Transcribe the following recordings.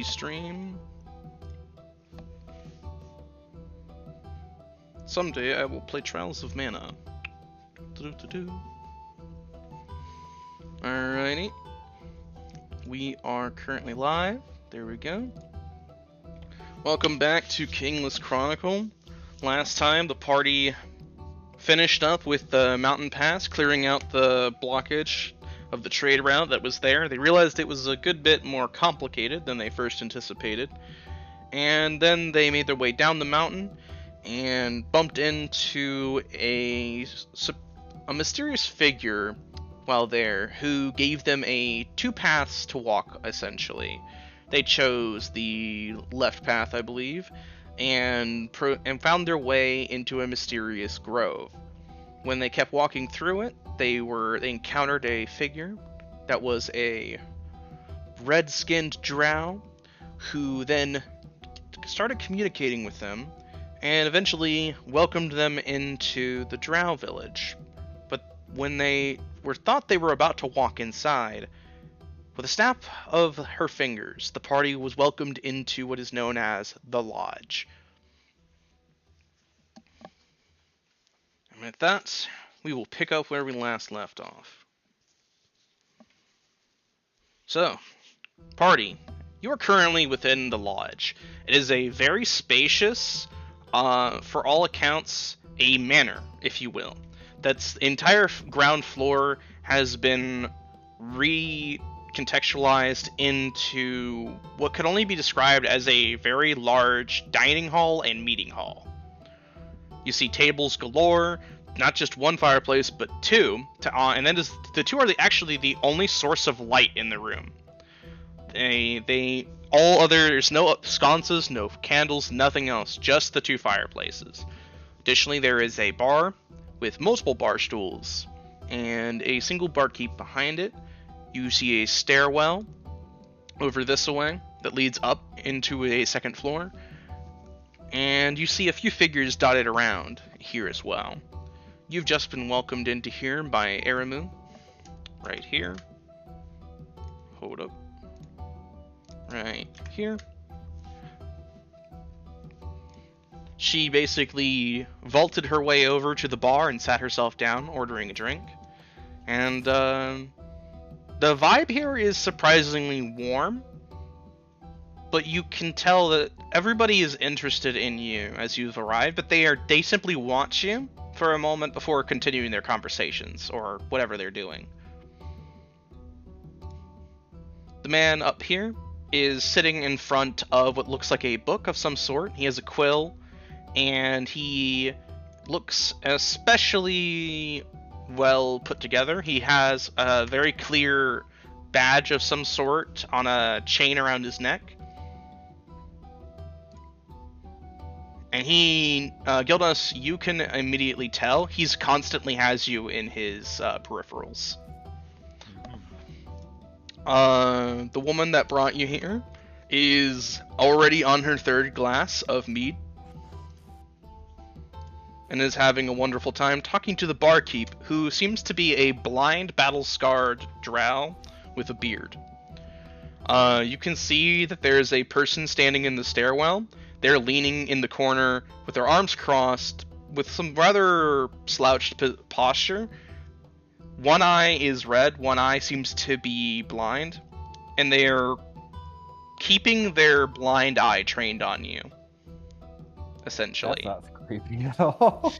D&D stream. Someday I will play Trials of Mana. Alrighty. We are currently live. There we go. Welcome back to Kingless Chronicle. Last time the party finished up with the mountain pass, clearing out the blockage of the trade route that was there. They realized it was a good bit more complicated than they first anticipated. And then they made their way down the mountain and bumped into a mysterious figure while there who gave them two paths to walk, essentially. They chose the left path, I believe, and found their way into a mysterious grove. When they kept walking through it, they encountered a figure that was a red-skinned drow who then started communicating with them and eventually welcomed them into the drow village. But when they thought they were about to walk inside, with a snap of her fingers, the party was welcomed into what is known as the Lodge. And with that, we will pick up where we last left off. So, party, you are currently within the Lodge. It is a very spacious, for all accounts, a manor, if you will. That's the entire ground floor has been recontextualized into what could only be described as a very large dining hall and meeting hall. You see tables galore, not just one fireplace, but two, and then the two are actually the only source of light in the room. There's no sconces, no candles, nothing else, just the two fireplaces. Additionally, there is a bar with multiple bar stools and a single barkeep behind it. You see a stairwell over this way that leads up into a second floor, and you see a few figures dotted around here as well. You've just been welcomed into here by Aramu, right here. Hold up. Right here. She basically vaulted her way over to the bar and sat herself down, ordering a drink. And the vibe here is surprisingly warm, but you can tell that everybody is interested in you as you've arrived, but they simply want you for a moment before continuing their conversations or whatever they're doing. The man up here is sitting in front of what looks like a book of some sort. He has a quill, and he looks especially well put together. He has a very clear badge of some sort on a chain around his neck. And Gildas, you can immediately tell, he's constantly has you in his peripherals. The woman that brought you here is already on her third glass of mead and is having a wonderful time talking to the barkeep, who seems to be a blind, battle-scarred drow with a beard. You can see that there's a person standing in the stairwell. They're leaning in the corner with their arms crossed, with some rather slouched posture. One eye is red, one eye seems to be blind, and they're keeping their blind eye trained on you, essentially. That's not creepy at all.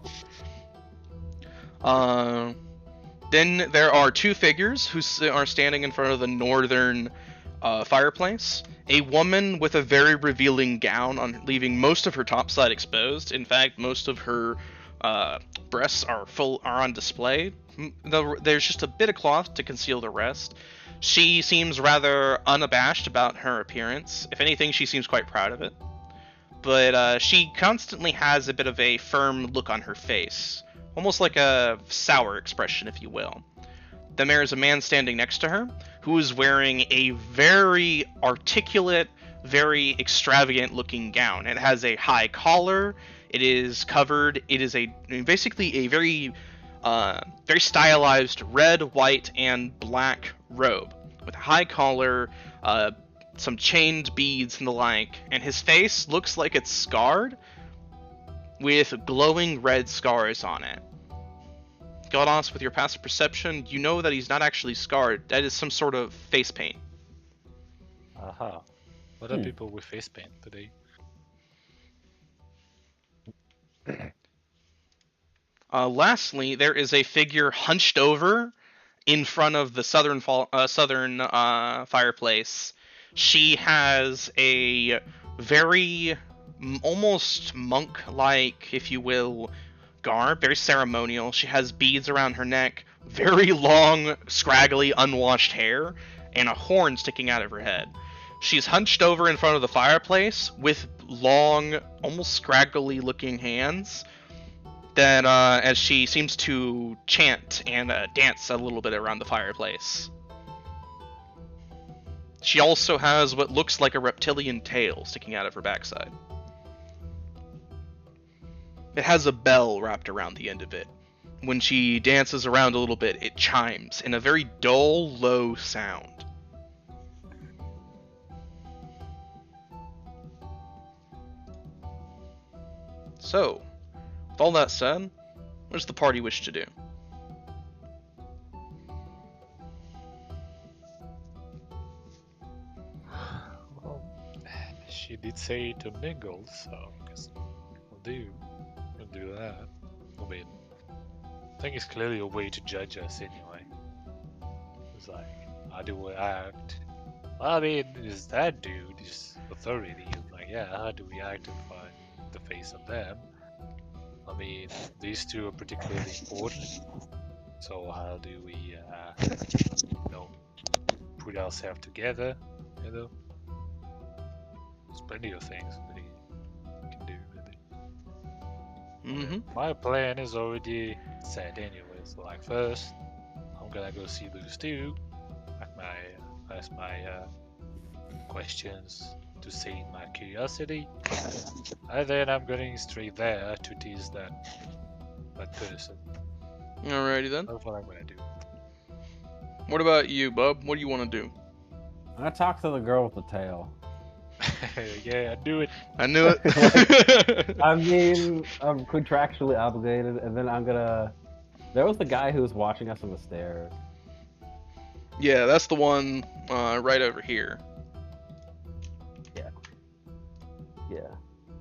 Then there are two figures who are standing in front of the northern fireplace. A woman with a very revealing gown leaving most of her top side exposed. In fact, most of her breasts are on display. There's just a bit of cloth to conceal the rest. She seems rather unabashed about her appearance. If anything, she seems quite proud of it. But she constantly has a bit of a firm look on her face, almost like a sour expression, if you will. Then there is a man standing next to her who is wearing a very articulate, very extravagant looking gown. It has a high collar. It is covered. It is basically a very stylized red, white, and black robe with a high collar, some chained beads and the like, and his face looks like it's scarred with glowing red scars on it. Galdos, with your passive perception, you know that he's not actually scarred. That is some sort of face paint. Aha. What are people with face paint today? Lastly, there is a figure hunched over in front of the southern fireplace. She has a very almost monk-like, if you will, garb, very ceremonial. She has beads around her neck, very long, scraggly, unwashed hair, and a horn sticking out of her head. She's hunched over in front of the fireplace with long, almost scraggly looking hands that as she seems to chant and dance a little bit around the fireplace. She also has what looks like a reptilian tail sticking out of her backside. It has a bell wrapped around the end of it. When she dances around a little bit, it chimes in a very dull, low sound. So, with all that said, what does the party wish to do? Well, she did say to mingle, so I guess we'll do that. I mean, I think it's clearly a way to judge us anyway. It's like, how do we act? Well, I mean, is that dude is authority? Like, yeah, how do we act in the face of them? I mean, these two are particularly important. So how do we, put ourselves together? There's plenty of things that we can do, maybe. Mm-hmm. My plan is already set anyway. So, like, first, I'm gonna go see those two. Ask my questions to sate my curiosity, and then I'm going straight there to tease that person. Alrighty then. That's what I'm gonna do. What about you, bub? What do you want to do? I'm gonna talk to the girl with the tail. Yeah, I knew it. I knew it. I mean, I'm contractually obligated, and then I'm gonna. There was the guy who was watching us on the stairs. Yeah, that's the one right over here. Yeah.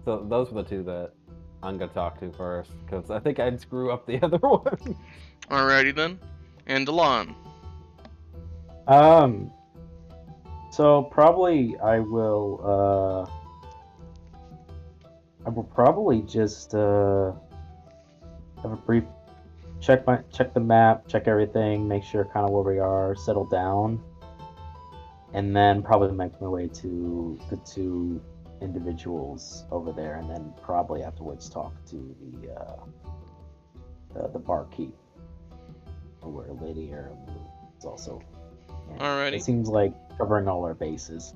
So those were the two that I'm gonna talk to first, because I think I'd screw up the other one. Alrighty then. And Delon. So probably I will probably just have a brief check the map, check everything, make sure kind of where we are, settle down, and then probably make my way to the two individuals over there, and then probably afterwards talk to the barkeep, or a lady here is also. Alrighty. It seems like covering all our bases.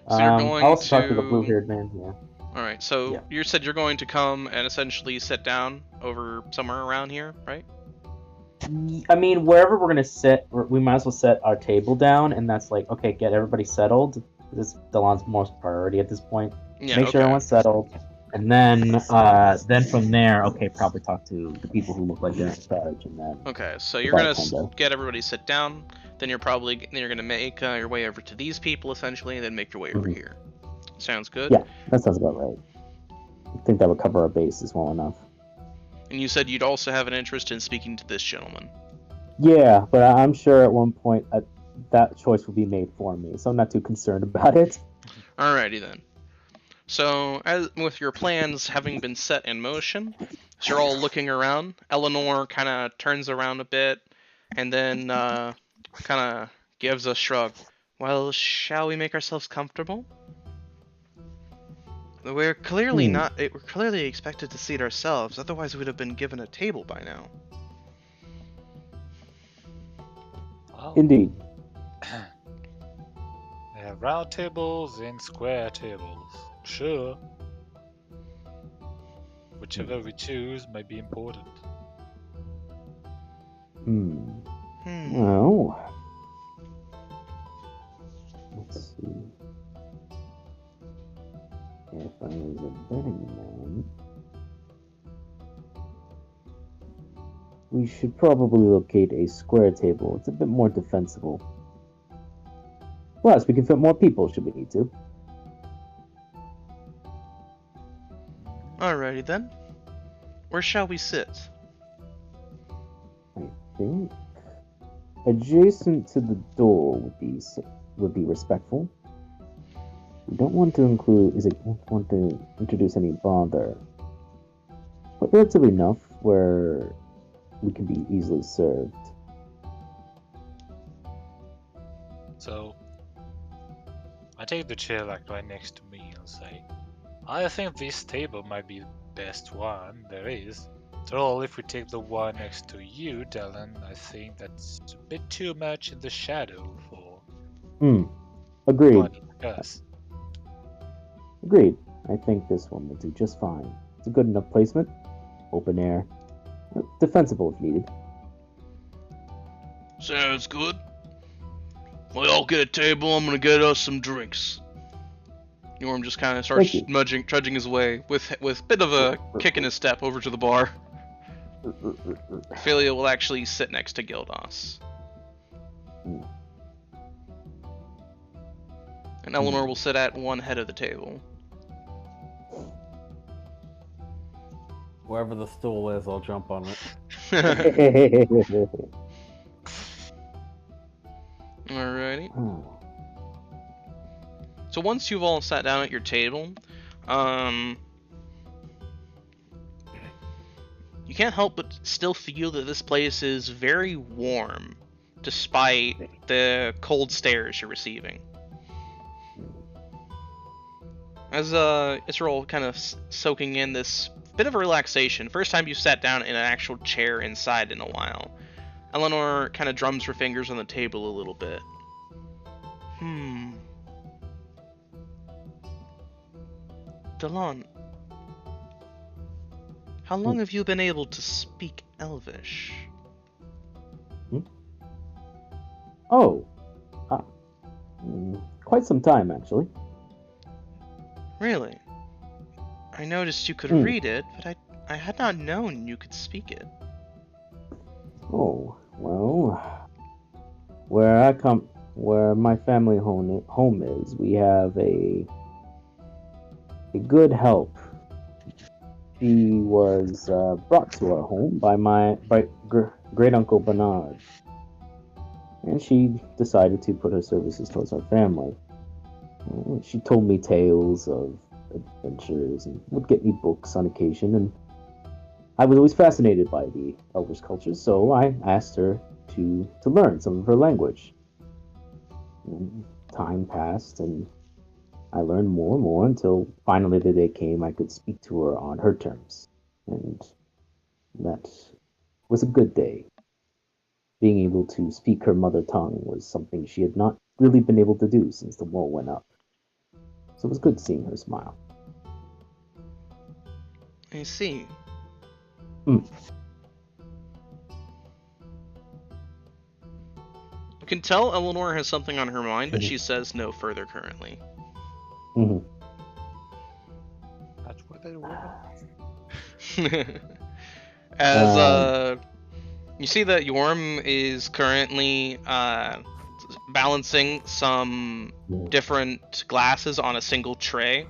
So you're going I'll also talk to the to- blue-haired man. Yeah. Alright, so Yeah. you said you're going to come and essentially sit down over somewhere around here, right? I mean, wherever we're gonna sit, we might as well set our table down, and that's like, okay, get everybody settled. This is Delon's most priority at this point. Yeah, Make sure okay. everyone's settled, and then from there, okay, probably talk to the people who look like they're in charge, and then. Okay, so you're gonna bartender. get everybody sit down. Then you're gonna make your way over to these people essentially, and then make your way over Mhm. here. Sounds good. Yeah. That sounds about right. I think that would cover our bases well enough. And you said you'd also have an interest in speaking to this gentleman. Yeah, but I'm sure at one point that choice will be made for me, so I'm not too concerned about it. Alrighty then. So, as with your plans having been set in motion, so you're all looking around. Eleanor kind of turns around a bit, and then kind of gives a shrug. Well, shall we make ourselves comfortable? We're clearly we're clearly expected to seat ourselves. Otherwise, we'd have been given a table by now. Well, Indeed. they have round tables and square tables. Sure. Whichever we choose may be important. Well, let's see. If I was a betting man, we should probably locate a square table. It's a bit more defensible. Plus, we can fit more people should we need to. Alrighty then. Where shall we sit? I think adjacent to the door would be respectful. We don't want to introduce any bother, but relatively enough where we can be easily served. So, I take the chair like right next to me and say, I think this table might be the best one there is. After all, if we take the one next to you, Dylan, I think that's a bit too much in the shadow for Agreed. one like us. Agreed. I think this one will do just fine. It's a good enough placement. Open air. Defensible if needed. Sounds good. We all get a table. I'm gonna get us some drinks. Yorm just kind of starts trudging his way with a bit of a kick in his step over to the bar. Ophelia will actually sit next to Gildas. And Eleanor will sit at one head of the table. Wherever the stool is, I'll jump on it. Alrighty. So once you've all sat down at your table, you can't help but still feel that this place is very warm, despite the cold stares you're receiving. As you're all kind of soaking in this bit of relaxation, first time you sat down in an actual chair inside in a while, Eleanor kind of drums her fingers on the table a little bit. Delon, how long have you been able to speak Elvish? Quite some time, actually. Really? I noticed you could read it, but I had not known you could speak it. Oh, well, where my family home is, we have a good help. She was brought to our home by my great uncle Bernard, and she decided to put her services towards our family. She told me tales of adventures and would get me books on occasion, and I was always fascinated by the Elvish culture, so I asked her to learn some of her language. And time passed, and I learned more and more until finally the day came I could speak to her on her terms. And that was a good day. Being able to speak her mother tongue was something she had not really been able to do since the wall went up. So it was good seeing her smile. I see. Mm. You can tell Eleanor has something on her mind, but she says no further currently. Mm-hmm. That's what they were. As you see that Yorm is currently balancing some different glasses on a single tray,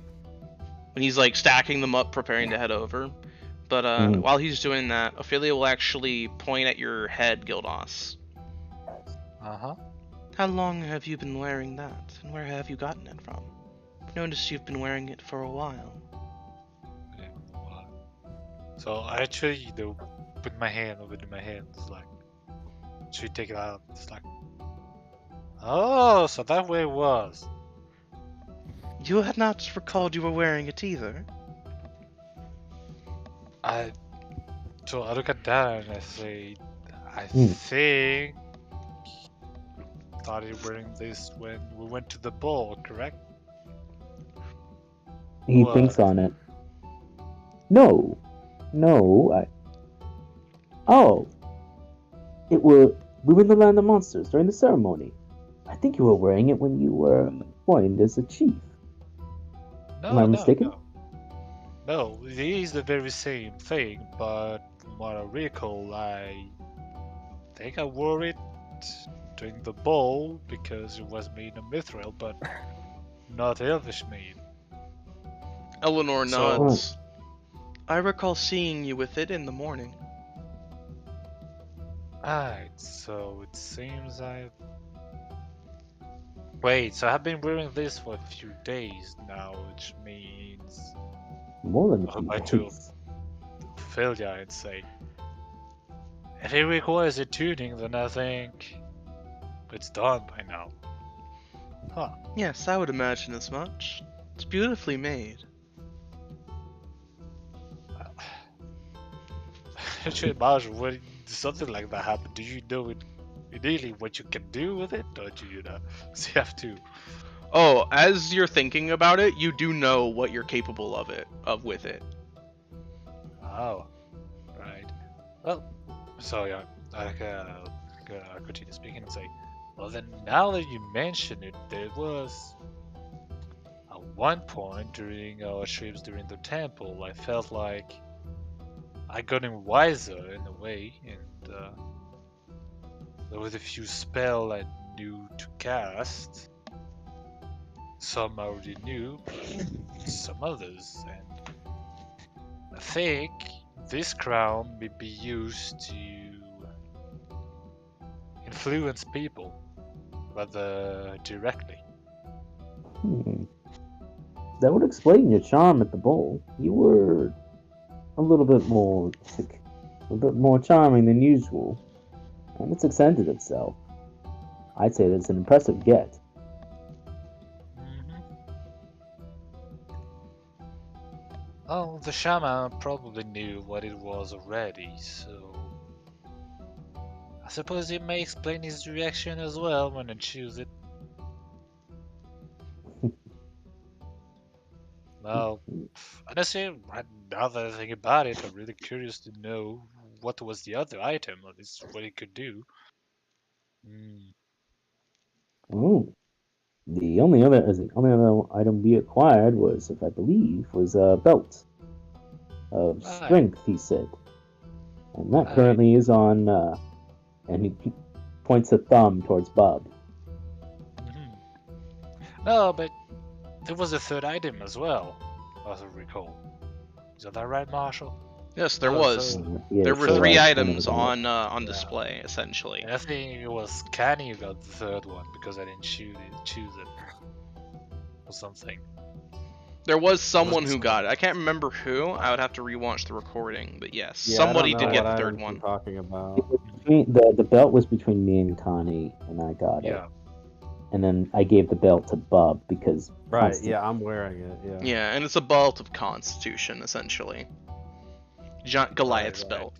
and he's like stacking them up, preparing to head over. But while he's doing that, Ophelia will actually point at your head, Gildas. How long have you been wearing that, and where have you gotten it from? I've noticed you've been wearing it for a while. Yeah, well, so I actually put my hand over to my hands, like, should take it out. It's like, oh, so that way it was. You had not recalled you were wearing it either. So I look at that and I say, I think started wearing this when we went to the ball, correct? He thinks on it. No, we were in the land of monsters during the ceremony. I think you were wearing it when you were appointed as a chief. No, Am I no, mistaken? no. No, it is the very same thing, but from what I recall, I think I wore it during the ball because it was made of mithril, but not elvish made. Eleanor So- nods. I recall seeing you with it in the morning. Alright, so it seems I. Wait, so I've been wearing this for a few days now, which means. More than a Oh, few by two. days. Failure, I'd say. If it requires a tuning, then I think it's done by now. Huh. Yes, I would imagine as much. It's beautifully made. Actually, Marshall, when something like that happens, do you know it immediately what you can do with it, or do you know? So you have to. Oh, as you're thinking about it, you do know what you're capable of with it. Oh, right. Well, so yeah, I continue speaking and say, well then, now that you mention it, there was at one point during our trips during the temple, I felt like I gotten wiser in a way, and there was a few spells I knew to cast. Some I already knew, but some others, and I think this crown may be used to influence people rather directly. Hmm. That would explain your charm at the ball. You were a little bit more charming than usual, and it's accented itself. I'd say that's an impressive get. Mm-hmm. Oh, the shaman probably knew what it was already, so I suppose it may explain his reaction as well when I choose it. Well, honestly, now that I think about it, I'm really curious to know what was the other item, or at least what it could do. Hmm. Oh, the only other item we acquired was, if I believe, was a belt of Right. strength. He said, and that Right. currently is on. And he points a thumb towards Bub. Mhm. No, but there was a third item as well, as I recall. Is that right, Marshall? Yes, there Oh, was. so- Yeah, There were so three I items never got it. on Yeah. display, essentially. I think it was Canny who got the third one because I didn't choose it or something. There was someone who someone got it. I else. can't remember who. I would have to rewatch the recording, but yes, Yeah, somebody I did don't know get what the third items you're one. talking about. The belt was between me and Connie, and I got it. Yeah. And then I gave the belt to Bub because Right, Constant- yeah, I'm wearing it, yeah. Yeah, and it's a belt of Constitution, essentially. Goliath's right. belt.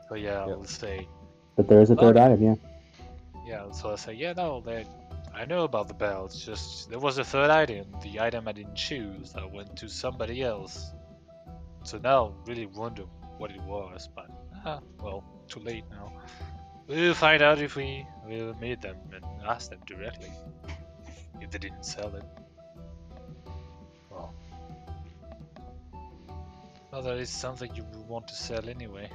So yeah, Yep. let's say But there is a third Okay. item, yeah. yeah. So I say I know about the belt. It's just there was a third item. The item I didn't choose. I went to somebody else. So now I really wonder what it was. But well, too late now. We'll find out if we will meet them and ask them directly if they didn't sell it. Well, that is something you would want to sell anyway.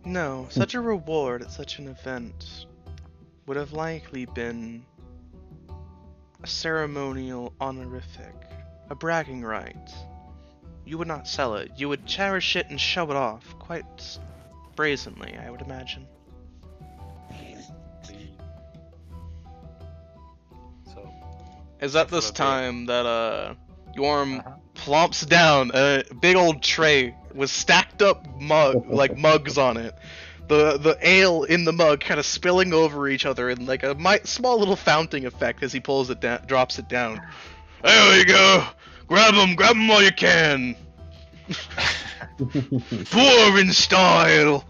No, such a reward at such an event would have likely been a ceremonial honorific, a bragging right. You would not sell it. You would cherish it and show it off, quite brazenly, I would imagine. The- So Is at Except for this the big- time that Yorm uh-huh. plumps down a big old tray with stacked up mugs on it. The ale in the mug kind of spilling over each other in like a small little fountain effect as he pulls it down, drops it down. There you go. Grab 'em while you can. Dwarven style.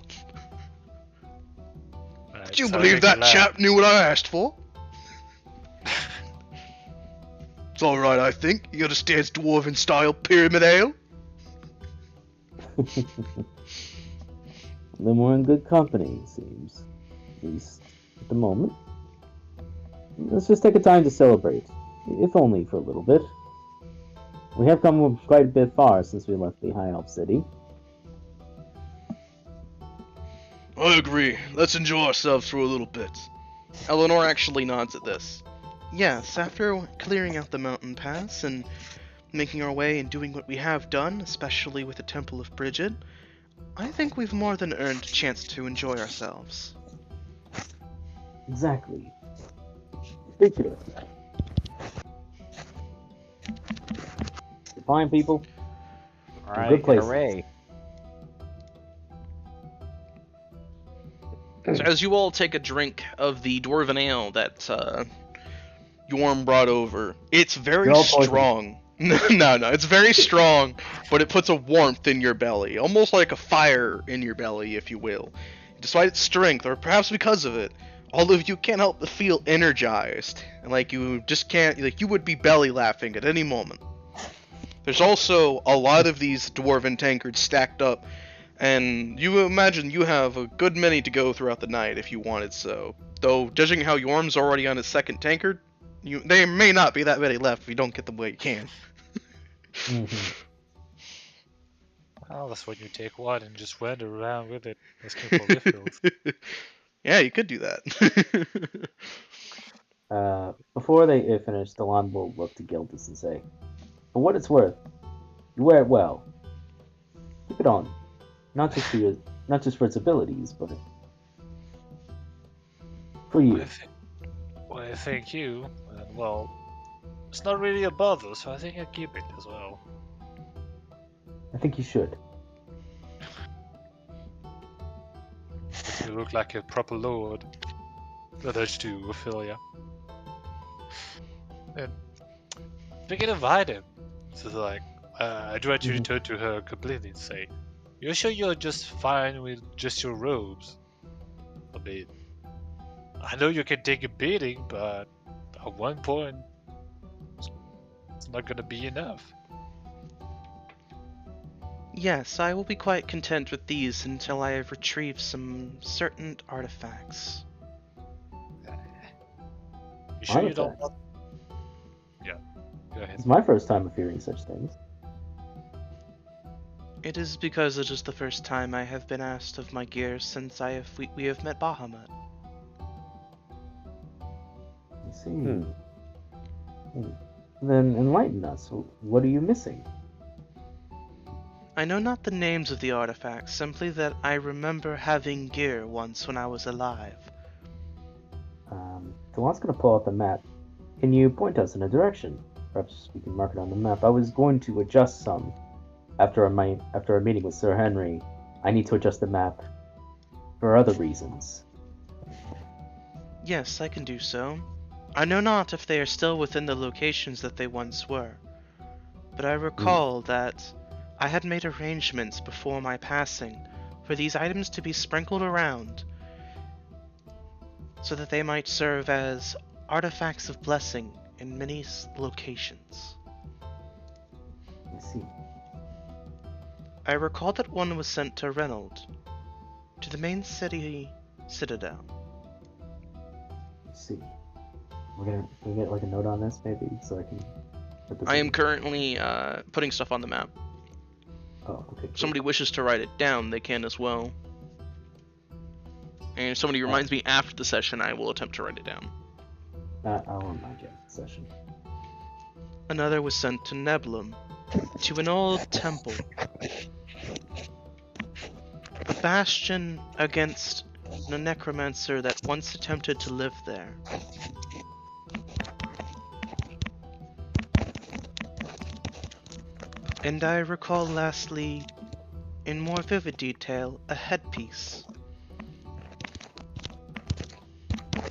Right, Did you so I believe make that you laugh. chap knew what I asked for? It's alright, I think. You understands dwarven style pyramid ale? Then we're in good company, it seems. At least at the moment. Let's just take a time to celebrate, if only for a little bit. We have come quite a bit far since we left the High Elf City. I agree. Let's enjoy ourselves for a little bit. Eleanor actually nods at this. Yes, after clearing out the mountain pass and making our way and doing what we have done, especially with the Temple of Bridget, I think we've more than earned a chance to enjoy ourselves. Exactly. Ridiculous. Fine people. All right, Good places. hooray. So as you all take a drink of the dwarven ale that Yorm brought over, it's very You're all poisoned. strong. No, it's very strong, but it puts a warmth in your belly, almost like a fire in your belly, if you will. Despite its strength, or perhaps because of it, all of you can't help but feel energized, and like you just can't, like you would be belly laughing at any moment. There's also a lot of these dwarven tankards stacked up, and you imagine you have a good many to go throughout the night if you wanted so. Though, judging how Yorm's already on his second tankard, there may not be that many left if you don't get them where you can. Well, that's when you take one and just wander around with it, asking for refills. Yeah, you could do that. Before they finish, Delon will look to Gildas and say, "For what it's worth, you wear it well. Keep it on, not just for its abilities, but for you." Well, thank you. And well, it's not really a bother, so I think I keep it as well. I think you should. You look like a proper lord. That urge to Ophelia. And speaking of item, so like, I do actually turn to her completely and say, "You're sure you're just fine with just your robes? I mean, I know you can take a beating, but at one point, it's not gonna be enough." Yes, I will be quite content with these until I have retrieved some certain artifacts. You sure you don't Artifacts? want... Yeah, go ahead. It's my first time of hearing such things. It is because it is the first time I have been asked of my gear since we have met Bahamut. I see. Then enlighten us. What are you missing? I know not the names of the artifacts, simply that I remember having gear once when I was alive. Delon's gonna pull out the map. Can you point us in a direction? Perhaps we can mark it on the map. I was going to adjust some after our meeting with Sir Henry. I need to adjust the map for other reasons. Yes, I can do so. I know not if they are still within the locations that they once were, but I recall that I had made arrangements before my passing for these items to be sprinkled around so that they might serve as artifacts of blessing in many locations. I see. I recall that one was sent to Reynold, to the main city citadel. I see. Can we get like a note on this maybe so I can put this I am in? currently putting stuff on the map. Oh, okay. If somebody wishes to write it down, they can as well. And if somebody reminds me after the session, I will attempt to write it down. I'll remind you after the session. Another was sent to Neblum, to an old temple. A bastion against a necromancer that once attempted to live there. And I recall lastly, in more vivid detail, a headpiece.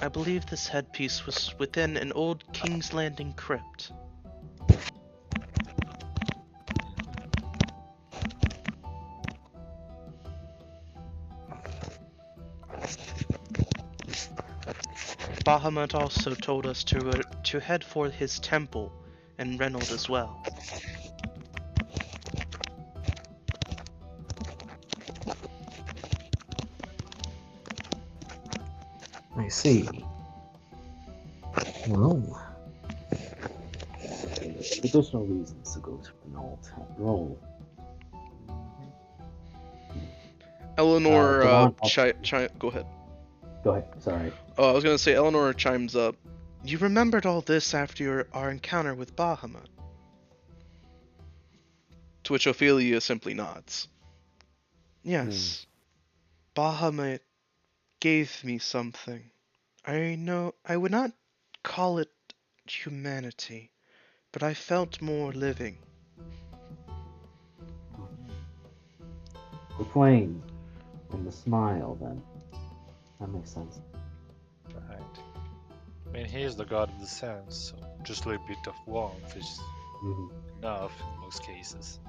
I believe this headpiece was within an old King's Landing crypt. Bahamut also told us to head for his temple in Reynold as well. I see. Well, additional reasons to go to Renault after all. Eleanor, Devon, go ahead. go ahead. Sorry. Oh, I was gonna say Eleanor chimes up. You remembered all this after our encounter with Bahamut. To which Ophelia simply nods. Yes. Bahamut gave me something. I know I would not call it humanity, but I felt more living. The flame and the smile, then. That makes sense. Right. I mean, he is the god of the sense, so just a little bit of warmth is Mhm. enough in most cases.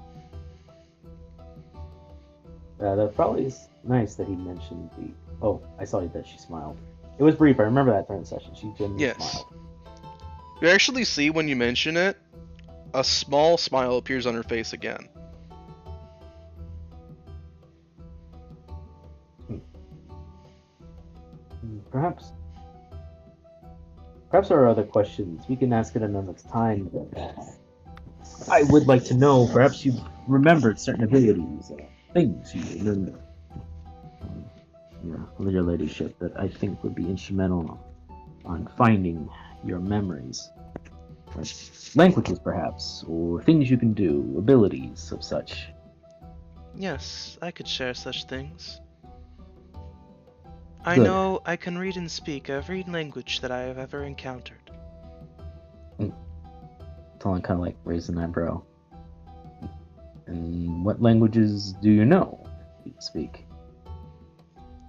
That probably is nice that he mentioned the. Oh, I saw that she smiled. It was brief. I remember that during the session. She genuinely Yes. smiled. You actually see when you mention it, a small smile appears on her face again. Perhaps there are other questions. We can ask it another time. I would like to know, perhaps you remembered certain abilities, things you remember. With your ladyship, that I think would be instrumental on finding your memories. Languages, perhaps, or things you can do, abilities of such. Yes, I could share such things. I Good. know I can read and speak every language that I have ever encountered. Talon kind of like raised an eyebrow. And what languages do you know? You speak.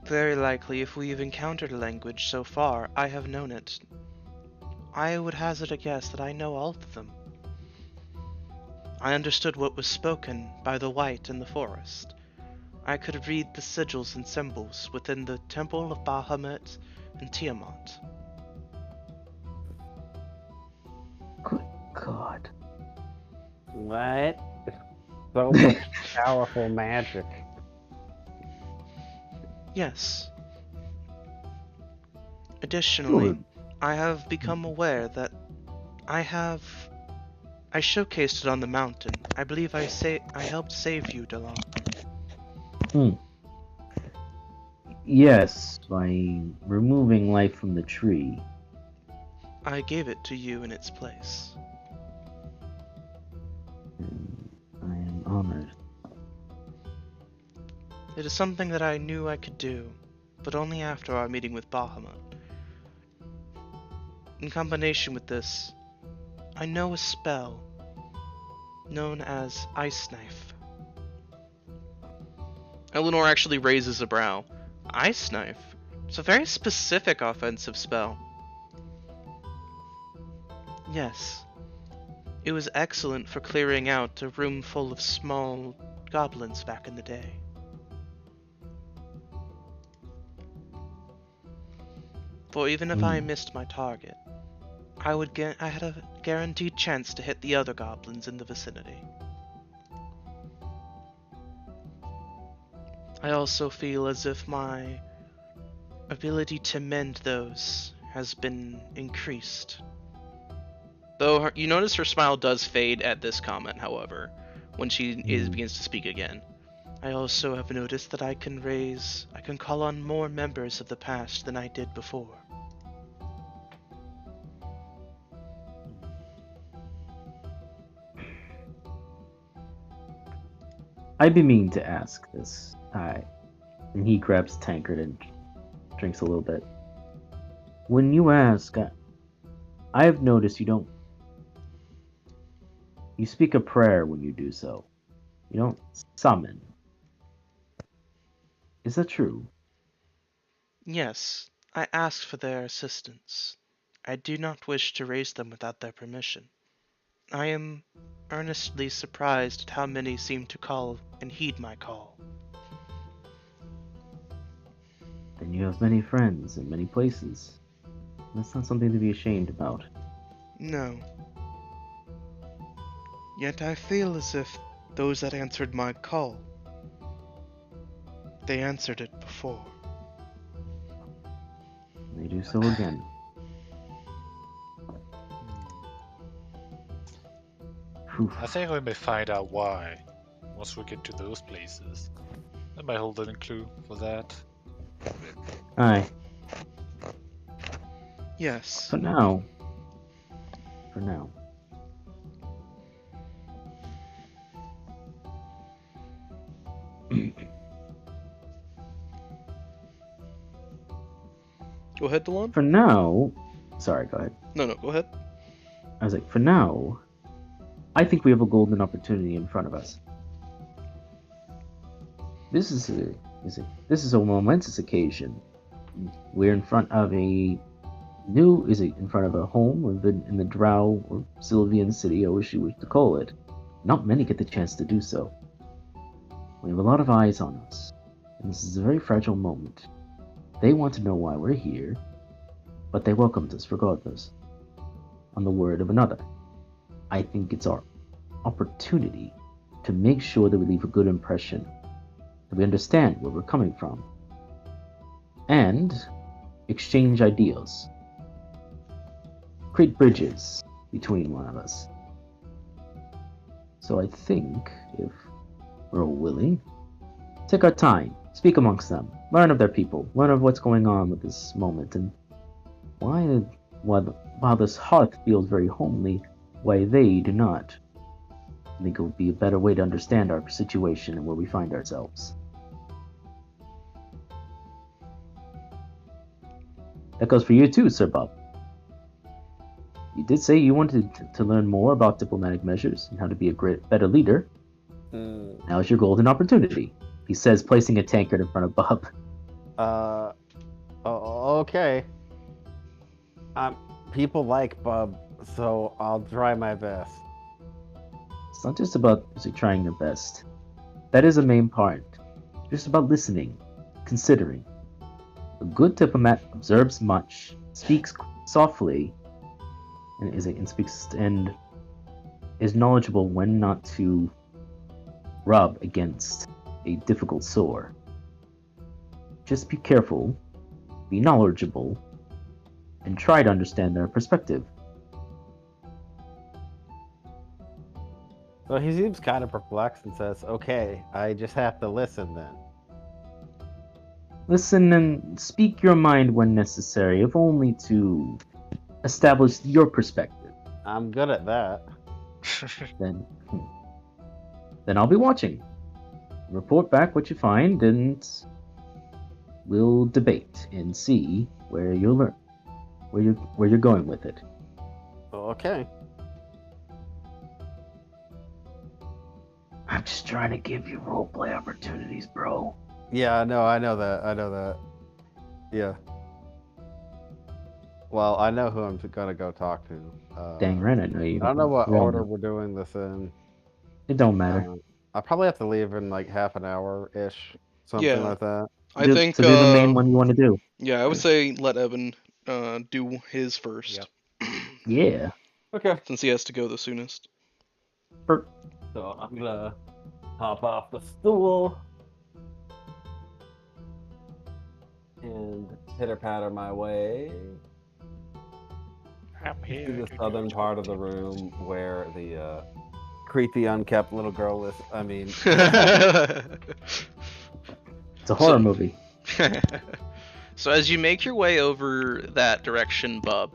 Very likely, if we've encountered a language so far, I have known it. I would hazard a guess that I know all of them. I understood what was spoken by the white in the forest. I could read the sigils and symbols within the temple of Bahamut and Tiamat. Good God. What? So much powerful magic. Yes. Additionally, Good. I have become aware that I showcased it on the mountain. I believe I helped save you, Delon. Yes, by removing life from the tree. I gave it to you in its place. And I am honored. It is something that I knew I could do, but only after our meeting with Bahamut. In combination with this, I know a spell known as Ice Knife. Eleanor actually raises a brow. Ice Knife? It's a very specific offensive spell. Yes. It was excellent for clearing out a room full of small goblins back in the day. For even if I missed my target, I had a guaranteed chance to hit the other goblins in the vicinity. I also feel as if my ability to mend those has been increased. Though you notice her smile does fade at this comment, however, when she begins to speak again. I also have noticed that I can call on more members of the past than I did before. I'd be mean to ask this. And he grabs a tankard and drinks a little bit. When you ask, I have noticed you speak a prayer when you do so. You don't summon. Is that true? Yes, I asked for their assistance. I do not wish to raise them without their permission. I am earnestly surprised at how many seem to call and heed my call. Then you have many friends in many places. That's not something to be ashamed about. No. Yet I feel as if those that answered my call, they answered it before. They do so again. I think we may find out why once we get to those places. That might hold a clue for that. Aye. Yes. For now. For now. Go ahead, Delon. For now. Sorry, go ahead. No, go ahead. I was like, for now, I think we have a golden opportunity in front of us. This is a momentous occasion. We're in front of in front of a home in the Drow or Sylvian city, however you wish to call it. Not many get the chance to do so. We have a lot of eyes on us, and this is a very fragile moment. They want to know why we're here, but they welcomed us regardless. On the word of another, I think it's our opportunity to make sure that we leave a good impression, that we understand where we're coming from, and exchange ideas, create bridges between one of us. So I think, if we're all willing, take our time, speak amongst them, learn of their people, learn of what's going on with this moment, and while this hearth feels very homely, why they do not. I think it would be a better way to understand our situation and where we find ourselves. That goes for you too, Sir Bob. You did say you wanted to learn more about diplomatic measures and how to be a better leader. Now's your golden opportunity, he says, placing a tankard in front of Bob. Okay. People like Bob, so I'll try my best. It's not just about trying your best. That is a main part. It's just about listening, considering. A good diplomat observes much, speaks softly, and is knowledgeable when not to rub against a difficult sore. Just be careful, be knowledgeable, and try to understand their perspective. So he seems kind of perplexed and says, okay, I just have to listen then. Listen and speak your mind when necessary, if only to establish your perspective. I'm good at that. Then I'll be watching. Report back what you find, and we'll debate and see where you're going with it. Okay. I'm just trying to give you roleplay opportunities, bro. Yeah, no, I know that. Yeah. Well, I know who I'm gonna go talk to. Dang right, I know you. I don't know what we all order know. we're doing this in. It don't matter. I'll probably have to leave in like half an hour-ish, something Yeah. like that. I think. So do the main one you want to do. Yeah, I would say let Evan do his first. Yep. Yeah. Okay. Since he has to go the soonest. So I'm gonna hop off the stool and pitter-patter my way I'm here. to the southern part of the room where the creepy, unkept little girl is. I mean, It's a horror movie. So as you make your way over that direction, Bub,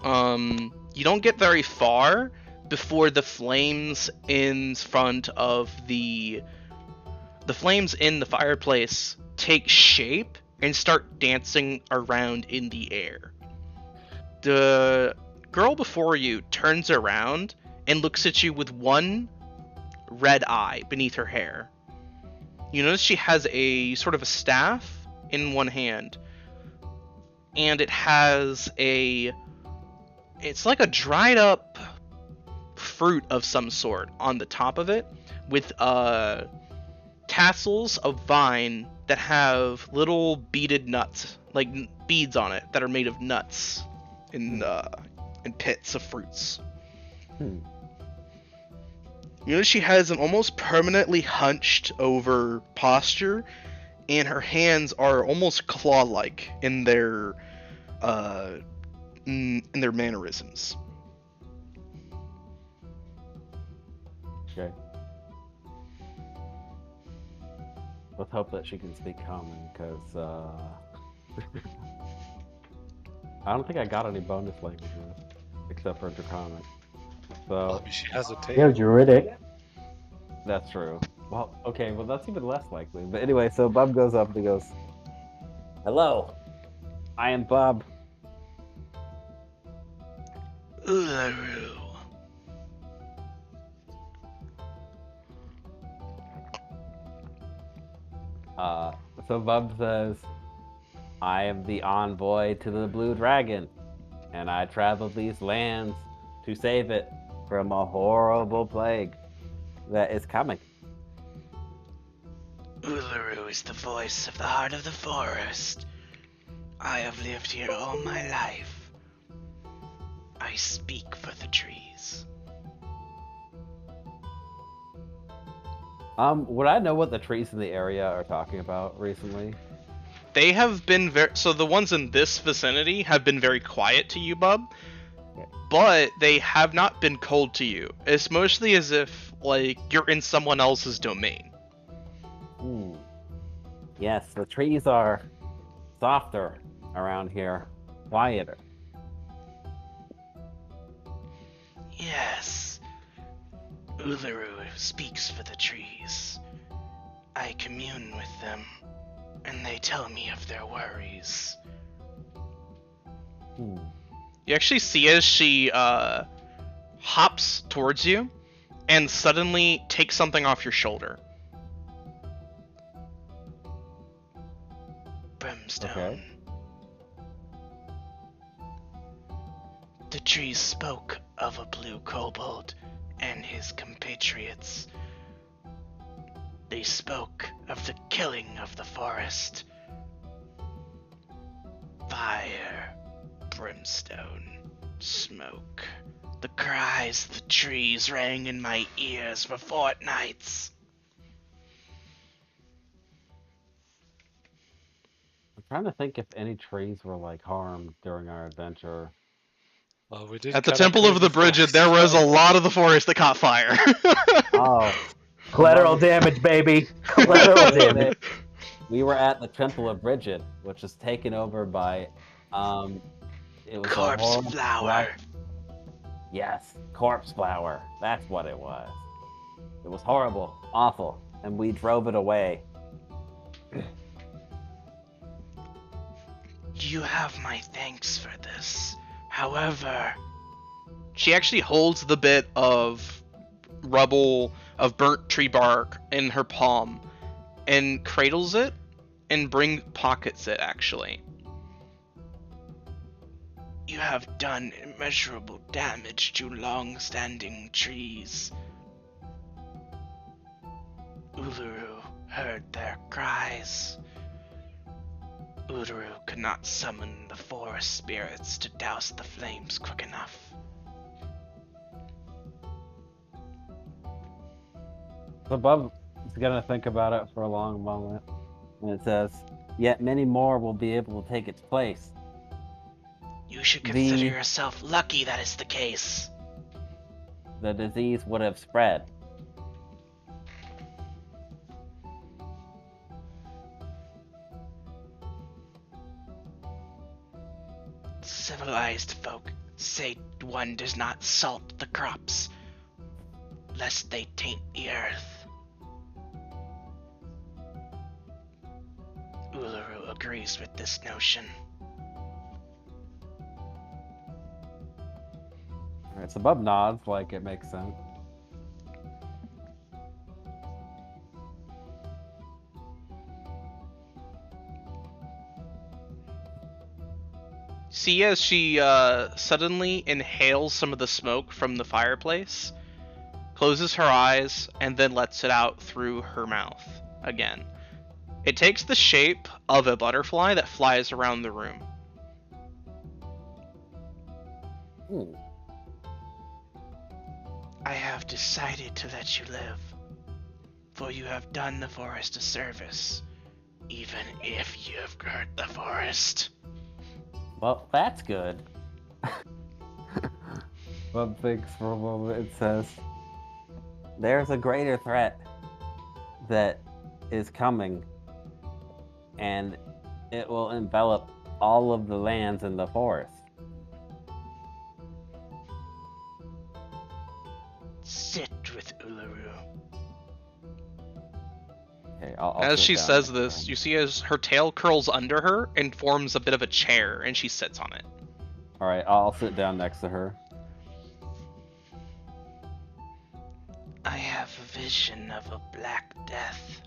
you don't get very far before the flames in front of the flames in the fireplace take shape and start dancing around in the air. The girl before you turns around and looks at you with one red eye beneath her hair. You notice she has a sort of a staff in one hand, and it has it's like a dried up fruit of some sort on the top of it, with tassels of vine that have little beaded nuts, like beads on it, that are made of nuts in pits of fruits. You notice she has an almost permanently hunched over posture, and her hands are almost claw-like in their mannerisms. Okay. Let's hope that she can speak common, because I don't think I got any bonus languages except for Draconic. So I mean, she has a You have tail. Druidic. that's true. Well, okay, well that's even less likely. But anyway, so Bob goes up and he goes, "Hello, I am Bob." Uluru. So Bob says, "I am the envoy to the Blue Dragon, and I traveled these lands to save it from a horrible plague that is coming." Uluru is the voice of the heart of the forest. I have lived here all my life. I speak for the trees. Would I know what the trees in the area are talking about recently? They have been so the ones in this vicinity have been very quiet to you, Bub. Yeah. But they have not been cold to you. It's mostly as if like you're in someone else's domain. Yes, the trees are softer around here, quieter. Yes. Uluru speaks for the trees. I commune with them, and they tell me of their worries. You actually see as she hops towards you and suddenly takes something off your shoulder. Brimstone. Okay. The trees spoke of a blue kobold and his compatriots. They spoke of the killing of the forest. Fire, brimstone, smoke. The cries of the trees rang in my ears for fortnights. I'm trying to think if any trees were like harmed during our adventure. Well, we did At the cut Temple across of the Bridget, forest. there was a lot of the forest that caught fire. Oh, Collateral damage, baby. Collateral damage. we were at the Temple of Bridget, which was taken over by, it was a Corpse horrible flower. Yes, corpse flower. That's what it was. It was horrible, awful, and we drove it away. You have my thanks for this. However, She actually holds the bit of rubble of burnt tree bark in her palm and cradles it and pockets it actually. you have done immeasurable damage to long-standing trees. Uluru heard their cries. Uluru could not summon the forest spirits to douse the flames quick enough. So Bob is gonna think about it for a long moment, and it says, "Yet many more will be able to take its place." You should consider The- yourself lucky that is the case. The disease would have spread. Civilized folk say one does not salt the crops, lest they taint the earth. Uluru agrees with this notion. Alright, so Bob nods like it makes sense. See as she suddenly inhales some of the smoke from the fireplace, closes her eyes, and then lets it out through her mouth again. It takes the shape of a butterfly that flies around the room. I have decided to let you live, for you have done the forest a service, even if you have hurt the forest. Well, that's good. Bob thinks for a moment and says, there's a greater threat that is coming, and it will envelop all of the lands in the forest. Sit with Uluru. Okay, I'll As sit she down says next to this, him. you see as her tail curls under her and forms a bit of a chair, and she sits on it. All right, I'll sit down next to her. I have a vision of a black death.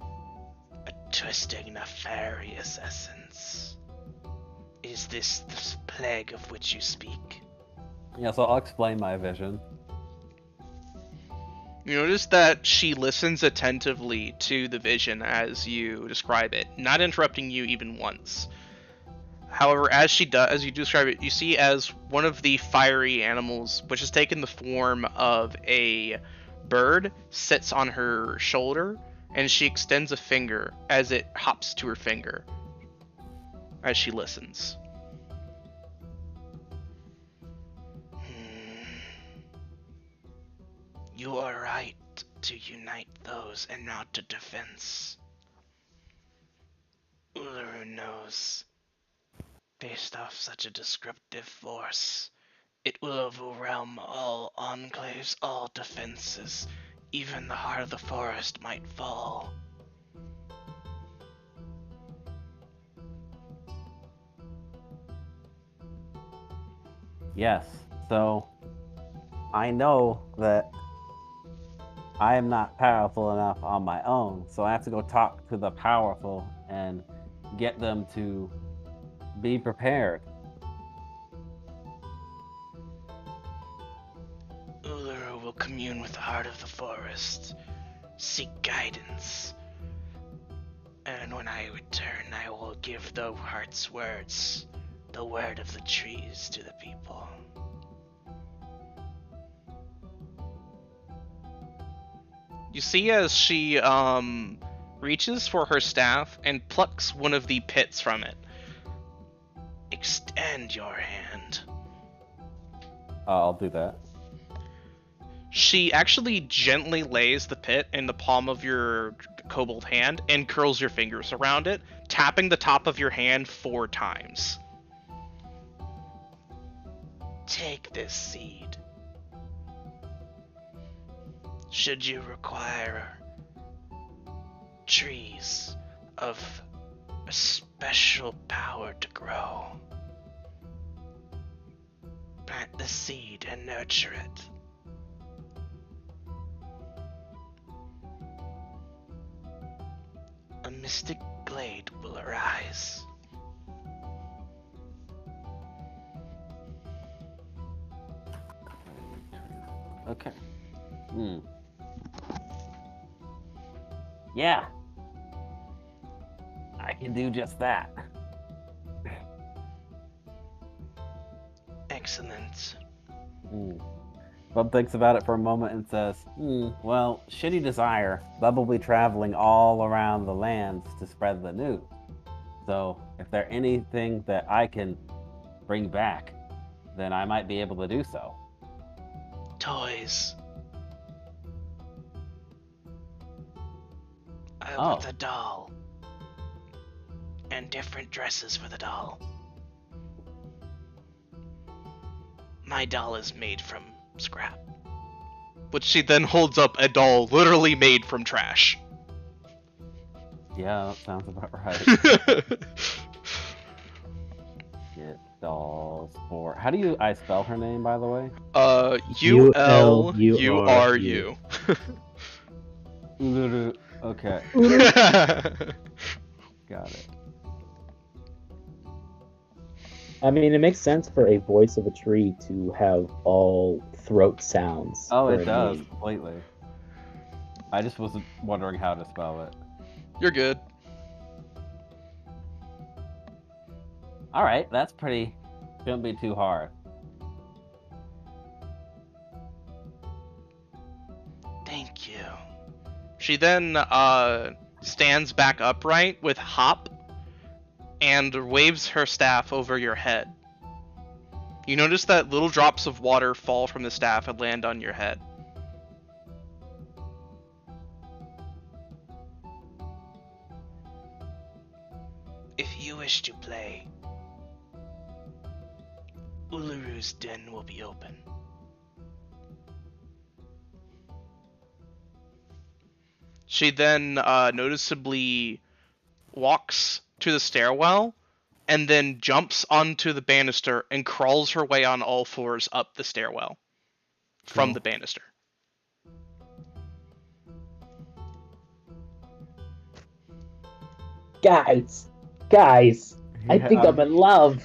A twisting, nefarious essence. Is this the plague of which you speak? Yeah, so I'll explain my vision. You notice that she listens attentively to the vision as you describe it, not interrupting you even once. However, as you describe it, you see as one of the fiery animals, which has taken the form of a bird, sits on her shoulder, and she extends a finger as it hops to her finger as she listens. You are right to unite those and not to defense. Uluru knows, based off such a descriptive force, it will overwhelm all enclaves, all defenses. Even the heart of the forest might fall. Yes, so I know that I am not powerful enough on my own, so I have to go talk to the powerful and get them to be prepared. Uluru will commune with the heart of the forest, seek guidance. And when I return, I will give the heart's words, the word of the trees to the people. You see as she reaches for her staff and plucks one of the pits from it. Extend your hand. I'll do that. She actually gently lays the pit in the palm of your kobold hand and curls your fingers around it, tapping the top of your hand 4 times. Take this seed. Should you require trees of a special power to grow, plant the seed and nurture it. A mystic glade will arise. Okay. Yeah. I can do just that. Excellent. Bub thinks about it for a moment and says, well, shitty desire. Bub will be traveling all around the lands to spread the news. So if there's anything that I can bring back, then I might be able to do so. Toys. I Oh. want a doll. And different dresses for the doll. My doll is made from scrap. Which she then holds up a doll literally made from trash. Yeah, that sounds about right. Get dolls for... How do I spell her name, by the way? Uluru. Uluru. Okay, got it. I mean, it makes sense for a voice of a tree to have all throat sounds. Oh, for it a does, name. completely. I just was wondering how to spell it. You're good. Alright, that's pretty... Shouldn't be too hard. Thank you. She then stands back upright with hop and waves her staff over your head. You notice that little drops of water fall from the staff and land on your head. If you wish to play, Uluru's den will be open. She then noticeably walks to the stairwell and then jumps onto the banister and crawls her way on all fours up the stairwell from Cool. the banister. Guys, I think I'm in love.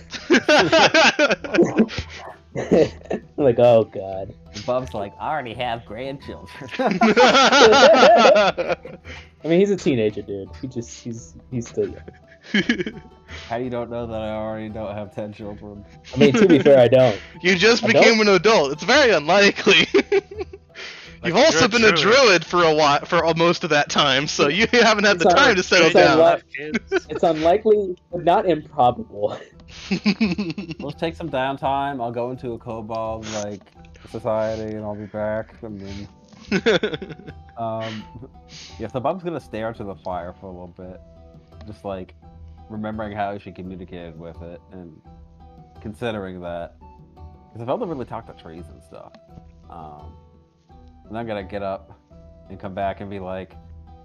Like, oh god. Bub's like, I already have grandchildren. I mean, he's a teenager, dude. He's still young. How do you don't know that I already don't have 10 children? I mean, to be fair, I don't. You just I became don't? an adult. It's very unlikely. You've Like, also you're a been a druid. druid for a while, for most of that time, so you haven't had the It's time to settle it's down. Have kids. It's unlikely, but not improbable. Let's take some downtime. I'll go into a kobold like society and I'll be back. And then, yeah, so Bub's gonna stare into the fire for a little bit, just like remembering how she communicated with it and considering that, because I've only really talked to trees and stuff. And I'm gonna get up and come back and be like,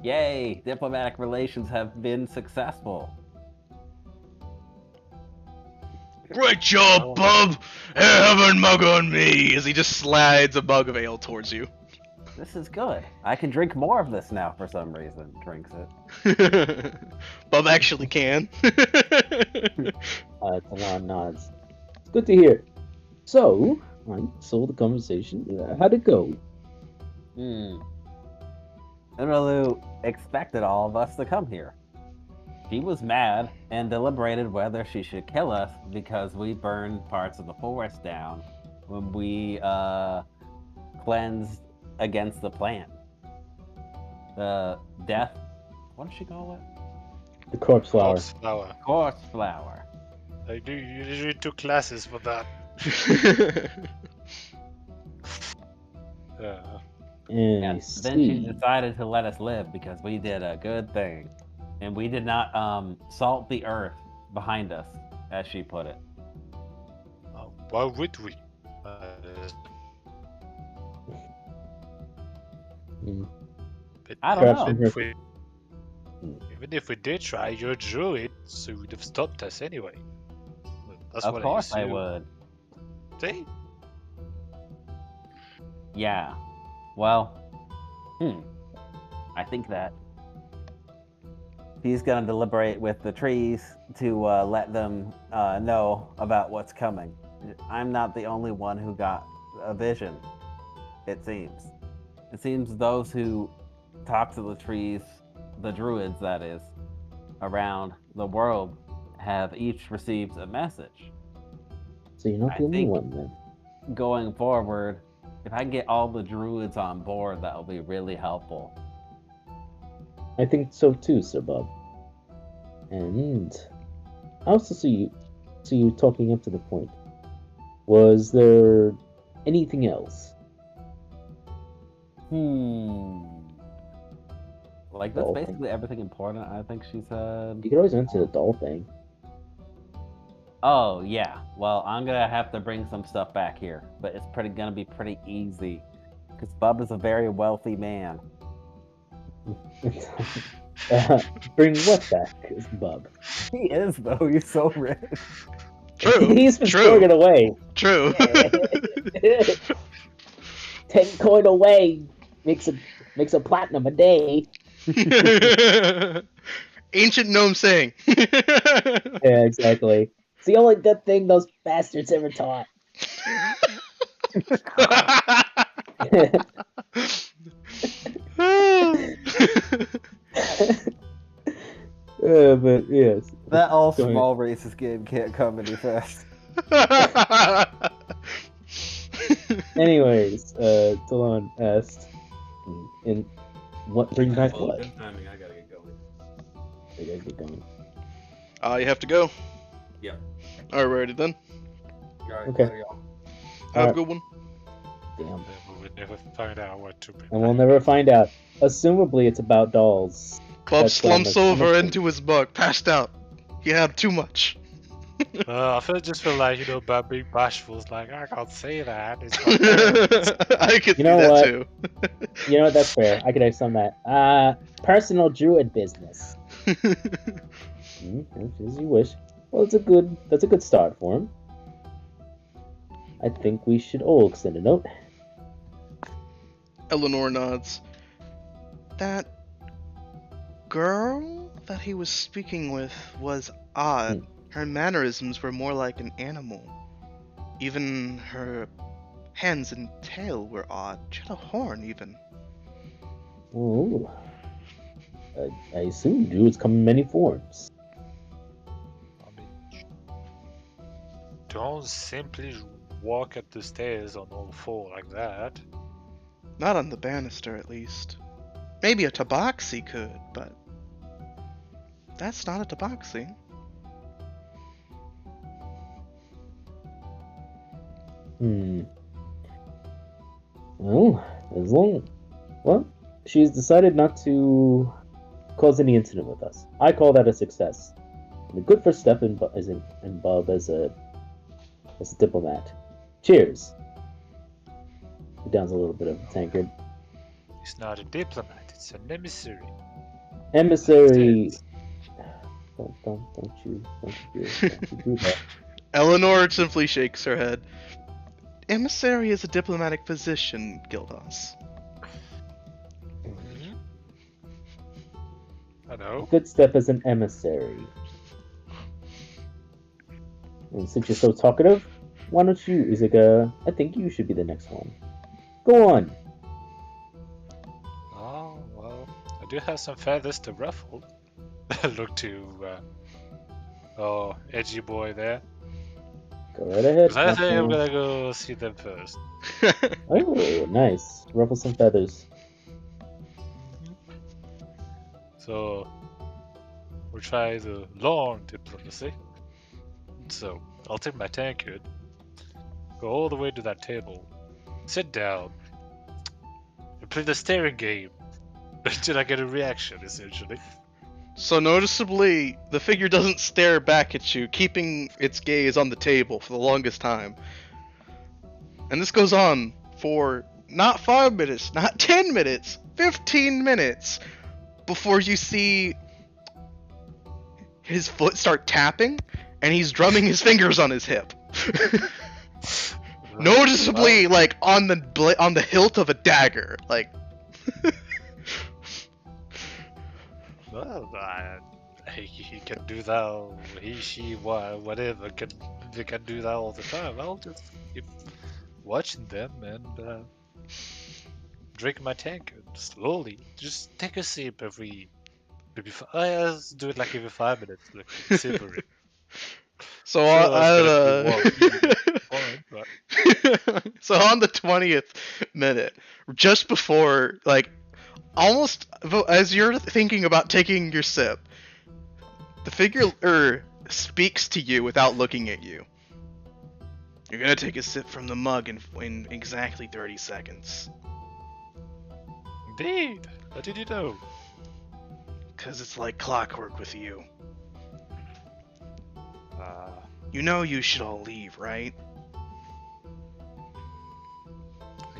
"Yay! Diplomatic relations have been successful." Great job, Bub! Have a mug on me! As he just slides a mug of ale towards you. This is good. I can drink more of this now for some reason. Drinks it. Bub actually can. Talon nods. It's good to hear. So, I saw the conversation. How'd it go? Unralu expected all of us to come here. She was mad and deliberated whether she should kill us because we burned parts of the forest down when we cleansed against the plant. The death. What did she call it? The corpse flower. Corpse flower. Corpse flower. I do. You usually took classes for that. Yeah. And I And then she see. decided to let us live because we did a good thing. And we did not salt the earth behind us, as she put it. Why would we? Mm. But I don't Perhaps know. even if we did try, you're a druid, so you would have stopped us anyway. That's Of what course I assume. would. See? Yeah. Well, I think that he's gonna deliberate with the trees to let them know about what's coming. I'm not the only one who got a vision, it seems. It seems those who talk to the trees, the druids that is, around the world, have each received a message. So you're not I the only think- one then. Going forward, if I can get all the druids on board, that'll be really helpful. I think so too, Sir Bob. And I also see you talking up to the point. Was there anything else? Like, that's Doll basically everything important, I think she said. You could always answer the doll thing. Oh, yeah. Well, I'm gonna have to bring some stuff back here, but it's gonna be pretty easy. Because Bub is a very wealthy man. Bring what back, Bub? He is, though. He's so rich. True. He's been True. storing it away. True. 10 coin away makes a platinum a day. Ancient gnome saying. Yeah, exactly. It's the only good thing those bastards ever taught. But yes. That all Go ahead. small racist game can't come any fast. Anyways, Talon asked, "And what bring back what?" timing. I gotta get going. I gotta get going. You have to go? Yeah. Alrighty then. Alright, Okay. later, y'all. Have a good one. Damn. Then we would never find out what to bring. And we'll never find out. Assumably, it's about dolls. Bob That's what I'm slumps over assuming. into his bug, passed out. Yeah, too much. I just feel like, about being bashful. It's like, I can't say that. It's my parents. I could You see know that what? too. You know what? That's fair. I could have some of that. Personal druid business. As you wish. Well, that's a good start for him. I think we should all extend a note. Eleanor nods. That girl that he was speaking with was odd. Her mannerisms were more like an animal. Even her hands and tail were odd. She had a horn, even. Oh, I assume druids come in many forms. I mean, don't simply walk up the stairs on all four like that. Not on the banister, at least. Maybe a tabaxi could, but that's not a tabaxi. Well, she's decided not to cause any incident with us. I call that a success. And good for Steph and Bob as a diplomat. Cheers. He downs a little bit of the tankard. It's not a diplomat, it's an emissary. Emissary. Don't you do that. Eleanor simply shakes her head. Emissary is a diplomatic position, Gildas. I know. Good Steph as an emissary. And since you're so talkative, why don't you, Izuka? I think you should be the next one. Go on. Oh, well, I do have some feathers to ruffle. Look to, edgy boy there. Go right ahead. 'Cause I think I'm gonna go see them first. Oh, nice. Ruffle some feathers. So, we'll try the long diplomacy. So, I'll take my tankard, go all the way to that table, sit down, and play the staring game until I get a reaction, essentially. So noticeably, the figure doesn't stare back at you, keeping its gaze on the table for the longest time. And this goes on for not 5 minutes, not 10 minutes, 15 minutes, before you see his foot start tapping, and he's drumming his fingers on his hip. Noticeably, like, on the hilt of a dagger, like... Well, he can do that. He, she, whatever they can do that all the time. I'll just keep watching them and drink my tankard slowly. Just take a sip every. Maybe let's do it like every 5 minutes, like sipping. So so on the 20th minute, just before, like, almost as you're thinking about taking your sip, the figure speaks to you without looking at you. You're gonna take a sip from the mug in exactly 30 seconds. Indeed. How did you know? 'Cause it's like clockwork with you. Uh, You know you should all leave, right?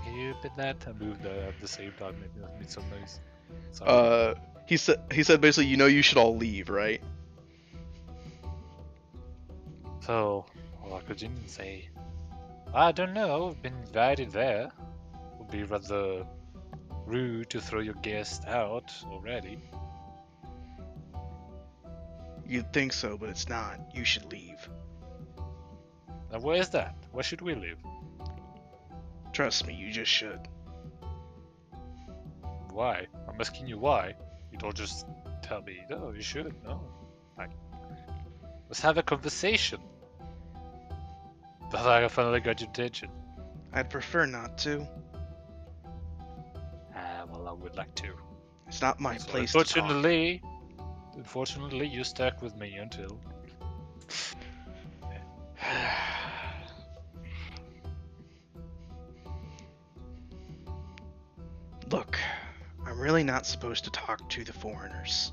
can you open that? I moved at the same time. Maybe that made some noise. Sorry. He said basically, you know you should all leave, right? So, what could you say? I don't know. I've been invited there. Would be rather rude to throw your guest out already. You'd think so, but it's not. You should leave. Now, where is that? Where should we live? Trust me, you just should. Why? I'm asking you why. You don't just tell me, no, you should. No. Let's have a conversation. But I finally got your attention. I'd prefer not to. Well, I would like to. It's not my So place to talk. Unfortunately, you stuck with me until. Look, I'm really not supposed to talk to the foreigners.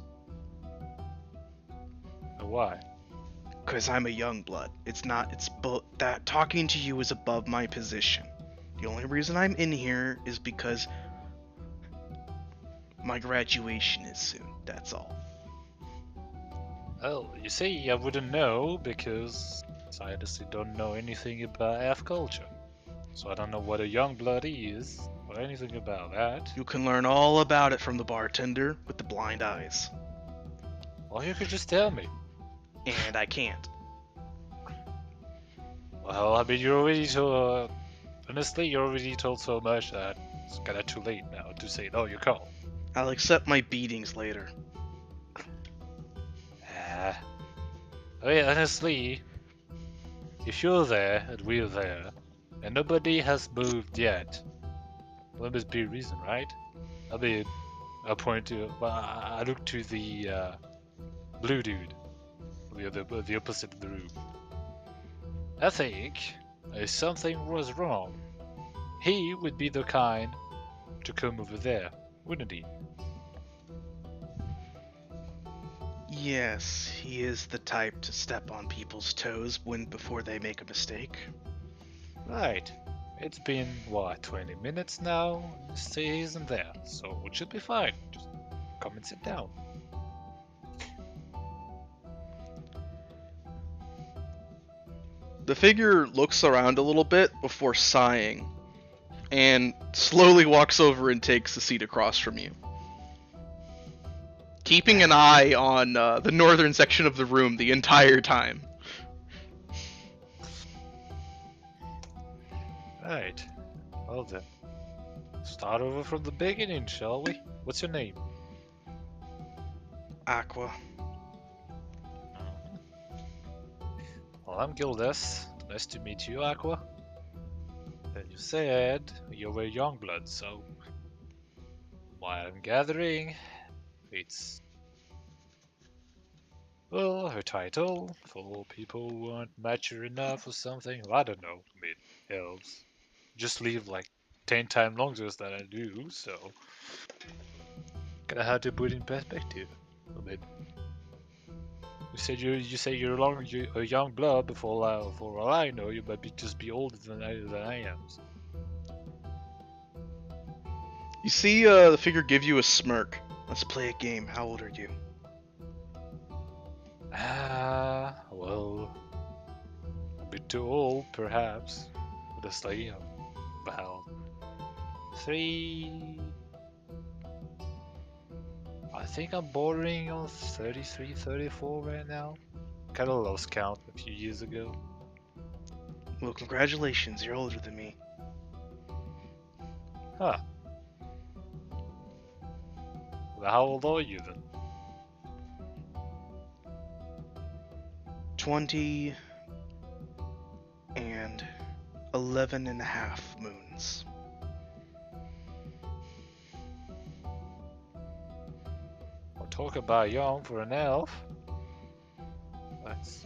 Why? Because I'm a young blood. That talking to you is above my position. The only reason I'm in here is because my graduation is soon. That's all. Well, you see, I wouldn't know because I honestly don't know anything about elf culture. So I don't know what a young blood is or anything about that. You can learn all about it from the bartender with the blind eyes. Or you could just tell me. And I can't. Well, I mean, you're already told. Honestly, you're already told so much that it's kinda too late now to say, no, you can't. I'll accept my beatings later. Ah. I mean, honestly, if you're there and we're there, and nobody has moved yet, there must be a reason, right? I mean, I look to the blue dude, the opposite of the room. I think if something was wrong, he would be the kind to come over there, wouldn't he? Yes, he is the type to step on people's toes before they make a mistake. Right. It's been, what, 20 minutes now? And still he isn't there, so it should be fine. Just come and sit down. The figure looks around a little bit before sighing, and slowly walks over and takes the seat across from you. Keeping an eye on the northern section of the room the entire time. Right. Well then. Start over from the beginning, shall we? What's your name? Aqua. Well, I'm Gildas. Nice to meet you, Aqua. And you said you were Youngblood, so what I'm gathering, it's well, her title for people who aren't mature enough or something. I don't know. I mean, elves just live like 10 times longer than I do, so kinda hard to put in perspective. I mean, you say you're a young blood. For all I know, you might just be older than I am. So. You see the figure give you a smirk. Let's play a game. How old are you? Well, a bit too old, perhaps. Honestly, about 3. I think I'm bordering on 33, 34 right now. Kind of lost count a few years ago. Well, congratulations. You're older than me. Huh. Well, how old are you then? 20 and 11 and a half moons. I'll talk about young for an elf. That's.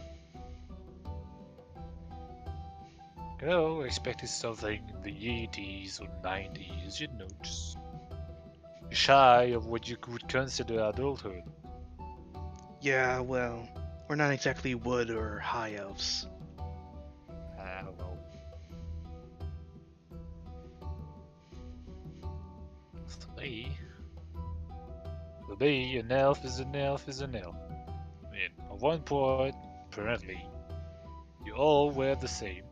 You know, expected something in the 80s or 90s, you know, just shy of what you would consider adulthood. Yeah, well, we're not exactly wood or high elves. I don't know. For me, an elf is an elf is an elf. I mean, at one point, apparently, you all were the same.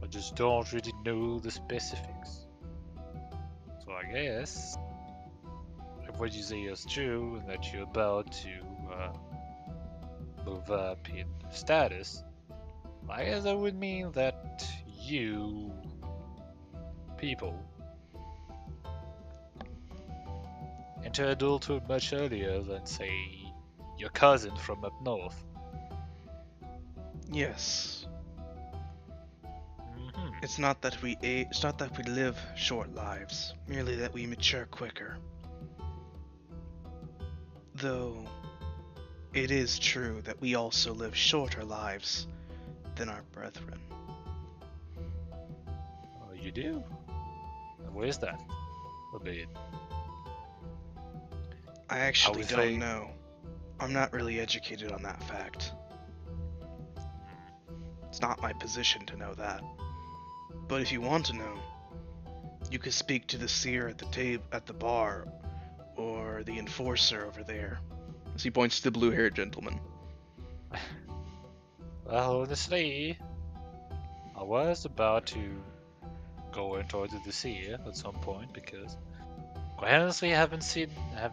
I just don't really know the specifics. So I guess, if what you say is true and that you're about to move up in status, I guess that would mean that you people enter adulthood much earlier than, say, your cousin from up north. Yes. Mhm. It's not that we live short lives, merely that we mature quicker. Though it is true that we also live shorter lives than our brethren. Oh, you do? And where's that? I mean, I actually would don't say- know. I'm not really educated on that fact. It's not my position to know that. But if you want to know, you could speak to the seer at the bar, or the enforcer over there. As he points to the blue-haired gentleman. Well, honestly, I was about to go into the sea at some point because, quite honestly, I've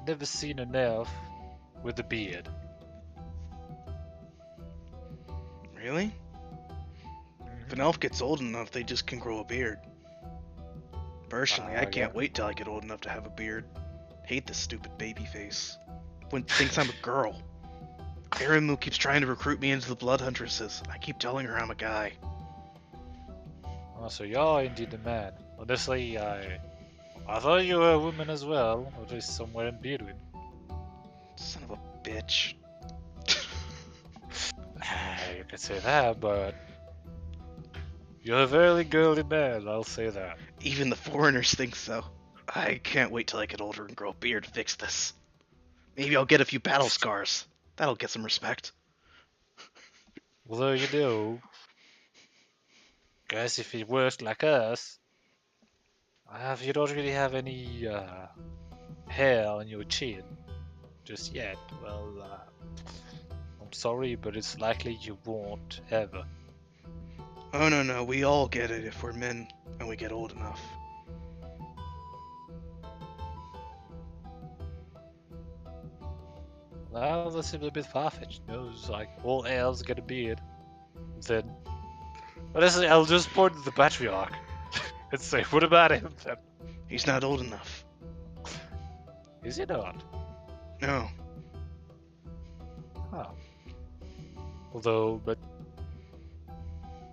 never seen an elf with a beard. Really? If an elf gets old enough, they just can grow a beard. Personally, I can't wait till I get old enough to have a beard. Hate this stupid baby face. When thinks I'm a girl. Arimu keeps trying to recruit me into the Blood Huntresses. I keep telling her I'm a guy. Oh, so you're indeed a man. Honestly, I thought you were a woman as well, or at least somewhere in between. Son of a bitch. You could say that, but you're a very girly man, I'll say that. Even the foreigners think so. I can't wait till I get older and grow a beard to fix this. Maybe I'll get a few battle scars. That'll get some respect. Although you do, guys, if it works like us, you don't really have any hair on your chin just yet. Well, I'm sorry, but it's likely you won't ever. Oh no, we all get it if we're men and we get old enough. Well, that seems a bit far-fetched. You know, it's like all elves get a beard. Then, honestly, I'll just point to the patriarch and say, "What about him?" Then? He's not old enough. Is he not? No. Huh. But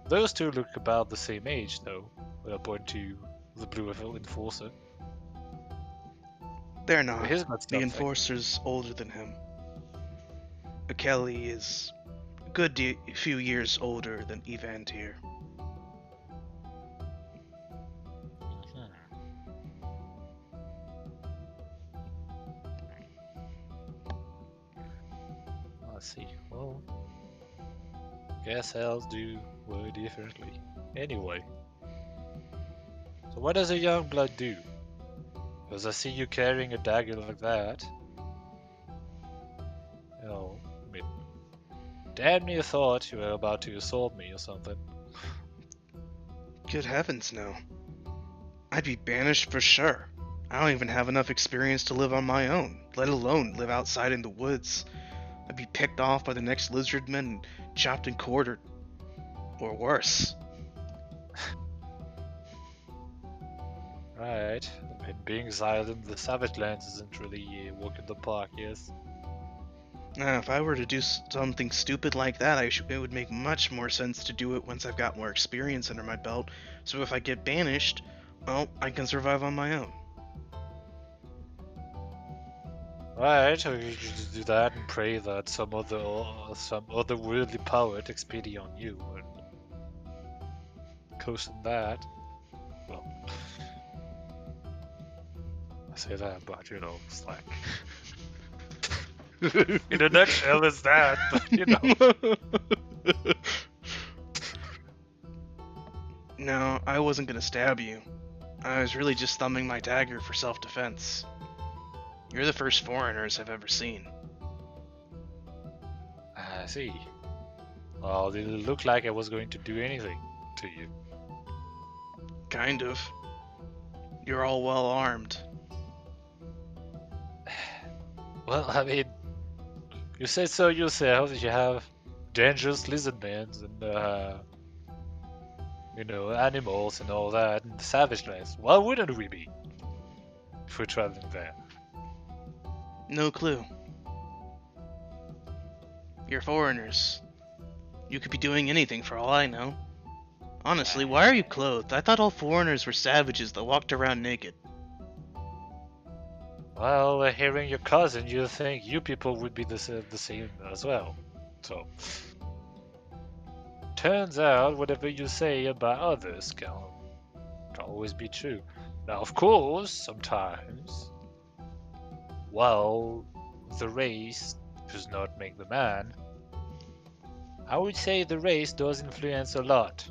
those two look about the same age, though. When I point to the blue enforcer. They're not. His got The something. enforcer's older than him. Kelly is a good few years older than Evantir. I see. Well, guess elves do work differently. Anyway, so what does a young blood do? Because I see you carrying a dagger like that. You know, I mean, damn near thought you were about to assault me or something. Good heavens, no. I'd be banished for sure. I don't even have enough experience to live on my own, let alone live outside in the woods. I'd be picked off by the next lizardman and chopped and quartered. Or worse. Right. I mean, being exiled in the Savage Lands isn't really a walk in the park, yes? Now, if I were to do something stupid like that, it would make much more sense to do it once I've got more experience under my belt. So if I get banished, well, I can survive on my own. Right, so you just do that and pray that some other worldly power takes pity on you and coast on that. Well, I say that, but you know, it's like in a nutshell, it's that. But you know, No, I wasn't gonna stab you. I was really just thumbing my dagger for self-defense. You're the first foreigners I've ever seen. I see. Well, it didn't look like I was going to do anything to you. Kind of. You're all well armed. Well, I mean, you said so yourself that you have dangerous lizardmen and, you know, animals and all that in the Savage Lands. Why wouldn't we be if we're traveling there? No clue. You're foreigners. You could be doing anything for all I know. Honestly, why are you clothed? I thought all foreigners were savages that walked around naked. Well, hearing your cousin, you'd think you people would be the same as well. So, turns out whatever you say about others can always be true. Now, of course, sometimes, well, the race does not make the man. I would say the race does influence a lot.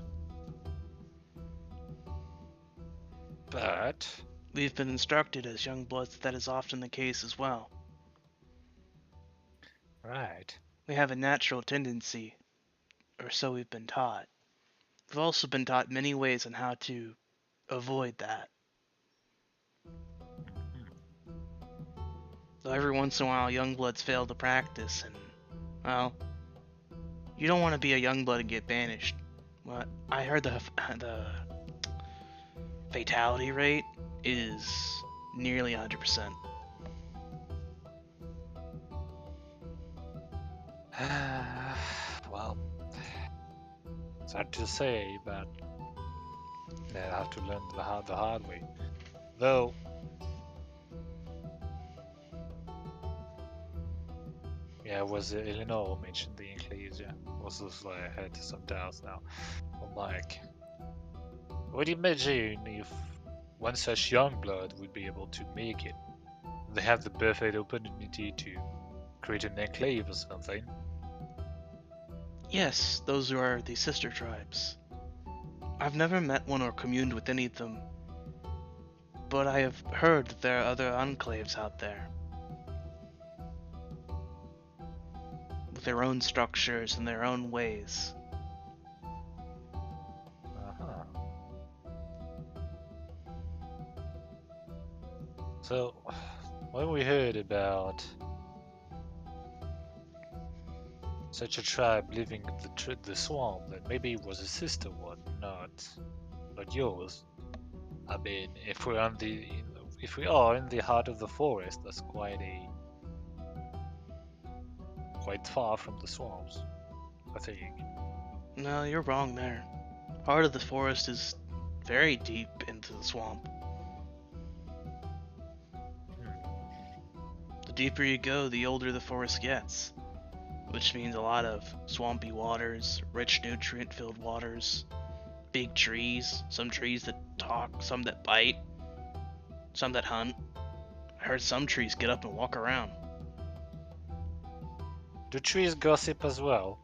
But We've been instructed as young bloods that is often the case as well. right. We have a natural tendency, or so we've been taught. We've also been taught many ways on how to avoid that. Though every once in a while, young bloods fail to practice, and, well, you don't want to be a young blood and get banished. But I heard the fatality rate is nearly 100%. Well, it's hard to say, but they have to learn the hard way. Though, yeah, was it Eleanor who mentioned the Enclaves? Yeah, was this like I had some doubts now. I'm like, would you imagine if one such young blood would be able to make it? They have the perfect opportunity to create an enclave or something. Yes, those are the sister tribes. I've never met one or communed with any of them, but I have heard that there are other enclaves out there. With their own structures and their own ways. Uh-huh. So, when we heard about such a tribe living in the swamp, then maybe it was a sister one, not yours. I mean, if we are in the heart of the forest, that's quite far from the swamps, I think. No, you're wrong there. Part of the forest is very deep into the swamp. The deeper you go, the older the forest gets, which means a lot of swampy waters, rich nutrient-filled waters, big trees, some trees that talk, some that bite, some that hunt. I heard some trees get up and walk around. Do trees gossip as well?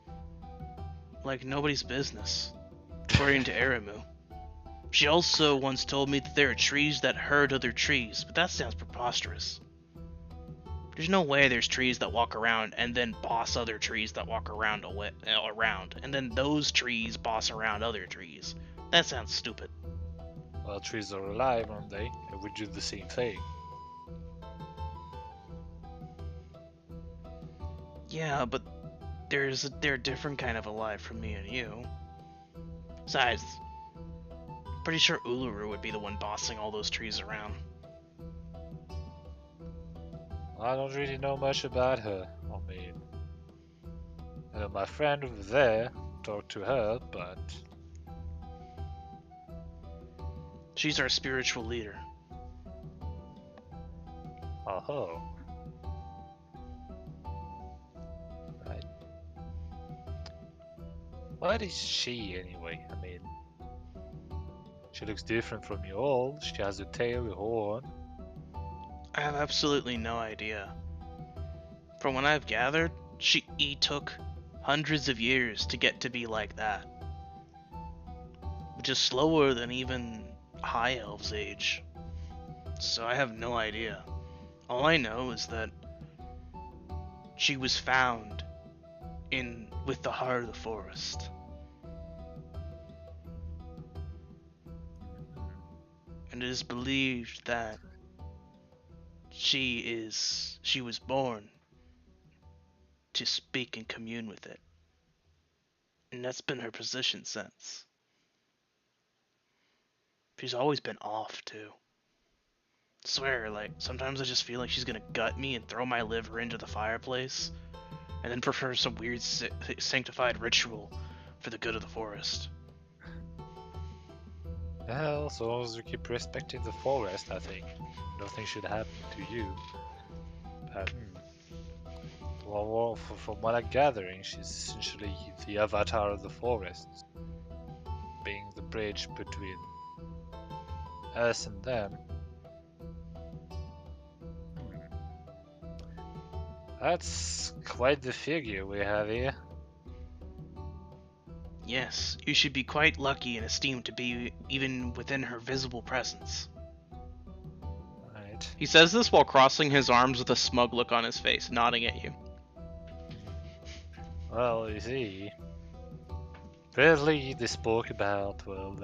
Like nobody's business, according to Aramu. She also once told me that there are trees that herd other trees, but that sounds preposterous. There's no way there's trees that walk around and then boss other trees that walk around and then those trees boss around other trees. That sounds stupid. Well, trees are alive, aren't they? And we do the same thing. Yeah, but they're a different kind of alive from me and you. Besides, pretty sure Uluru would be the one bossing all those trees around. I don't really know much about her. I mean, my friend over there talked to her, but She's our spiritual leader. oh, right. What is she anyway? I mean, she looks different from you all. She has a tail, a horn. I have absolutely no idea. From what I've gathered, it took hundreds of years to get to be like that. Which is slower than even High Elf's age. So I have no idea. All I know is that she was found with the heart of the forest. And it is believed that she was born to speak and commune with it. And that's been her position since. She's always been off too. Swear, like, sometimes I just feel like she's gonna gut me and throw my liver into the fireplace, and then perform some weird sanctified ritual for the good of the forest. Well, so long as we keep respecting the forest, I think nothing should happen to you. But, well, from what I'm gathering, she's essentially the avatar of the forest, being the bridge between us and them. That's quite the figure we have here. Yes, you should be quite lucky and esteemed to be even within her visible presence. Right. He says this while crossing his arms with a smug look on his face, nodding at you. Well, you see, apparently they spoke about, well,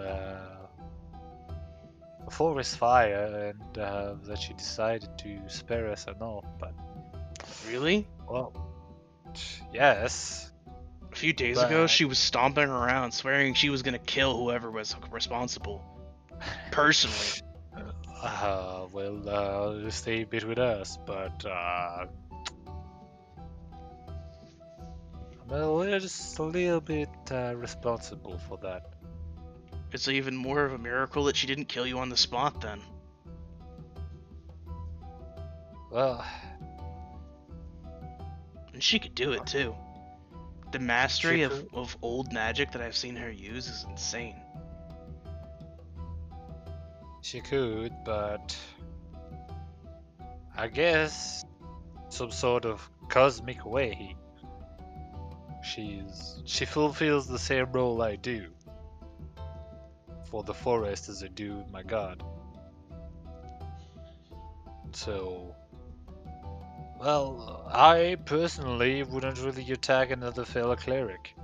a forest fire and that she decided to spare us enough, but, Really? well, yes, A few days ago, but she was stomping around, swearing she was gonna kill whoever was responsible. Personally. well, stay a bit with us, but we're just a little bit responsible for that. It's even more of a miracle that she didn't kill you on the spot then. Well, And she could do it too. The mastery She of, could. of old magic that I've seen her use is insane. she could, but I guess some sort of cosmic way. She fulfills the same role I do for the forest as I do with my god. So, well, I personally wouldn't really attack another fellow cleric.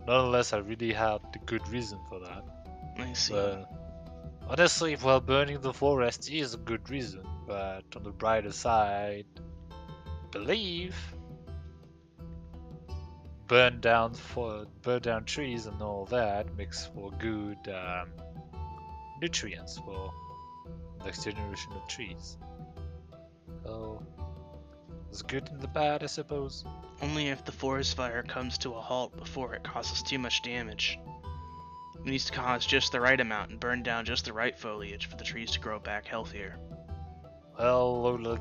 Not unless I really have the good reason for that. I see. But honestly, well, burning the forest is a good reason, but on the brighter side, believe burn down trees and all that makes for good nutrients for the next generation of trees. So it's good and the bad, I suppose. Only if the forest fire comes to a halt before it causes too much damage. It needs to cause just the right amount and burn down just the right foliage for the trees to grow back healthier. Well,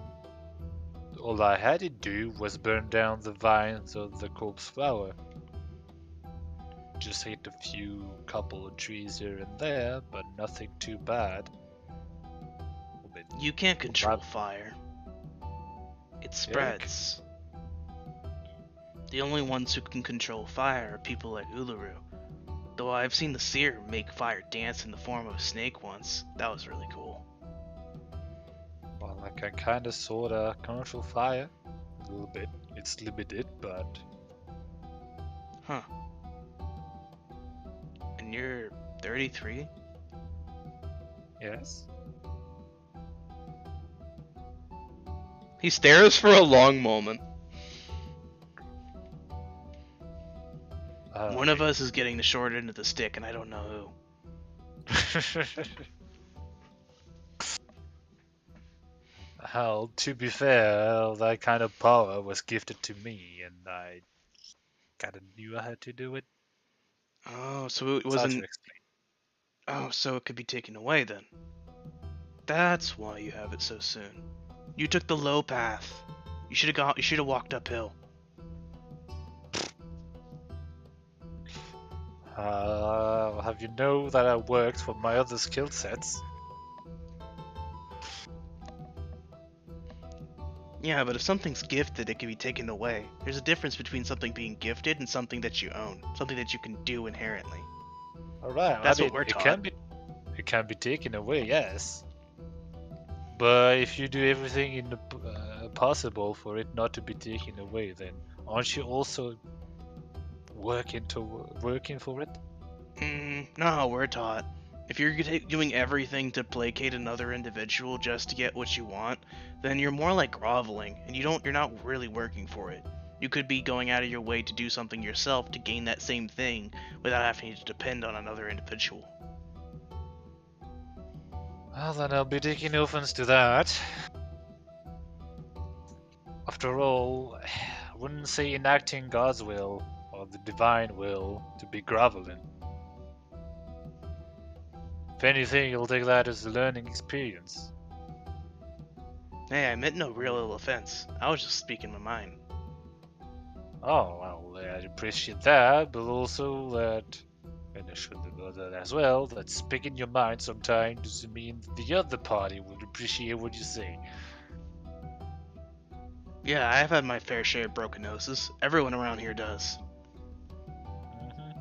all I had to do was burn down the vines of the corpse flower. Just hit a few couple of trees here and there, but nothing too bad. You can't control But- fire. It Yeah, spreads. The only ones who can control fire are people like Uluru. Though I've seen the seer make fire dance in the form of a snake once. That was really cool. Well, I can kinda sorta control fire. A little bit. It's limited, but Huh. And you're 33? yes. He stares for a long moment. One of us is getting the short end of the stick, and I don't know who. Well, to be fair, that kind of power was gifted to me, and I kinda knew I had to do it. Oh, so it It's hard to wasn't. explain. Oh, so it could be taken away then. That's why you have it so soon. You took the low path. You should have walked uphill. Have you know that I worked for my other skill sets? Yeah, but if something's gifted, it can be taken away. There's a difference between something being gifted and something that you own, something that you can do inherently. Alright, That's what we're it taught. it can be taken away, yes. But if you do everything in the possible for it not to be taken away, then aren't you also working for it? No, we're taught. If you're doing everything to placate another individual just to get what you want, then you're more like groveling, and you're not really working for it. You could be going out of your way to do something yourself to gain that same thing without having to depend on another individual. Well, then I'll be taking offense to that. After all, I wouldn't say enacting God's will or the divine will to be groveling. If anything, you'll take that as a learning experience. Hey, I meant no real ill offense. I was just speaking my mind. Oh, well, I appreciate that, but also that, and I should know that as well, that speaking your mind sometimes doesn't mean the other party will appreciate what you say. Yeah, I've had my fair share of broken noses. Everyone around here does. Mhm.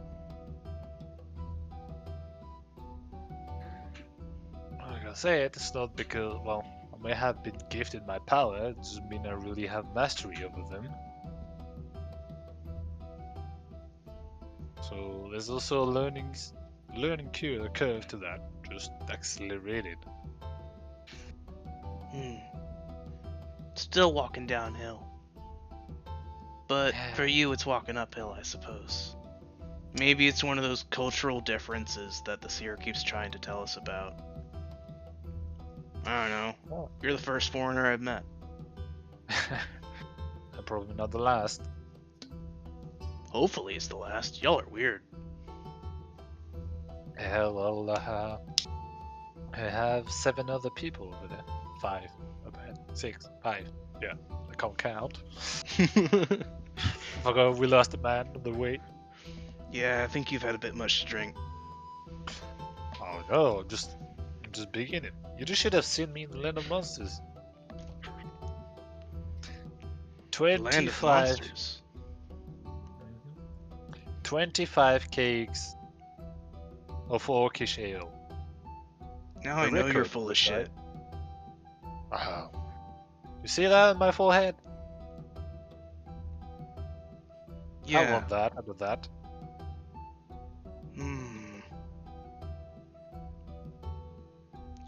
Like I said, it's not because, well, I may have been gifted my power, it doesn't mean I really have mastery over them. So there's also a learning curve to that, just accelerated. Hmm. Still walking downhill. But for you, it's walking uphill, I suppose. Maybe it's one of those cultural differences that the seer keeps trying to tell us about. I don't know. Oh. You're the first foreigner I've met. And probably not the last. Hopefully it's the last. Y'all are weird. Hell, I have 7 other people over there. 5, about 6, 5. Yeah, I can't count. Forgot we lost a man on the way. Yeah, I think you've had a bit much to drink. Oh no, I'm just beginning. You just should have seen me in the Land of Monsters. Land of 25, monsters. 25 cakes of orcish ale. Now I The know you're record full of was shit. Wow. You see that on my forehead? I Yeah. want that, I do that. Hmm.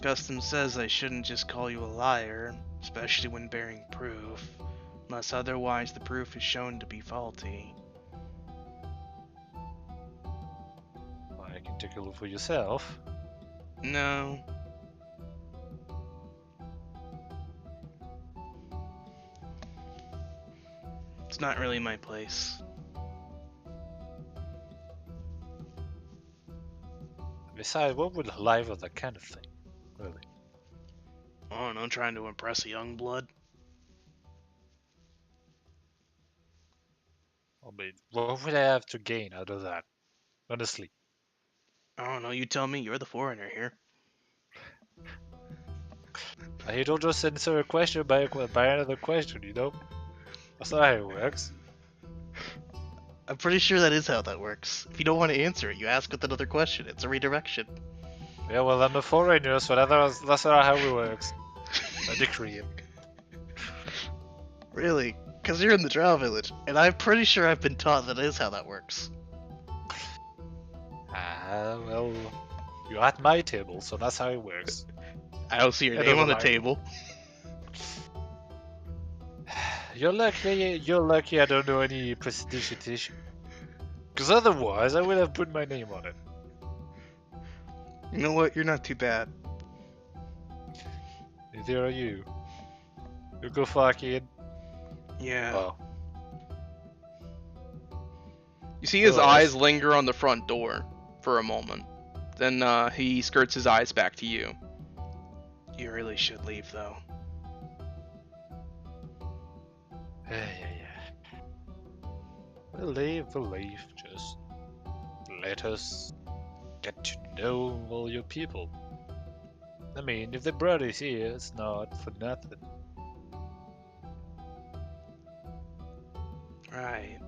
Custom says I shouldn't just call you a liar, especially when bearing proof, unless otherwise the proof is shown to be faulty. I can take a look for yourself. No. It's not really my place. Besides, what would lie with that kind of thing? Really? I don't know, trying to impress a young blood. I mean, what would I have to gain out of that? Honestly. I don't know, you tell me, you're the foreigner here. You don't just answer a question by another question, you know? That's not how it works. I'm pretty sure that is how that works. If you don't want to answer it, you ask with another question. It's a redirection. Yeah, well, I'm a foreigner, so that's not how it works. I decree it. Really? Because you're in the Drow village, and I'm pretty sure I've been taught that is how that works. Well, you're at my table, so that's how it works. I don't see your It name on doesn't the matter. table. You're lucky I don't know any prestidigitation. Because otherwise, I would have put my name on it. You know what? You're not too bad. Neither are you. You go fucking. Yeah. Oh. You see his Oh, eyes linger on the front door for a moment. Then he skirts his eyes back to you. You really should leave, though. Yeah. We'll leave. Just let us get to know all your people. I mean, if they brought us here, it's not for nothing. Right.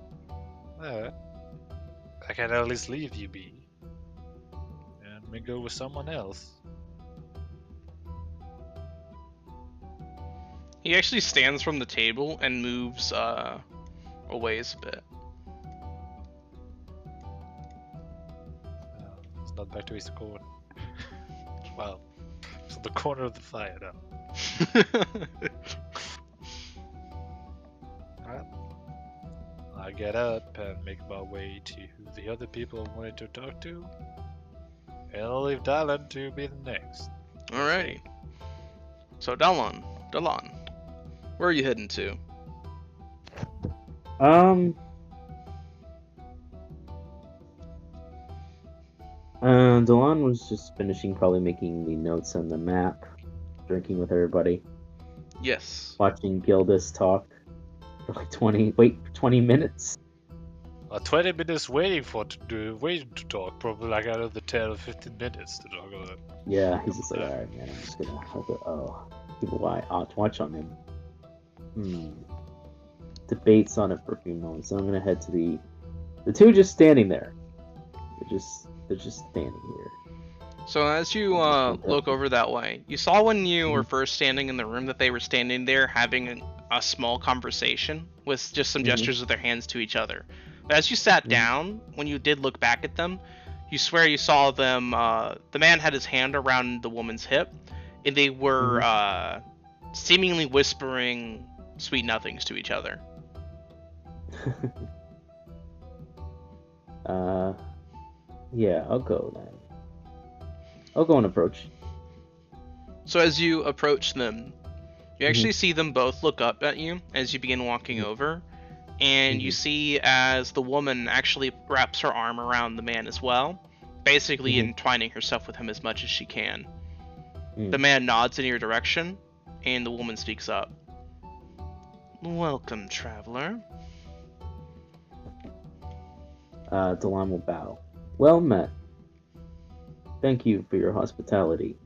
I can at least leave you be. And we go with someone else. He actually stands from the table and moves a ways a bit. It's not back to his corner. Well, it's the corner of the fire now. I get up and make my way to the other people I wanted to talk to. And I'll leave Dylan to be the next. Alrighty. So Dalan, where are you heading to? Delon was just finishing probably making the notes on the map, drinking with everybody, Yes. watching Gildas talk for like 20 minutes. 20 minutes waiting to talk, probably like another 10 or 15 minutes to talk about it. Yeah, he's just like, alright man, I'm just gonna keep a watch on him. debates on it for a few moments. So I'm gonna head to the two just standing there. They're just standing here. So as you look over that way, you saw when you were first standing in the room that they were standing there having a small conversation with just some gestures of their hands to each other. But as you sat down, when you did look back at them, you swear you saw them. The man had his hand around the woman's hip, and they were seemingly whispering sweet nothings to each other. Yeah, I'll go then. I'll go and approach. So as you approach them, you actually see them both look up at you as you begin walking over, and you see as the woman actually wraps her arm around the man as well, basically entwining herself with him as much as she can. The man nods in your direction, and the woman speaks up. Welcome, traveler. Delon will bow. Well met. Thank you for your hospitality.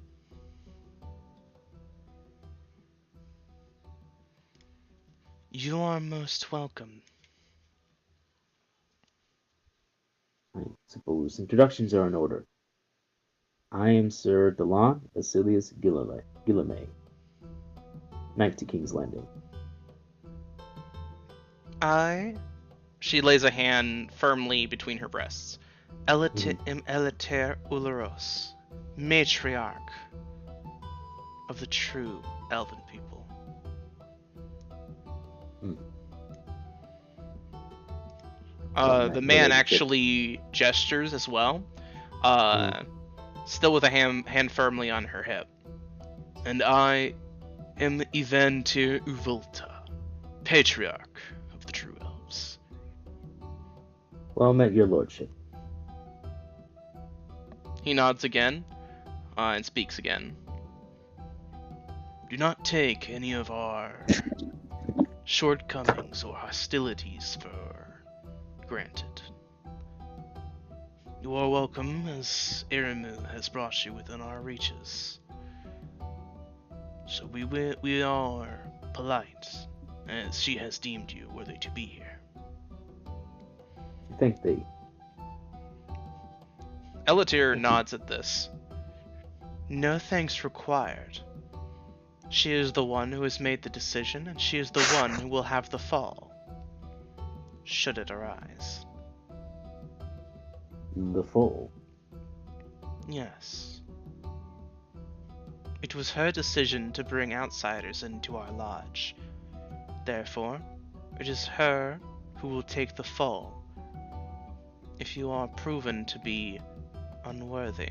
You are most welcome. I suppose introductions are in order. I am Sir Delon Basilius Guillemay, Knight to King's Landing. She lays a hand firmly between her breasts. Eliter Uleros, matriarch of the true elven people. The man actually gestures as well, still with a hand firmly on her hip. And I am Evantir Uvolta, patriarch of the true elves. Well met, your lordship. He nods again, and speaks again. Do not take any of our shortcomings or hostilities for granted. You are welcome, as Irimu has brought you within our reaches. So we are polite, as she has deemed you worthy to be here. Thank thee. Elatir nods at this. No thanks required. She is the one who has made the decision, and she is the one who will have the fall, should it arise. The fall? Yes. It was her decision to bring outsiders into our lodge. Therefore, it is her who will take the fall if you are proven to be unworthy.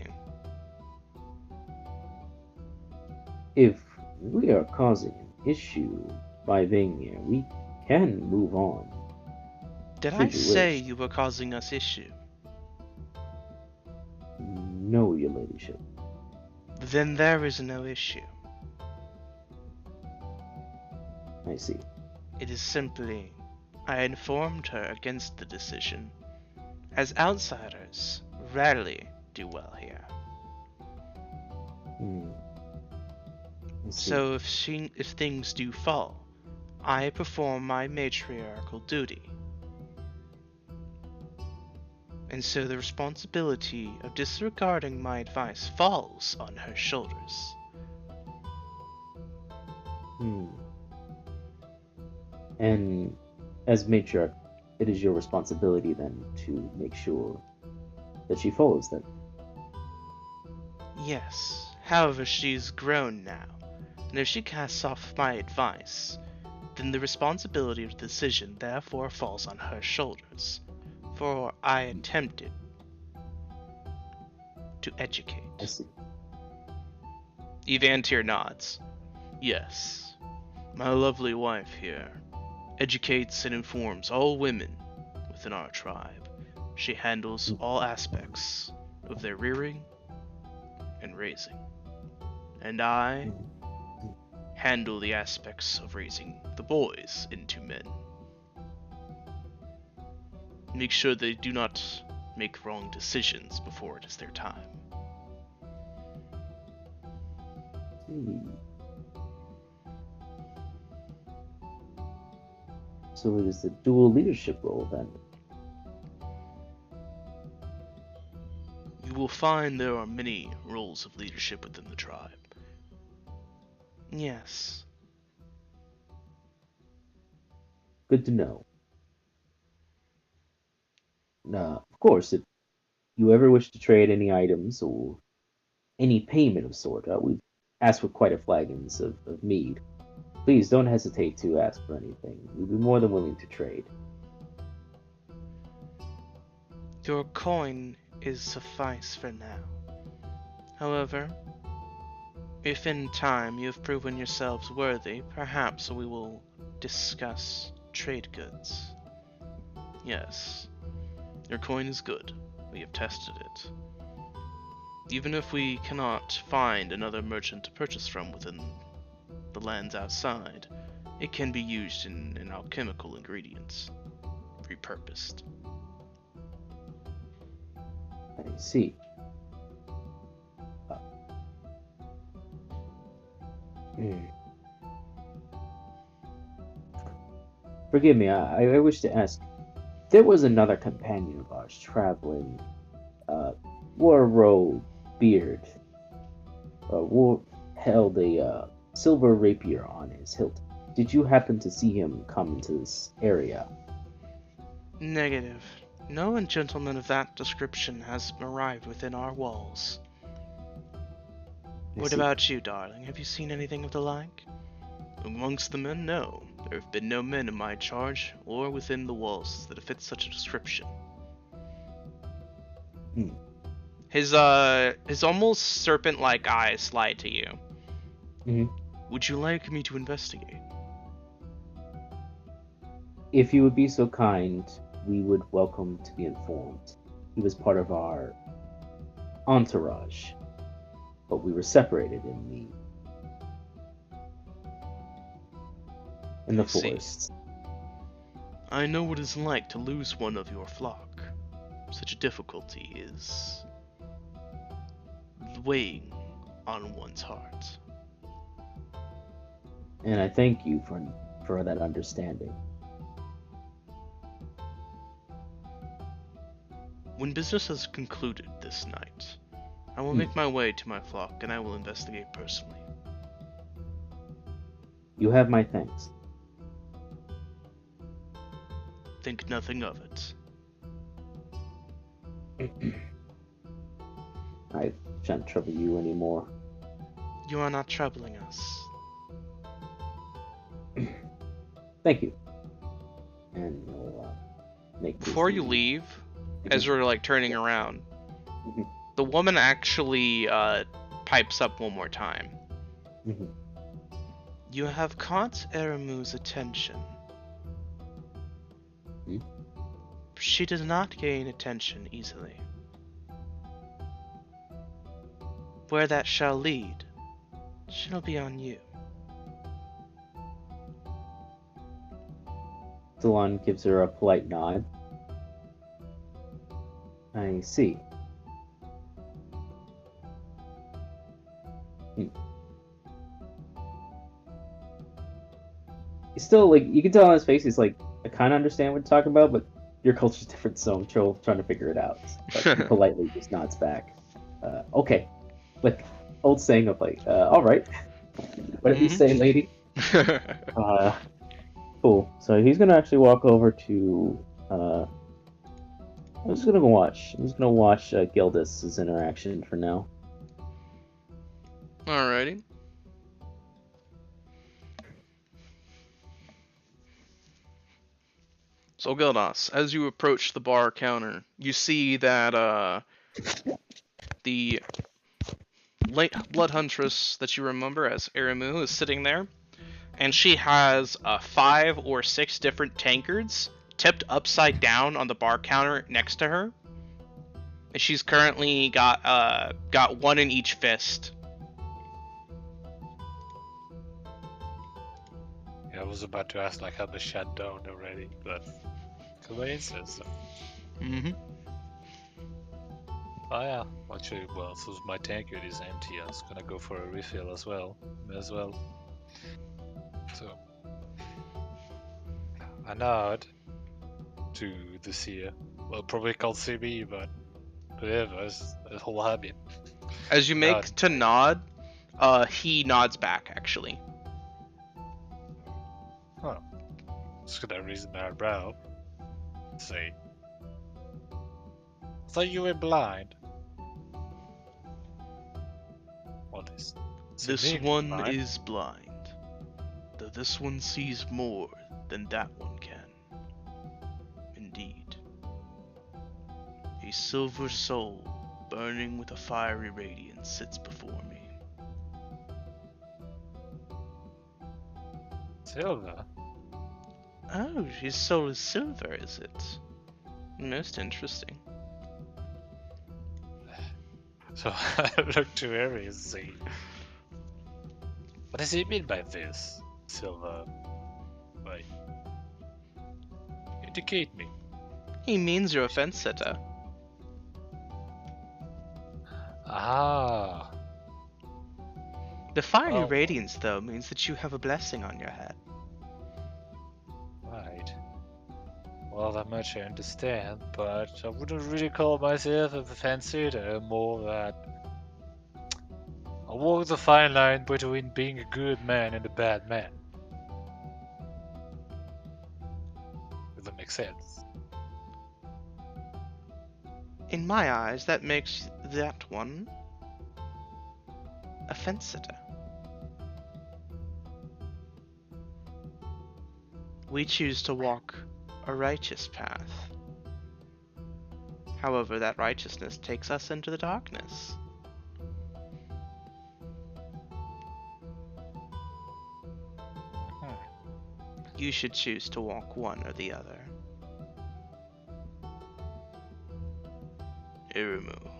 If we are causing an issue by being here, we can move on. Did Should I you say wish. you were causing us issue? No, your ladyship. Then there is no issue. I see. It is simply, I informed her against the decision, as outsiders rarely do well here. I see. So if things do fall, I perform my matriarchal duty. And so the responsibility of disregarding my advice falls on her shoulders. And as matriarch, it is your responsibility then to make sure that she follows them. Yes, however, she's grown now, and if she casts off my advice, then the responsibility of the decision therefore falls on her shoulders, for I attempted to educate. I see. Evantir nods. Yes, my lovely wife here educates and informs all women within our tribe. She handles all aspects of their rearing and raising. And I handle the aspects of raising the boys into men. Make sure they do not make wrong decisions before it is their time. So it is a dual leadership role then. You will find there are many roles of leadership within the tribe. Yes. Good to know. Of course, if you ever wish to trade any items or any payment of sort, we ask for quite a flagons of mead. Please don't hesitate to ask for anything. We'd be more than willing to trade. Your coin is suffice for now. However, if in time you have proven yourselves worthy, perhaps we will discuss trade goods. Yes, your coin is good. We have tested it. Even if we cannot find another merchant to purchase from within the lands outside, it can be used in alchemical ingredients, repurposed. I see. Hmm. Forgive me, I wish to ask. There was another companion of ours traveling, wore a robe, beard, held a silver rapier on his hilt. Did you happen to see him come into this area? Negative. No gentleman of that description has arrived within our walls. I What see. about you, darling? Have you seen anything of the like? Amongst the men, no. There have been no men in my charge, or within the walls that fit such a description. Hmm. His almost serpent-like eyes slide to you. Mhm. Would you like me to investigate? If you would be so kind, we would welcome to be informed. He was part of our entourage, but we were separated in the I see. forest. I know what it's like to lose one of your flock. Such a difficulty is weighing on one's heart. And I thank you for that understanding. When business has concluded this night, I will make my way to my flock and I will investigate personally. You have my thanks. Think nothing of it. I shan't trouble you anymore. You are not troubling us. Thank you. And we'll make this Before you the- leave, as you're like turning around, Mhm. the woman actually pipes up one more time. Mhm. You have caught Eramu's attention. Hmm? She does not gain attention easily. Where that shall lead, shall be on you. Salon gives her a polite nod. I see. He's still like, you can tell on his face he's like, I kind of understand what you're talking about, but your culture's different, so I'm trying to figure it out. But he politely just nods back. Okay. Like old saying of like, all right. What did he say, lady? Cool. So he's gonna actually walk over to. I'm just gonna watch. I'm just gonna watch Gildas's interaction for now. Alrighty. So Gildas, as you approach the bar counter, you see that the late blood huntress that you remember as Eramu is sitting there, and she has 5 or 6 different tankards tipped upside down on the bar counter next to her. And she's currently got one in each fist. Yeah, I was about to ask like how they shut down already, but coincidence. Mm-hmm. Oh yeah, actually, well, since my tankard is empty, I was gonna go for a refill as well. May as well. So, I nod to the seer. Well, probably can't see me, but whatever, it's a whole habit. As you make Nod. to nod, he nods back actually. Just gonna raise my eyebrow. Say, I thought you were blind. What is? This seemingly one blind? is blind, though this one sees more than that one can. Indeed. A silver soul, burning with a fiery radiance, sits before me. Silver. Oh, his soul is silver, is it? Most interesting. So I look to Harry and say, what does he mean by this? Silver. Wait. Indicate me. He means you're a fence sitter. Ah. The fiery Oh. radiance, though, means that you have a blessing on your head. Right. Well, that much I understand, but I wouldn't really call myself a fancier, more that I walk the fine line between being a good man and a bad man. If that makes sense. In my eyes, that makes that one a fence sitter. We choose to walk a righteous path. However, that righteousness takes us into the darkness. You should choose to walk one or the other. Irimu,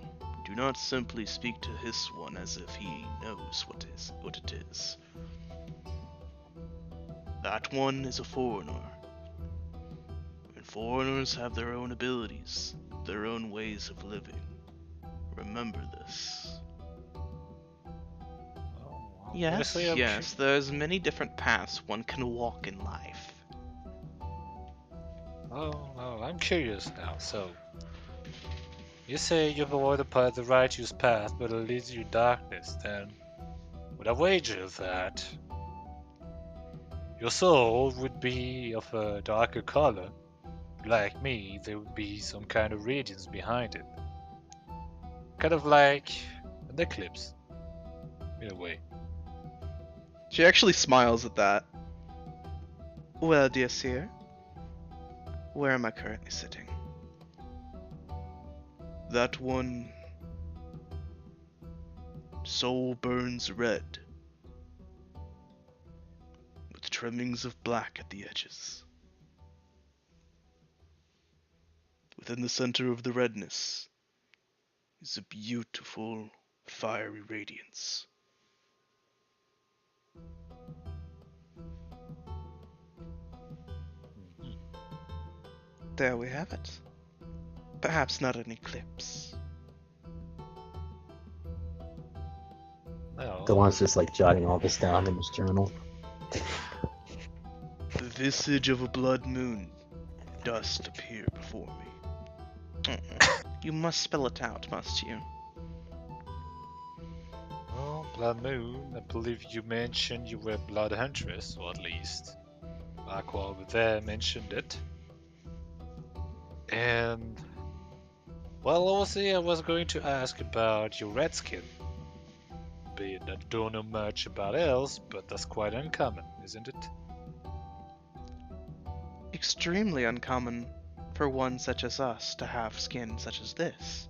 do not simply speak to this one as if he knows what it is. That one is a foreigner. And foreigners have their own abilities, their own ways of living. Remember this. Yes, Honestly, I'm yes, there's many different paths one can walk in life. Oh, I'm curious now. So, you say you've avoided the righteous path, but it leads you to darkness. Then, would I wager that your soul would be of a darker color? Like me, there would be some kind of radiance behind it. Kind of like an eclipse, in a way. She actually smiles at that. Well, dear seer, where am I currently sitting? That one soul burns red, with trimmings of black at the edges. Within the center of the redness is a beautiful, fiery radiance. There we have it. Perhaps not an eclipse. No. Delon's just like jotting all this down in his journal. The visage of a blood moon does appear before me. You must spell it out, must you? Oh, Blood Moon, I believe you mentioned you were a Blood Huntress, or at least Aqua over there mentioned it. And, well, obviously I was going to ask about your red skin. Be it I don't know much about else, but that's quite uncommon, isn't it? Extremely uncommon for one such as us to have skin such as this.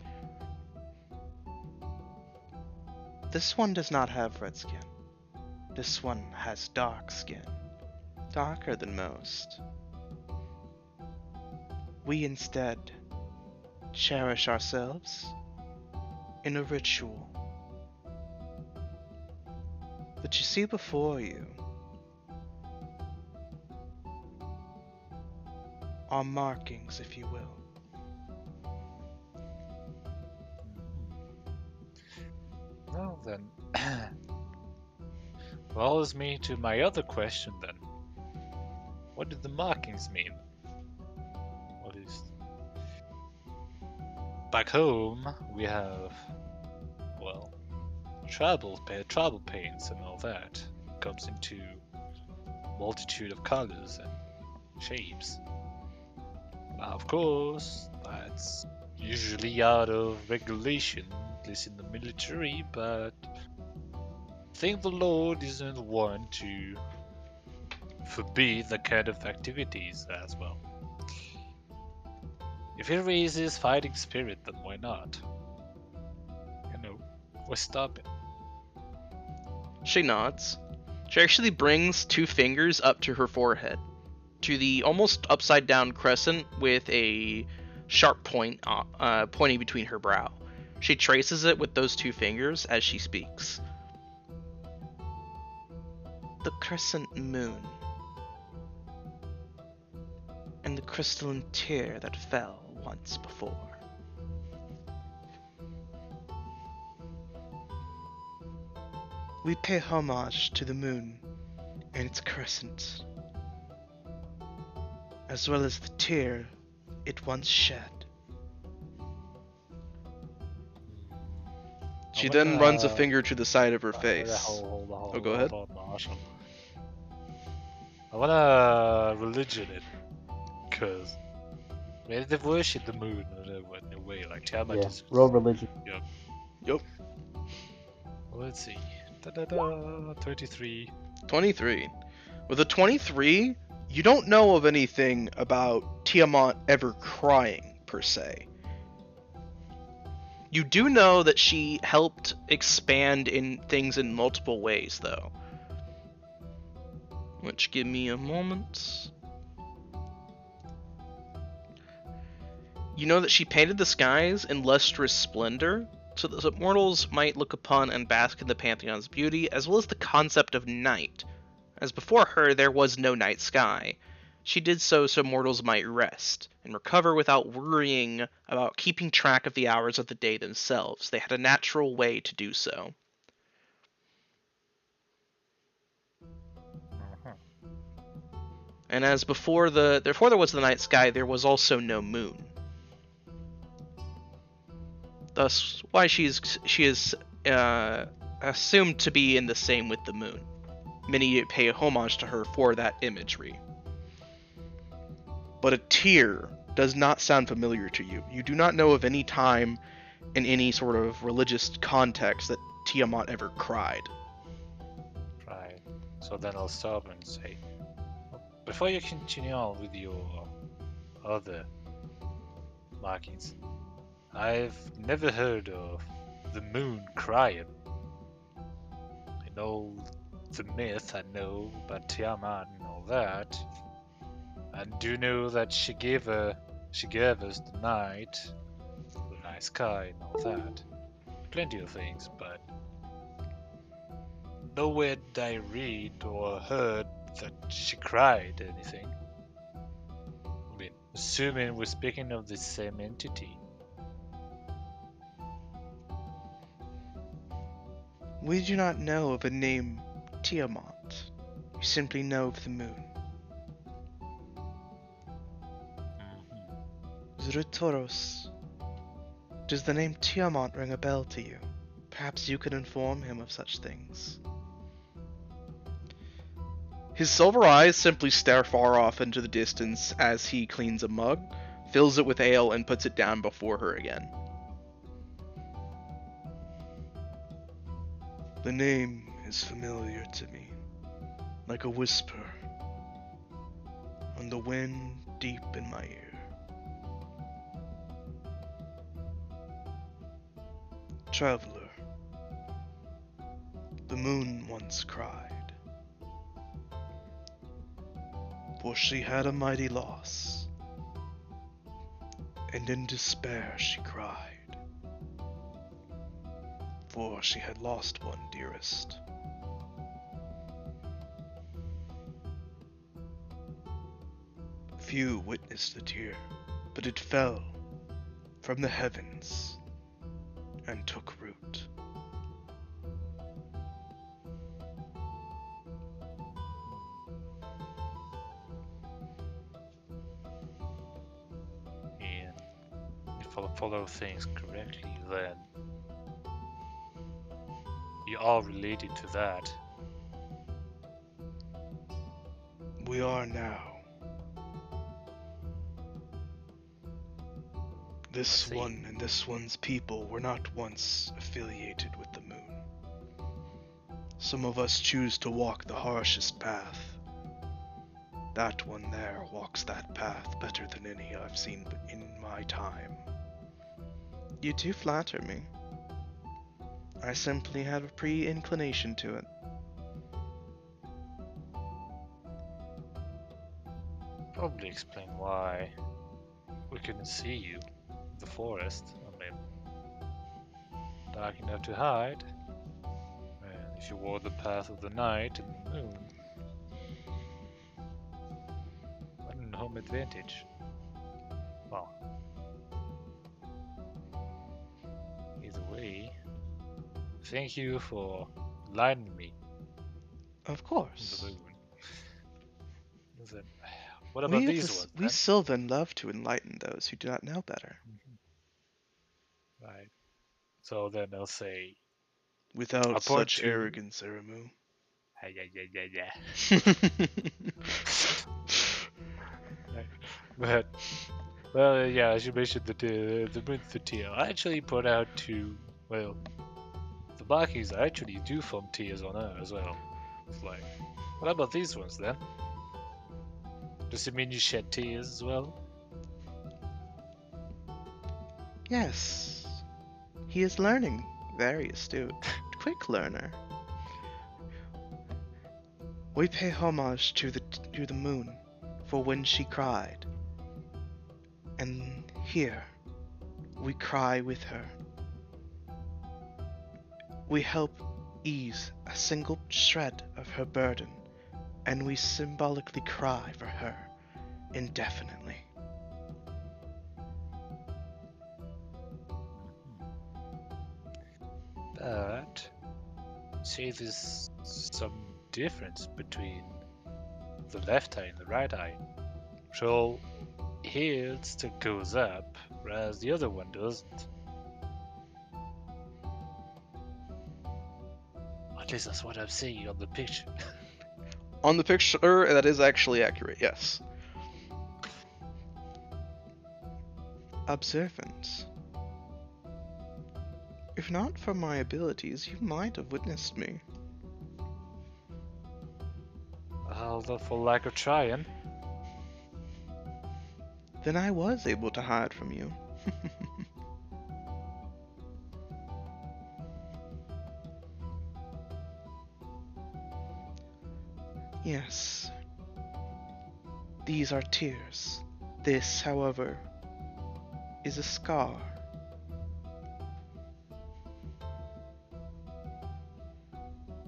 This one does not have red skin. This one has dark skin. Darker than most. We instead cherish ourselves in a ritual. That you see before you are markings, if you will. Well then, follows me to my other question then. What did the markings mean? What is... Back home, we have, well, travel paints and all that. Comes into multitude of colors and shapes. Now, of course, that's usually out of regulation, at least in the military, but I think the Lord isn't one to forbid that kind of activities as well. If it raises fighting spirit, then why not? You know, why stop it? She nods. She actually brings 2 fingers up to her forehead, to the almost upside down crescent with a sharp point pointing between her brow. She traces it with those 2 fingers as she speaks. The crescent moon, and the crystalline tear that fell once before. We pay homage to the moon and its crescent, as well as the tear it once shed. She then runs a finger to the side of her face. Hold Oh, go ahead. on, Marshall. I wanna religion it, cause they worship the moon in a way, like Tiamat Yeah, is. roll religion. Yup. Let's see. 33. 23. With a 23, you don't know of anything about Tiamat ever crying, per se. You do know that she helped expand in things in multiple ways, though. Which, give me a moment. You know that she painted the skies in lustrous splendor, so that mortals might look upon and bask in the Pantheon's beauty, as well as the concept of night, as before her there was no night sky. She did so mortals might rest, and recover without worrying about keeping track of the hours of the day themselves. They had a natural way to do so. And as before there was the night sky, there was also no moon. Thus, why she is assumed to be in the same with the moon. Many pay homage to her for that imagery. But a tear does not sound familiar to you. You do not know of any time in any sort of religious context that Tiamat ever cried. Right. So then I'll stop and say, before you continue on with your other markings, I've never heard of the moon crying. I know the myth, I know about Tiamat and all that. I do know that she gave us the night, the night sky and all that. Plenty of things, but nowhere did I read or heard that she cried anything. I mean, assuming we're speaking of the same entity. We do not know of a name Tiamat. We simply know of the moon. Zrutoros, does the name Tiamat ring a bell to you? Perhaps you could inform him of such things. His silver eyes simply stare far off into the distance as he cleans a mug, fills it with ale, and puts it down before her again. The name is familiar to me, like a whisper on the wind deep in my ear. Traveler, the moon once cried, for she had a mighty loss, and in despair she cried, for she had lost one dearest. Few witnessed the tear, but it fell from the heavens and took root. follow things correctly, then you are related to that. We are now. This see. one and this one's people were not once affiliated with the moon. Some of us choose to walk the harshest path. That one there walks that path better than any I've seen in my time. You do flatter me. I simply have a pre-inclination to it. Probably explain why we couldn't see you in the forest. I mean, dark enough to hide. And if you wore the path of the night and the moon, what an home advantage. Well, either way, thank you for enlightening me Of on course. the moon. Then, what about these ones? We Sylvan love to enlighten those who do not know better. Right. So then they'll say, Without I'll point such to- arrogance, Eramu. yeah. But, well, yeah, as you mentioned, the moon's the tier. I actually put out to, well, the Bakis actually do form tiers on her as well. It's like, what about these ones then? Does it mean you shed tears as well? Yes. He is learning. Very astute. Quick learner. We pay homage to the moon for when she cried. And here, we cry with her. We help ease a single shred of her burden, and we symbolically cry for her indefinitely. But, say there's some difference between the left eye and the right eye. So, here it still goes up, whereas the other one doesn't. At least that's what I'm seeing on the picture. On the picture, that is actually accurate, yes. Observant. If not for my abilities, you might have witnessed me. Well, not for lack of trying. Then I was able to hide from you. Yes. These are tears. This, however, is a scar.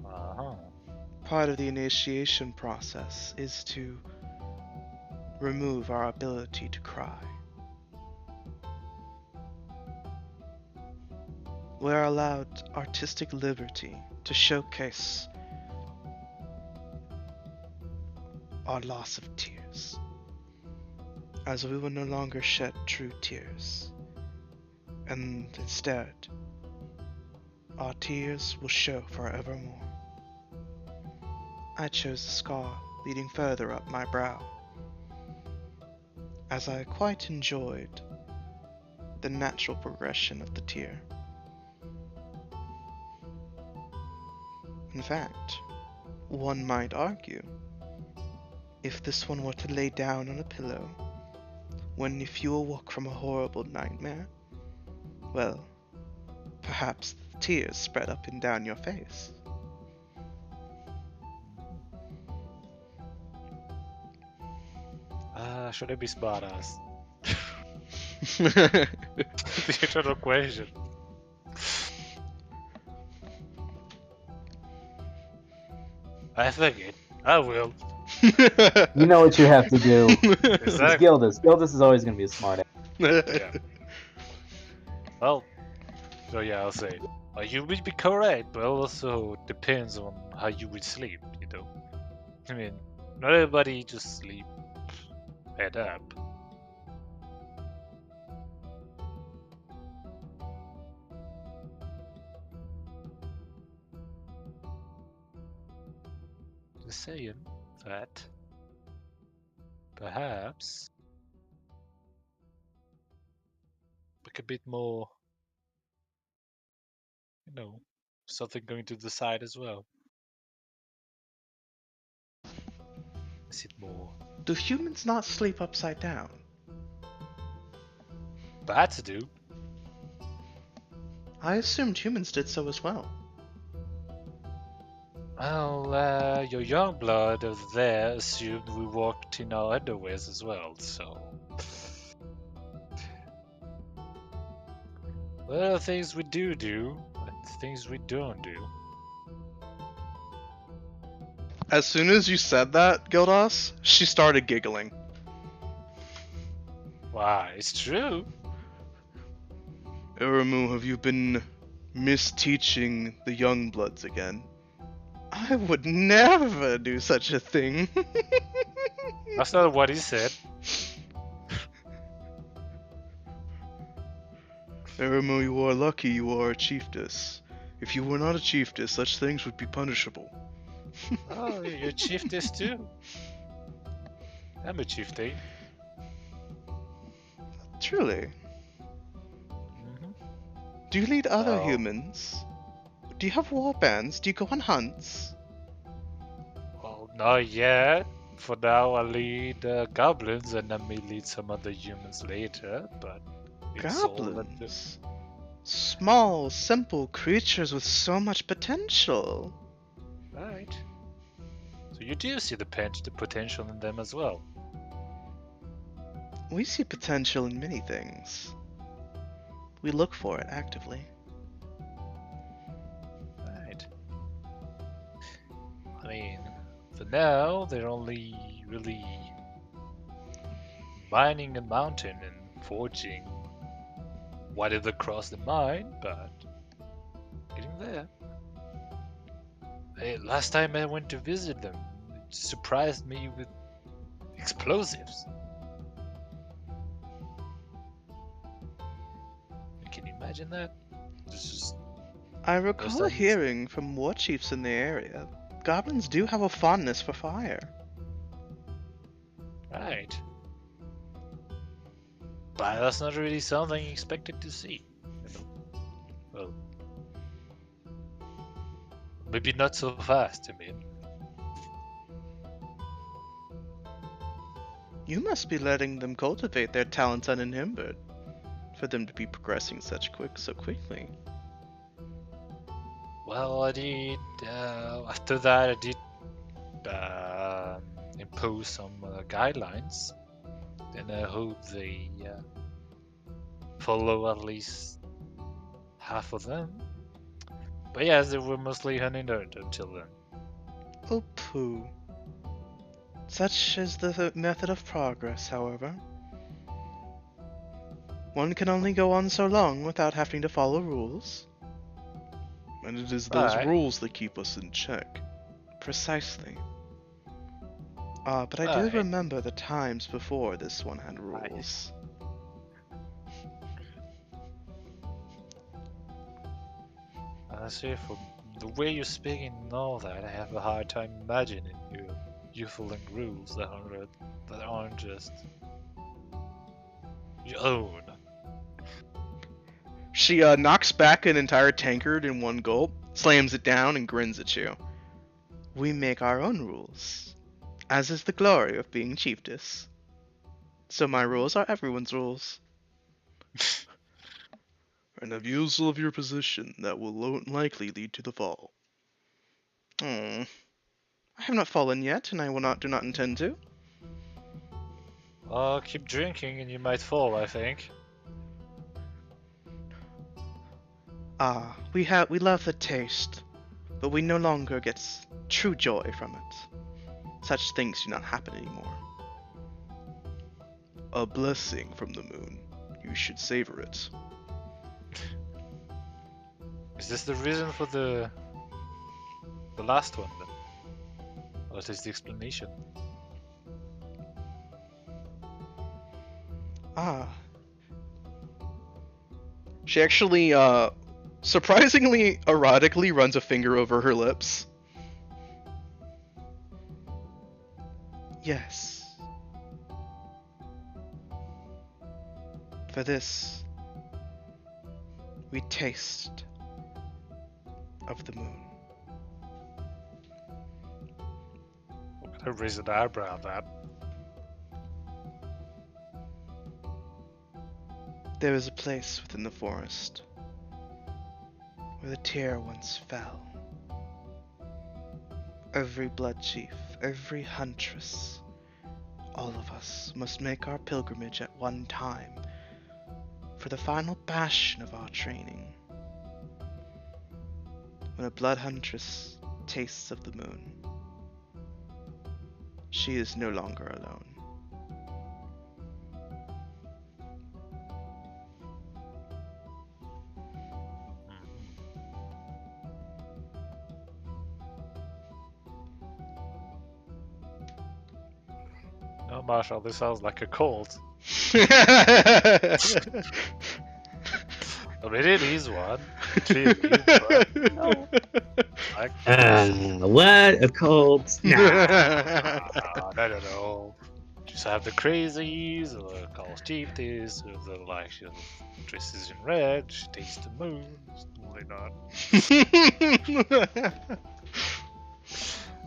Uh-huh. Part of the initiation process is to remove our ability to cry. We're allowed artistic liberty to showcase our loss of tears, as we will no longer shed true tears, and instead, our tears will show forevermore. I chose a scar leading further up my brow, as I quite enjoyed the natural progression of the tear. In fact, one might argue, if this one were to lay down on a pillow, when if you awoke from a horrible nightmare, well, perhaps the tears spread up and down your face. Should I be smartass? The eternal question. I think it. I will. You know what you have to do. It's Exactly. Gildas. Gildas is always going to be a smart ass. Yeah. Well, so yeah, I'll say. You would be correct, but also depends on how you would sleep, you know? I mean, not everybody just sleep head up. Just saying that perhaps like a bit more, something going to the side as well. Is it more Do humans not sleep upside down? bad to do? I assumed humans did so as well. Well, your young blood over there assumed we walked in our underwears as well, so. There are things we do, and things we don't do. As soon as you said that, Gildas, she started giggling. Why, it's true. Iramu, have you been misteaching the young bloods again? I would never do such a thing. That's not what he said. Iramu, you are lucky you are a chiefess. If you were not a chiefess, such things would be punishable. Oh, you're chiefess too. I'm a chieftain. Truly. Mm-hmm. Do you lead other No. humans? Do you have war bands? Do you go on hunts? Well, not yet. For now, I lead goblins, and I may lead some other humans later. But it's all that the- Goblins? Small, simple creatures with so much potential. Right. So you do see the potential in them as well. We see potential in many things. We look for it actively. Right. I mean, for now, they're only really mining a mountain and forging what is across the mine, but getting there. Hey, last time I went to visit them, it surprised me with explosives. Can you imagine that? This is I recall times. hearing from war chiefs in the area, goblins do have a fondness for fire. right. But that's not really something expected to see. Well, maybe not so fast, I mean. You must be letting them cultivate their talents uninhibited, for them to be progressing so quickly. Well, I did. After that, I did impose some guidelines, and I hope they follow at least half of them. But yes, they were mostly unhindered until then. Oh, pooh. Such is the method of progress, however. One can only go on so long without having to follow rules. And it is those Right. rules that keep us in check. Precisely. But I do Right. remember the times before this one had rules. Honestly, from the way you're speaking and all that, I have a hard time imagining you following rules that aren't just your own. She knocks back an entire tankard in one gulp, slams it down, and grins at you. We make our own rules, as is the glory of being chiefess. So my rules are everyone's rules. An abusal of your position that will likely lead to the fall. I have not fallen yet, and I do not intend to. Keep drinking and you might fall, I think. We love the taste, but we no longer get true joy from it. Such things do not happen anymore. A blessing from the moon. You should savor it. Is this the reason for the last one then? Or is this the explanation? She actually, surprisingly erotically runs a finger over her lips. Yes. For this, we taste of the moon. I'm gonna raise an eyebrow at that. There is a place within the forest where the tear once fell. Every blood chief, every huntress, all of us must make our pilgrimage at one time for the final bastion of our training. When a blood huntress tastes of the moon, she is no longer alone. No, Marshall, this sounds like a cult. I mean, it is one, clearly, but no. Like, What a cult! Nah. no. Just have the crazies, or the calls chieftains, or the like, she dresses in red, she tastes the moon. Totally not.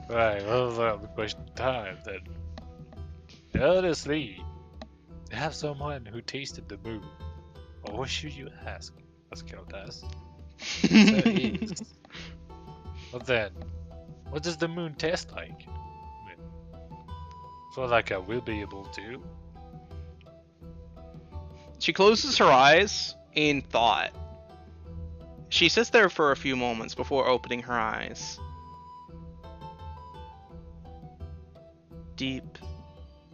Right, well, the question of time then. Honestly, have someone who tasted the moon. Or what should you ask? As Countess. That is. But then, what does the moon taste like? I mean, so like I will be able to. She closes her eyes in thought. She sits there for a few moments before opening her eyes. Deep,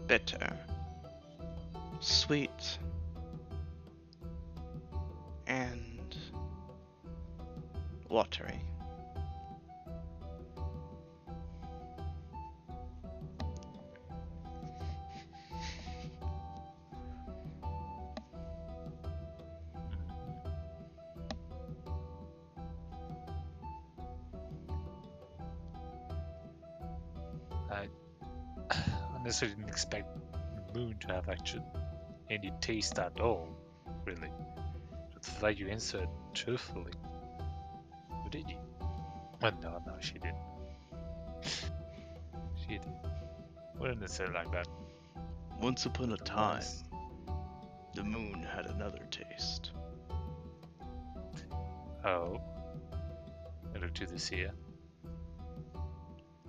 bitter, sweet, and watery. I honestly didn't expect the moon to have actually any taste at all, really. It's like you answered truthfully. Or did you? Oh, no, she didn't. She didn't. Wouldn't say it like that. Once upon a time, Nice. the moon had another taste. Oh. I look to the seer.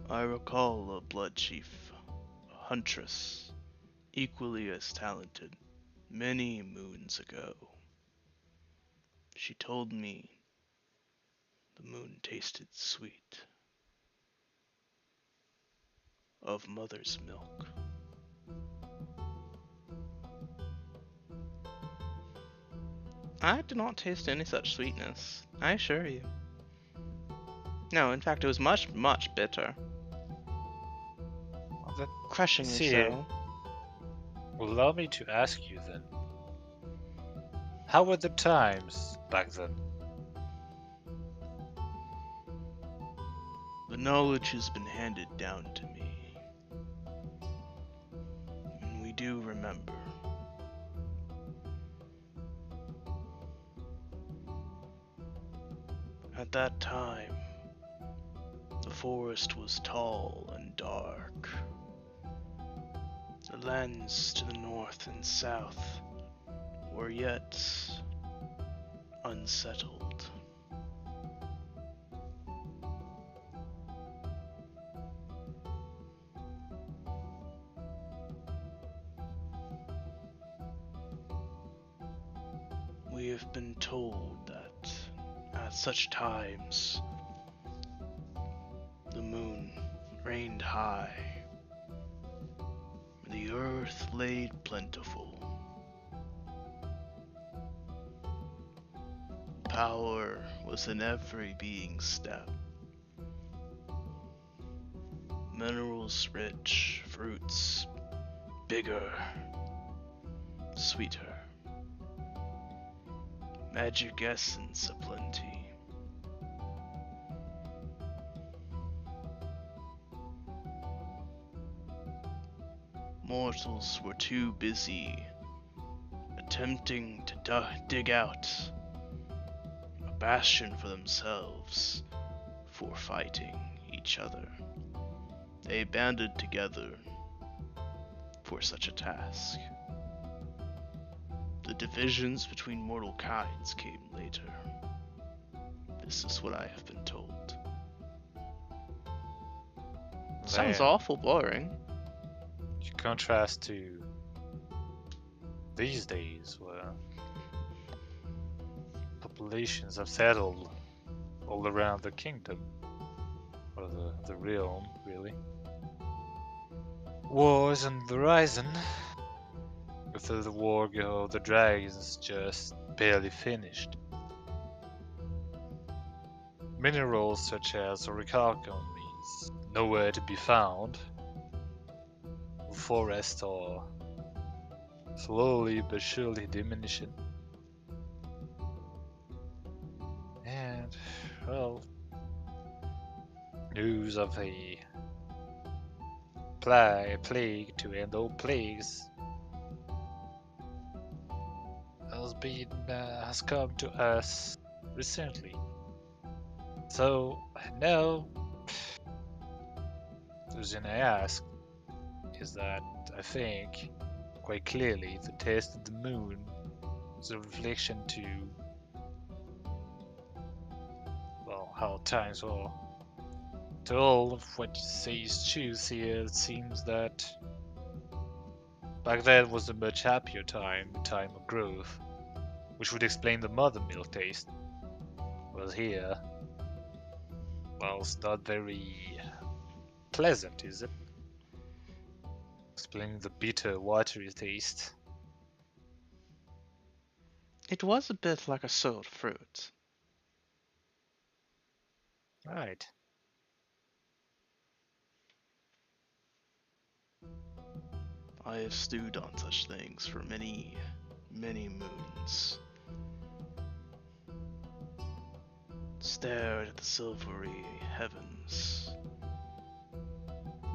I recall a blood chief, a huntress, equally as talented, many moons ago. She told me the moon tasted sweet, of mother's milk. I did not taste any such sweetness, I assure you. No, in fact, it was much, much bitter. Well, then, Crushingly Seer, so. allow me to ask you then. How were the times back then? The knowledge has been handed down to me. And we do remember. At that time, the forest was tall and dark. The lands to the north and south were yet unsettled. We have been told that at such times the moon reigned high, the earth laid plentiful. Power was in every being's step. Minerals rich, fruits bigger, sweeter. Magic essence aplenty. mortals were too busy attempting to dig out a bastion for themselves for fighting each other. They banded together for such a task. The divisions between mortal kinds came later. This is what I have been told. Sounds Then awful boring. you contrast to these days where populations have settled all around the kingdom, or the realm, really. Wars on the horizon. With the war of the dragons just barely finished. Minerals such as orichalcum is nowhere to be found. Forests are slowly but surely diminishing. And, well, news of a plague to end all plagues has come to us recently. So now, the reason I ask is that I think quite clearly the test of the moon is a reflection to, well, how times are. To all of what you say is true here, it seems that back then was a much happier time, a time of growth, which would explain the mothermilk taste. Well, here, well, it's not very pleasant, is it? Explaining the bitter, watery taste. It was a bit like a soiled fruit. Right. I have stewed on such things for many, many moons. Stared at the silvery heavens,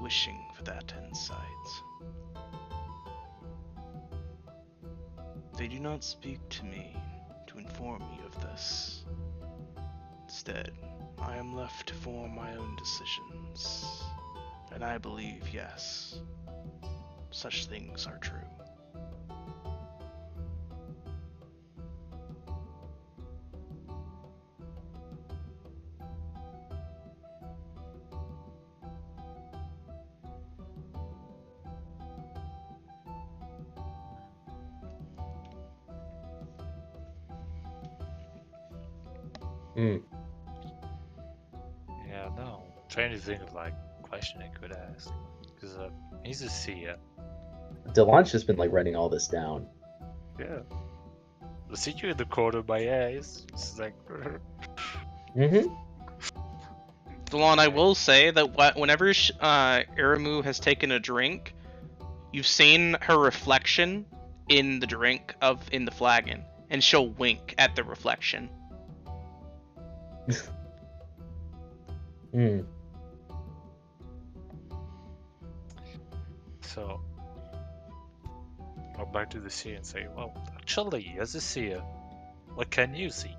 wishing for that insight. They do not speak to me to inform me of this. Instead, I am left to form my own decisions. And I believe, yes, such things are true. Mm. Yeah, no. Trying to think of like question I could ask, because he's a seer. Delon's just been like writing all this down. Yeah. The see you in the corner of my eyes. It's like. Mm-hmm. Delon, I will say that whenever Iramu has taken a drink, you've seen her reflection in the drink in the flagon, and she'll wink at the reflection. Mm. So, I'll back to the seer and say, well, actually, as a seer, what can you see?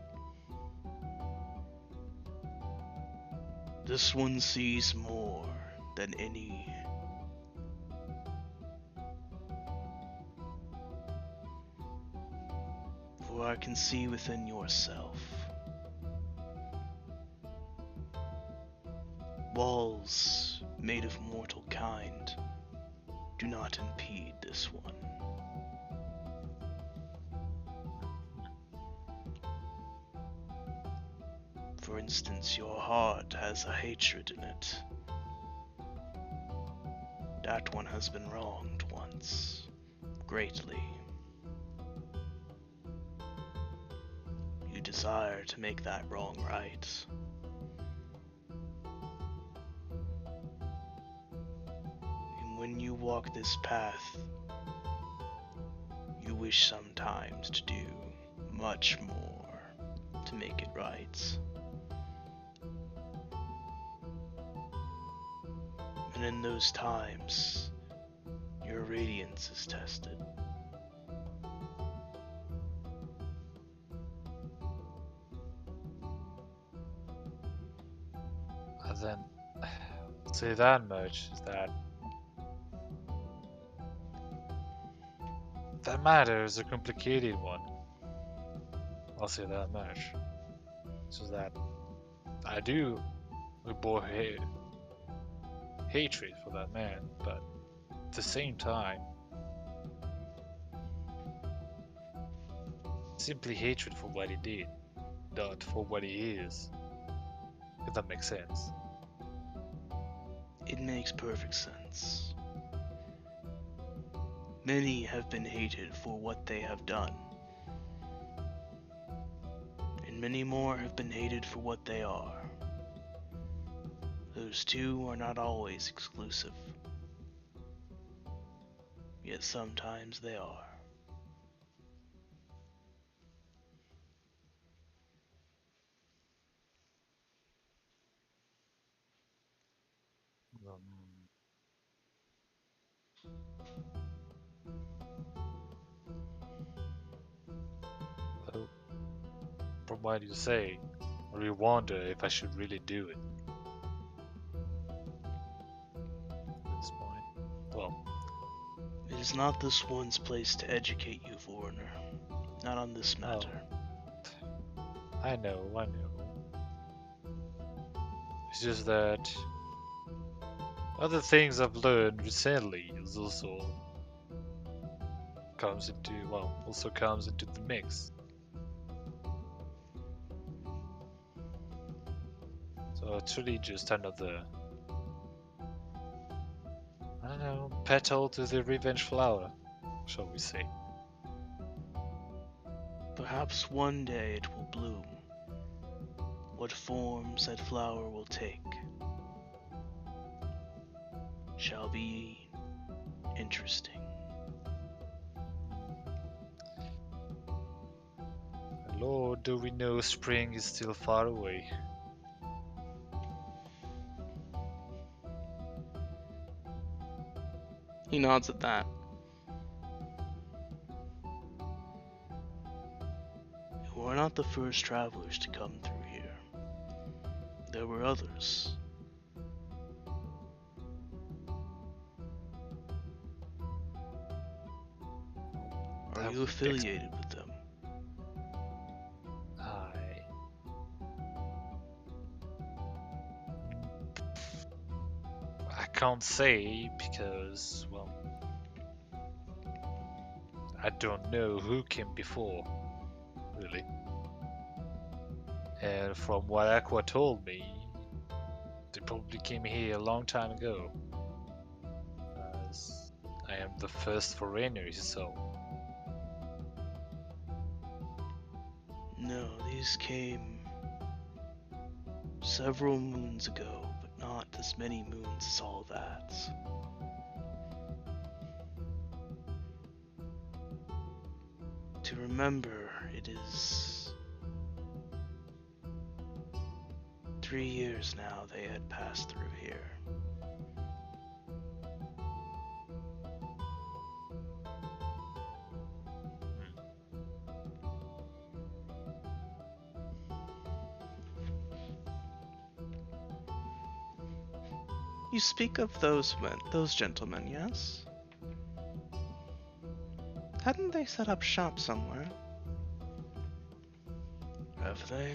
This one sees more than any. For I can see within yourself. Walls made of mortal kind do not impede this one. For instance, your heart has a hatred in it. That one has been wronged once, greatly. You desire to make that wrong right. And when you walk this path, you wish sometimes to do much more to make it right. And in those times, your radiance is tested. And then, say that much is that that matter is a complicated one. I'll say that much. So that I do abhor hatred for that man, but at the same time, simply hatred for what he did, not for what he is. If that makes sense. It makes perfect sense. Many have been hated for what they have done, and many more have been hated for what they are. Those two are not always exclusive, yet sometimes they are. So, from what you say, I really wonder if I should really do it. At this point. Well, It is not this one's place to educate you, foreigner. Not on this matter. I know. It's just that other things I've learned recently is also comes into the mix. So it's really just another, I don't know, petal to the revenge flower, shall we say. Perhaps one day it will bloom. What forms that flower will take shall be interesting. Lord, do we know spring is still far away? He nods at that. You are not the first travelers to come through here. There were others. Are That you would affiliated with them? I can't say because, well, I don't know who came before, really. And from what Aqua told me, they probably came here a long time ago. As I am the first foreigner, so. No, these came several moons ago, but not as many moons as all that. To remember, it is 3 years now they had passed through here. You speak of those men, those gentlemen, yes? Hadn't they set up shop somewhere? Have they?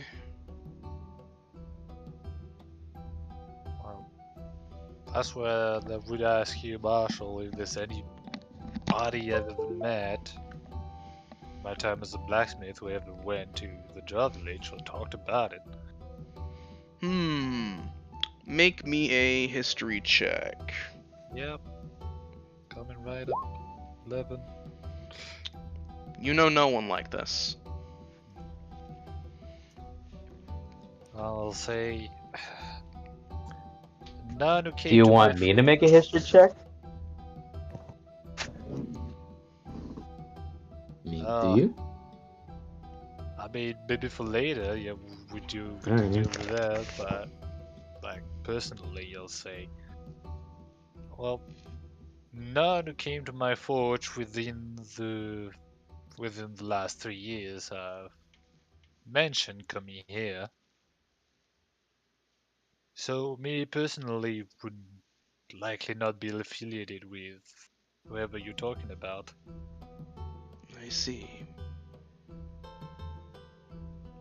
Well, that's where I would ask you, Marshall, if there's anybody I've ever met my time as a blacksmith who ever went to the Jar Village or talked about it. Make me a history check. Yep. Coming right up. 11. You know no one like this. I'll say none who came Do you to want my me to make a history check? Uh, Do you? I mean, maybe for later, yeah, we do Alright. deal with that, but like personally, I'll say, well, none who came to my forge within the last 3 years have mentioned coming here. So me personally would likely not be affiliated with whoever you're talking about. I see.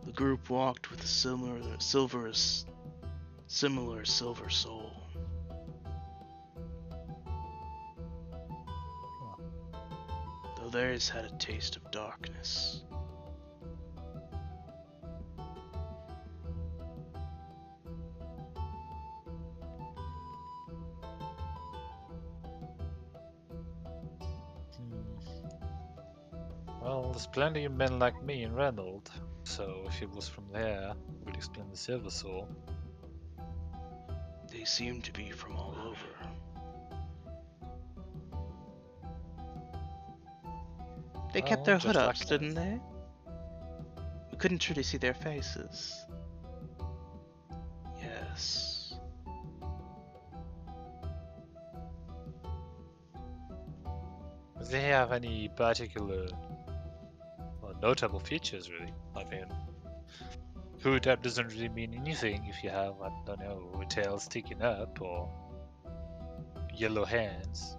The group walked with a similar silver soul. Though theirs had a taste of darkness. Well, there's plenty of men like me in Reynold, so if it was from there, it would explain the Silver Soul. They seem to be from all over. They kept their hood just ups, like didn't us. they? We couldn't truly see their faces. Yes. Do they have any particular or notable features, really? I mean, hood up doesn't really mean anything if you have, I don't know, a tail sticking up or yellow hands.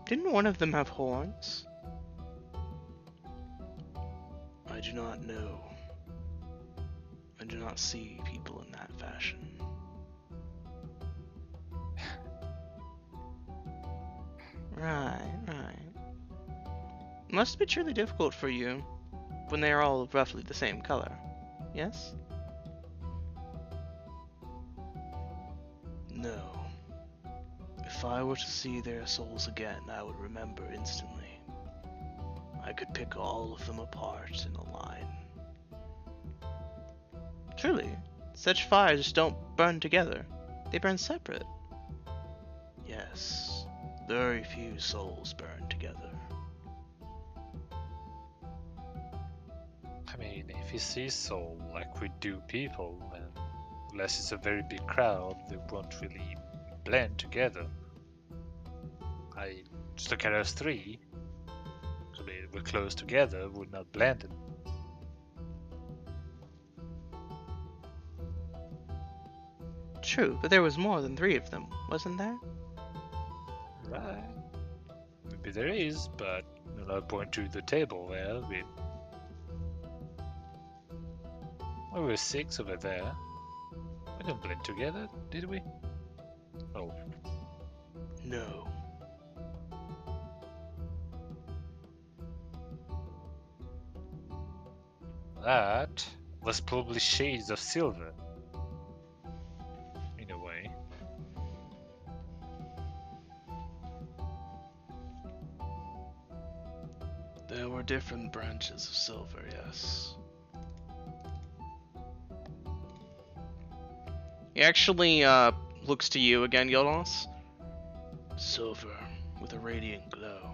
Didn't one of them have horns? I do not know. I do not see people in that fashion. Right. Must be truly difficult for you when they are all roughly the same color. Yes? No. If I were to see their souls again, I would remember instantly. I could pick all of them apart in a line. Truly, such fires don't burn together. They burn separate. Yes, very few souls burn together. I mean, if you see soul like we do people, then unless it's a very big crowd, they won't really blend together. I just look at us three. I mean, we're close together, we're not blended. True, but there was more than 3 of them, wasn't there? Right. Maybe there is, but I'll point to the table there. We were 6 over there. We didn't blend together, did we? Oh, No. that was probably shades of silver. In a way. There were different branches of silver, yes. He actually looks to you again, Yodos. Silver with a radiant glow.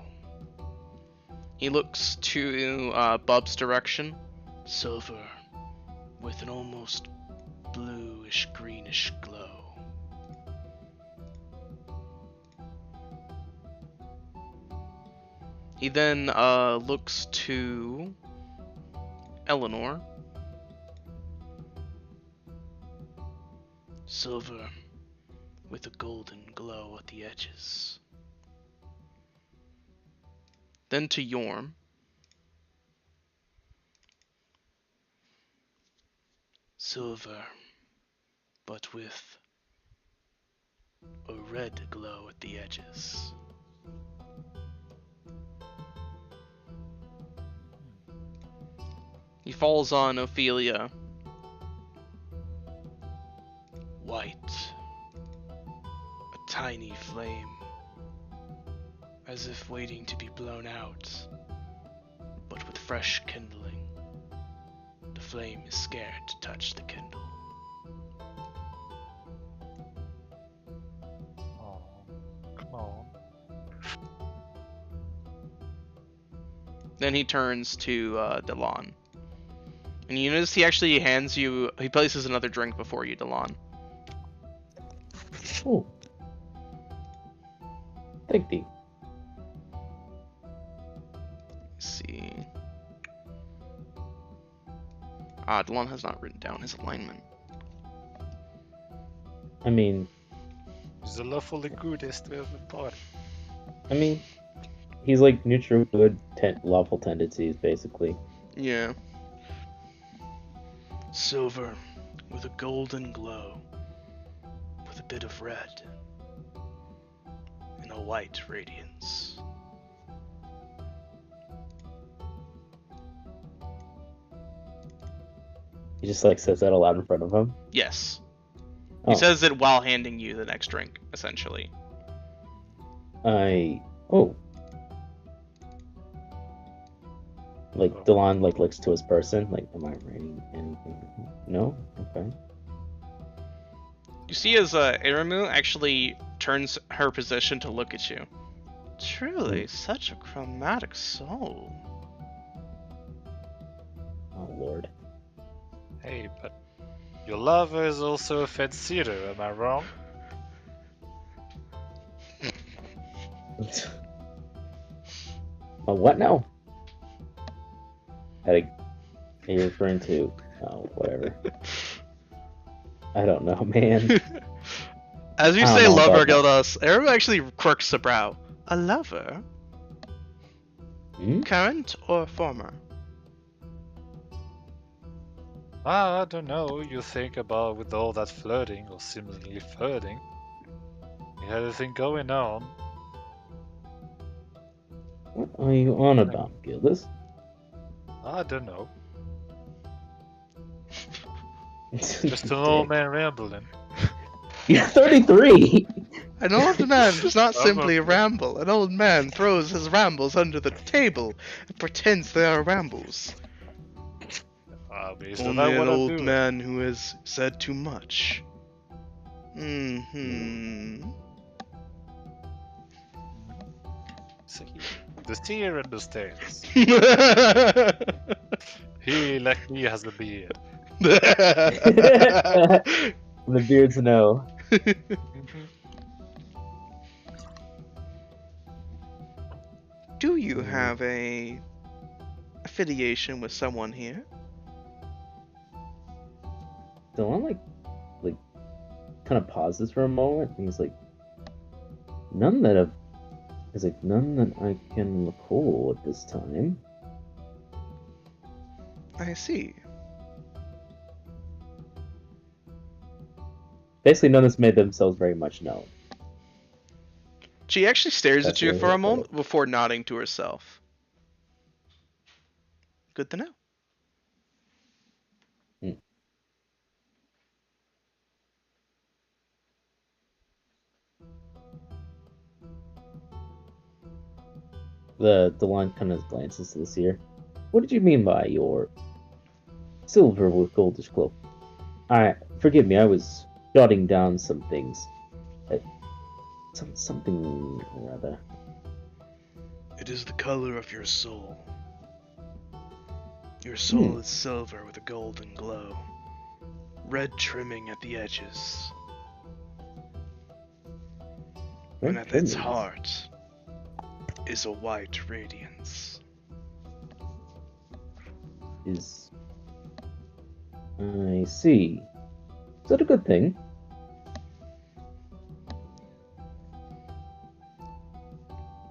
He looks to Bub's direction. Silver with an almost bluish greenish glow. He then looks to Eleanor. Silver with a golden glow at the edges. Then to Yorm. Silver, but with a red glow at the edges. He falls on Ophelia. White. A tiny flame. As if waiting to be blown out, but with fresh kindling. The flame is scared to touch the kindle. Oh, come on. Then he turns to Delon. And you notice he actually hands you, he places another drink before you, Delon. Oh. Thank thee. Let's see. Delon has not written down his alignment. I mean, He's the lawfully goodest of the party. he's like neutral good, lawful tendencies, basically. Yeah. Silver with a golden glow, with a bit of red, and a white radiance. He just like says that aloud in front of him. Yes. Oh. He says it while handing you the next drink, essentially. Oh. Like Delon like looks to his person, like, am I writing anything? No? Okay. You see as Iramu actually turns her position to look at you. Truly, such a chromatic soul. Oh Lord. Hey, but your lover is also a Fed-seater, am I wrong? What now? Are you referring to? Oh, whatever. I don't know, man. As you I don't say know lover, about that. Gildas, Iramu actually quirks a brow. A lover? Hmm? Current or former? I don't know, you think about with all that flirting, or seemingly flirting. You had a thing going on. What are you on about, Gildas? I don't know. Just Just an old man rambling. You're 33! An old man does not I'm simply a- ramble. An old man throws his rambles under the table and pretends they are rambles. Isn't Only that an what I'm old doing? man who has said too much. Mm-hmm. See, the seer understands. He, like me, has a beard. The beards know. Do you have a affiliation with someone here? Dylan like kind of pauses for a moment and he's like, none that I can recall at this time. I see. Basically, none that's made themselves very much known. She actually stares That's at you the way for a he'll put moment it. before nodding to herself. Good to know. The line kind of glances to the seer. What did you mean by your silver with goldish glow? Forgive me, I was jotting down some things. Something or other. It is the color of your soul. Your soul is silver with a golden glow. Red trimming at the edges. And at its heart is a white radiance. I see. Is that a good thing?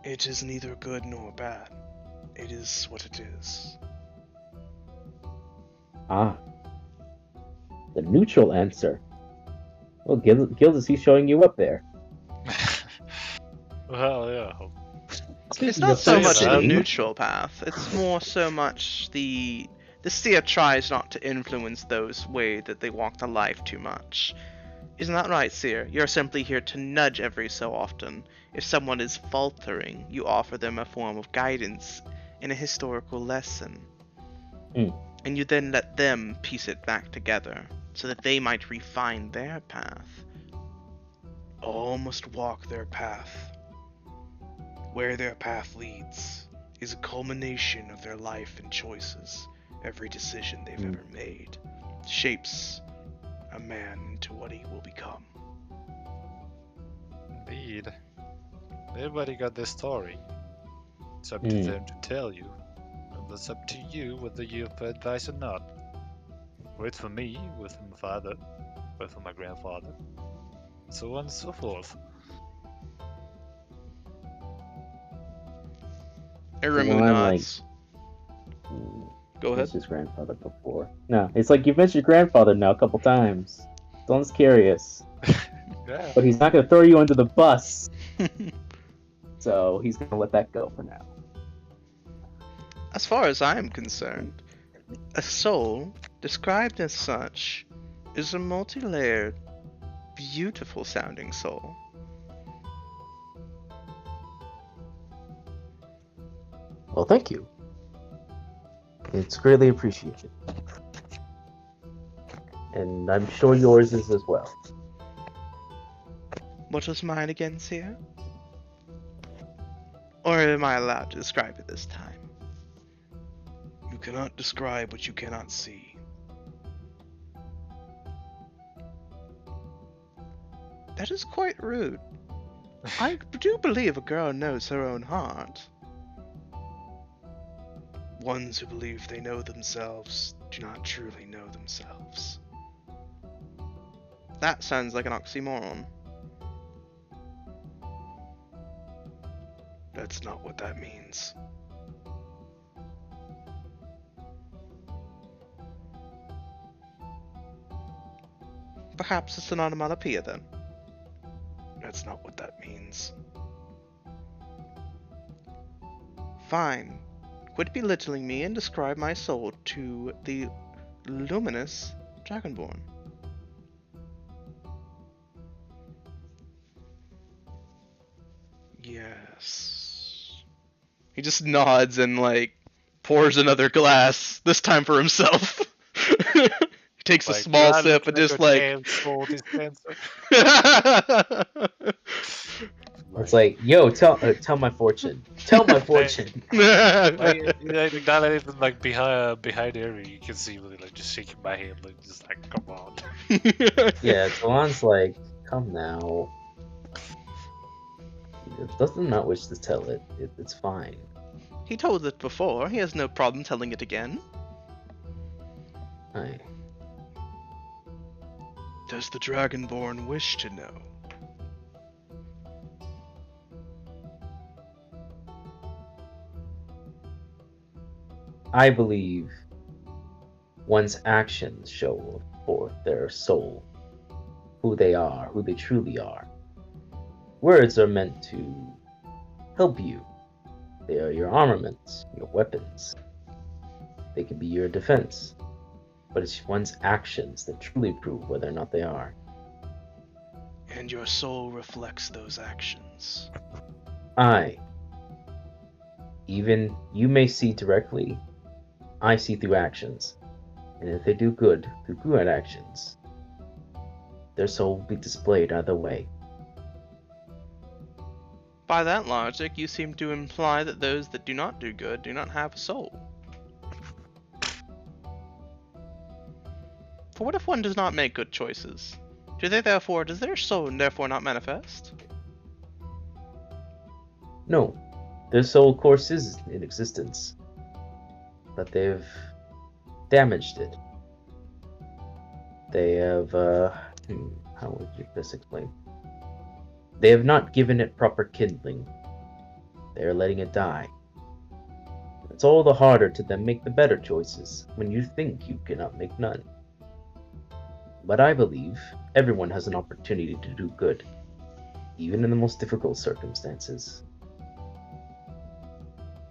It is neither good nor bad. It is what it is. Ah. The neutral answer. Well, Gildas, he's showing you up there. Well, yeah. It's You're not so saying much the that. neutral path. It's more so much the seer tries not to influence those way that they walk the life too much. Isn't that right, seer? You're simply here to nudge every so often. If someone is faltering, you offer them a form of guidance in a historical lesson. And you then let them piece it back together, so that they might refine their path. All must walk their path. Where their path leads is a culmination of their life and choices. Every decision they've ever made shapes a man into what he will become. Indeed. Everybody got their story. It's up to Hmm. them to tell you. And it's up to you whether you have advice or not. Wait for me, with my father, wait for my grandfather, so on and so forth. Iramu One, like, nods. hmm, Go ahead. mentioned his grandfather before. No, it's like you've mentioned your grandfather now a couple times. Don's curious, Yeah. but he's not gonna throw you under the bus, so he's gonna let that go for now. As far as I am concerned, a soul, described as such, is a multi-layered, beautiful sounding soul. Well, thank you. It's greatly appreciated. And I'm sure yours is as well. What was mine again, Seer? Or am I allowed to describe it this time? You cannot describe what you cannot see. That is quite rude. I do believe a girl knows her own heart. Ones who believe they know themselves do not truly know themselves. That sounds like an oxymoron. That's not what that means. Perhaps it's an onomatopoeia then. That's not what that means. Fine. Quit belittling me and describe my soul to the luminous Dragonborn. Yes. He just nods and, like, pours another glass, this time for himself. He takes a small "God, sip look and at just, your like... damn soul dispenser." It's like, yo, tell my fortune. Tell my fortune. Like, not even like behind Ari, you can see me like just shaking my hand, like just like, come on. Yeah, Talon's like, come now. It doesn't not wish to tell it. It's fine. He told it before. He has no problem telling it again. Aye. Does the Dragonborn wish to know? I believe one's actions show forth their soul, who they are, who they truly are. Words are meant to help you. They are your armaments, your weapons. They can be your defense. But it's one's actions that truly prove whether or not they are. And your soul reflects those actions. I, even you may see directly, I see through actions. And if they do good through good actions, their soul will be displayed either way. By that logic, you seem to imply that those that do not do good do not have a soul. For what if one does not make good choices? Does their soul therefore not manifest? No, their soul course is in existence, but they've damaged it. They have, how would you best explain? They have not given it proper kindling. They are letting it die. It's all the harder to then make the better choices when you think you cannot make none. But I believe everyone has an opportunity to do good, even in the most difficult circumstances.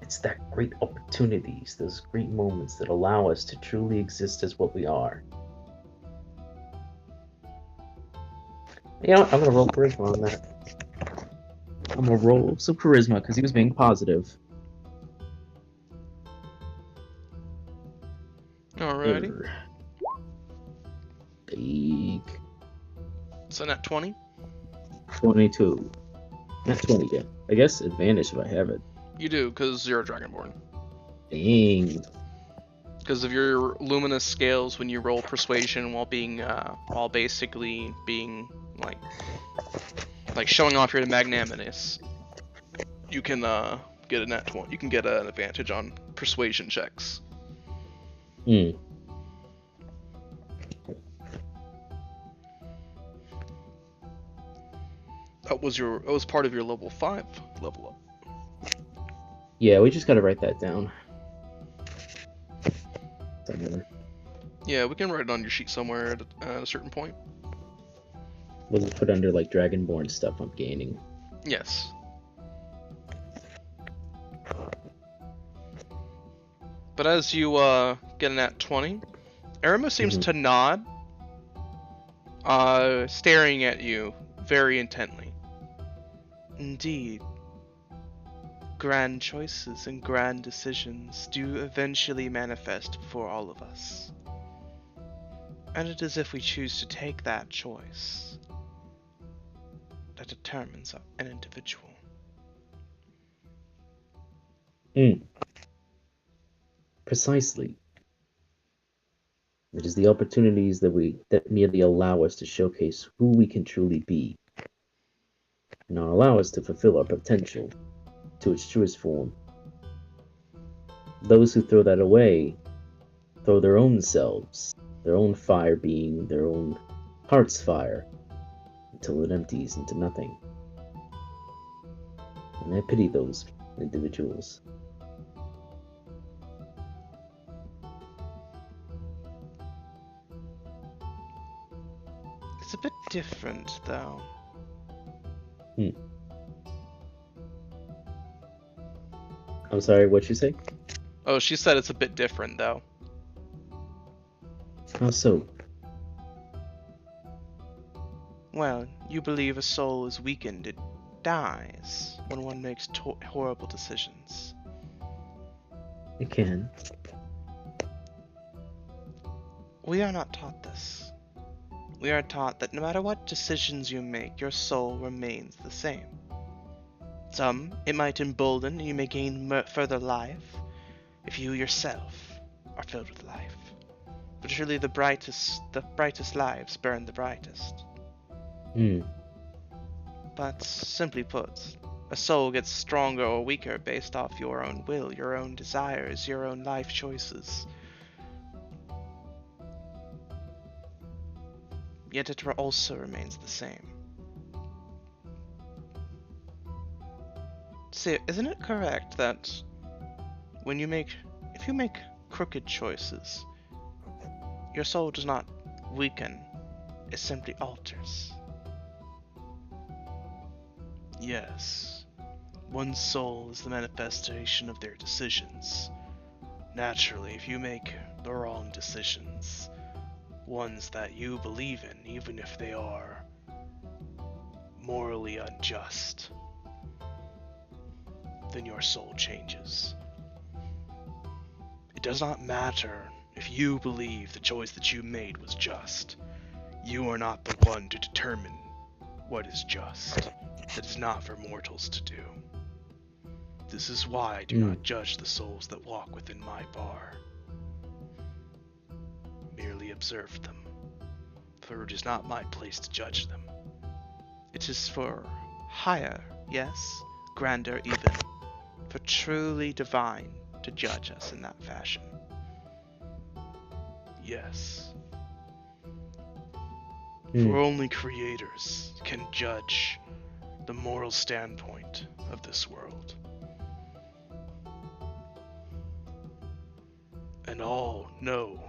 It's that great opportunities, those great moments that allow us to truly exist as what we are. You know what? I'm gonna roll charisma on that. I'm gonna roll some charisma because he was being positive. Alrighty. Big So net 20? 22. Not 20 yet. I guess advantage if I have it. You do, because you're a Dragonborn. Dang. Because of your luminous scales when you roll persuasion while basically being, like, like showing off your magnanimous, you can get a nat 20. You can get an advantage on persuasion checks. Hmm. That was part of your level 5 level up. Yeah, we just gotta write that down. Somewhere. Yeah, we can write it on your sheet somewhere at a certain point. We'll just put under like Dragonborn stuff I'm gaining. Yes. But as you get a nat 20, Aramo seems to nod, staring at you very intently. Indeed. Grand choices and grand decisions do eventually manifest before all of us. And it is if we choose to take that choice that determines an individual. Precisely. It is the opportunities that merely allow us to showcase who we can truly be, and not allow us to fulfill our potential to its truest form. Those who throw that away throw their own selves, their own fire being, their own heart's fire, until it empties into nothing. And I pity those individuals. It's a bit different, though. I'm sorry, what'd you say? Oh, she said it's a bit different, though. How so? Well, you believe a soul is weakened, it dies when one makes horrible decisions. It can. We are not taught this. We are taught that no matter what decisions you make, your soul remains the same. Some, it might embolden and you may gain further life, if you yourself are filled with life. But surely the brightest lives burn the brightest. But simply put, a soul gets stronger or weaker based off your own will, your own desires, your own life choices. Yet it also remains the same. See, isn't it correct that if you make crooked choices, your soul does not weaken, it simply alters? Yes. One's soul is the manifestation of their decisions. Naturally, if you make the wrong decisions, ones that you believe in, even if they are morally unjust, then your soul changes. It does not matter if you believe the choice that you made was just. You are not the one to determine what is just. That is not for mortals to do. This is why I do not judge the souls that walk within my bar. Merely observe them, for it is not my place to judge them. It is for higher, yes, grander even, for truly divine to judge us in that fashion. Yes. For only creators can judge the moral standpoint of this world. And all know,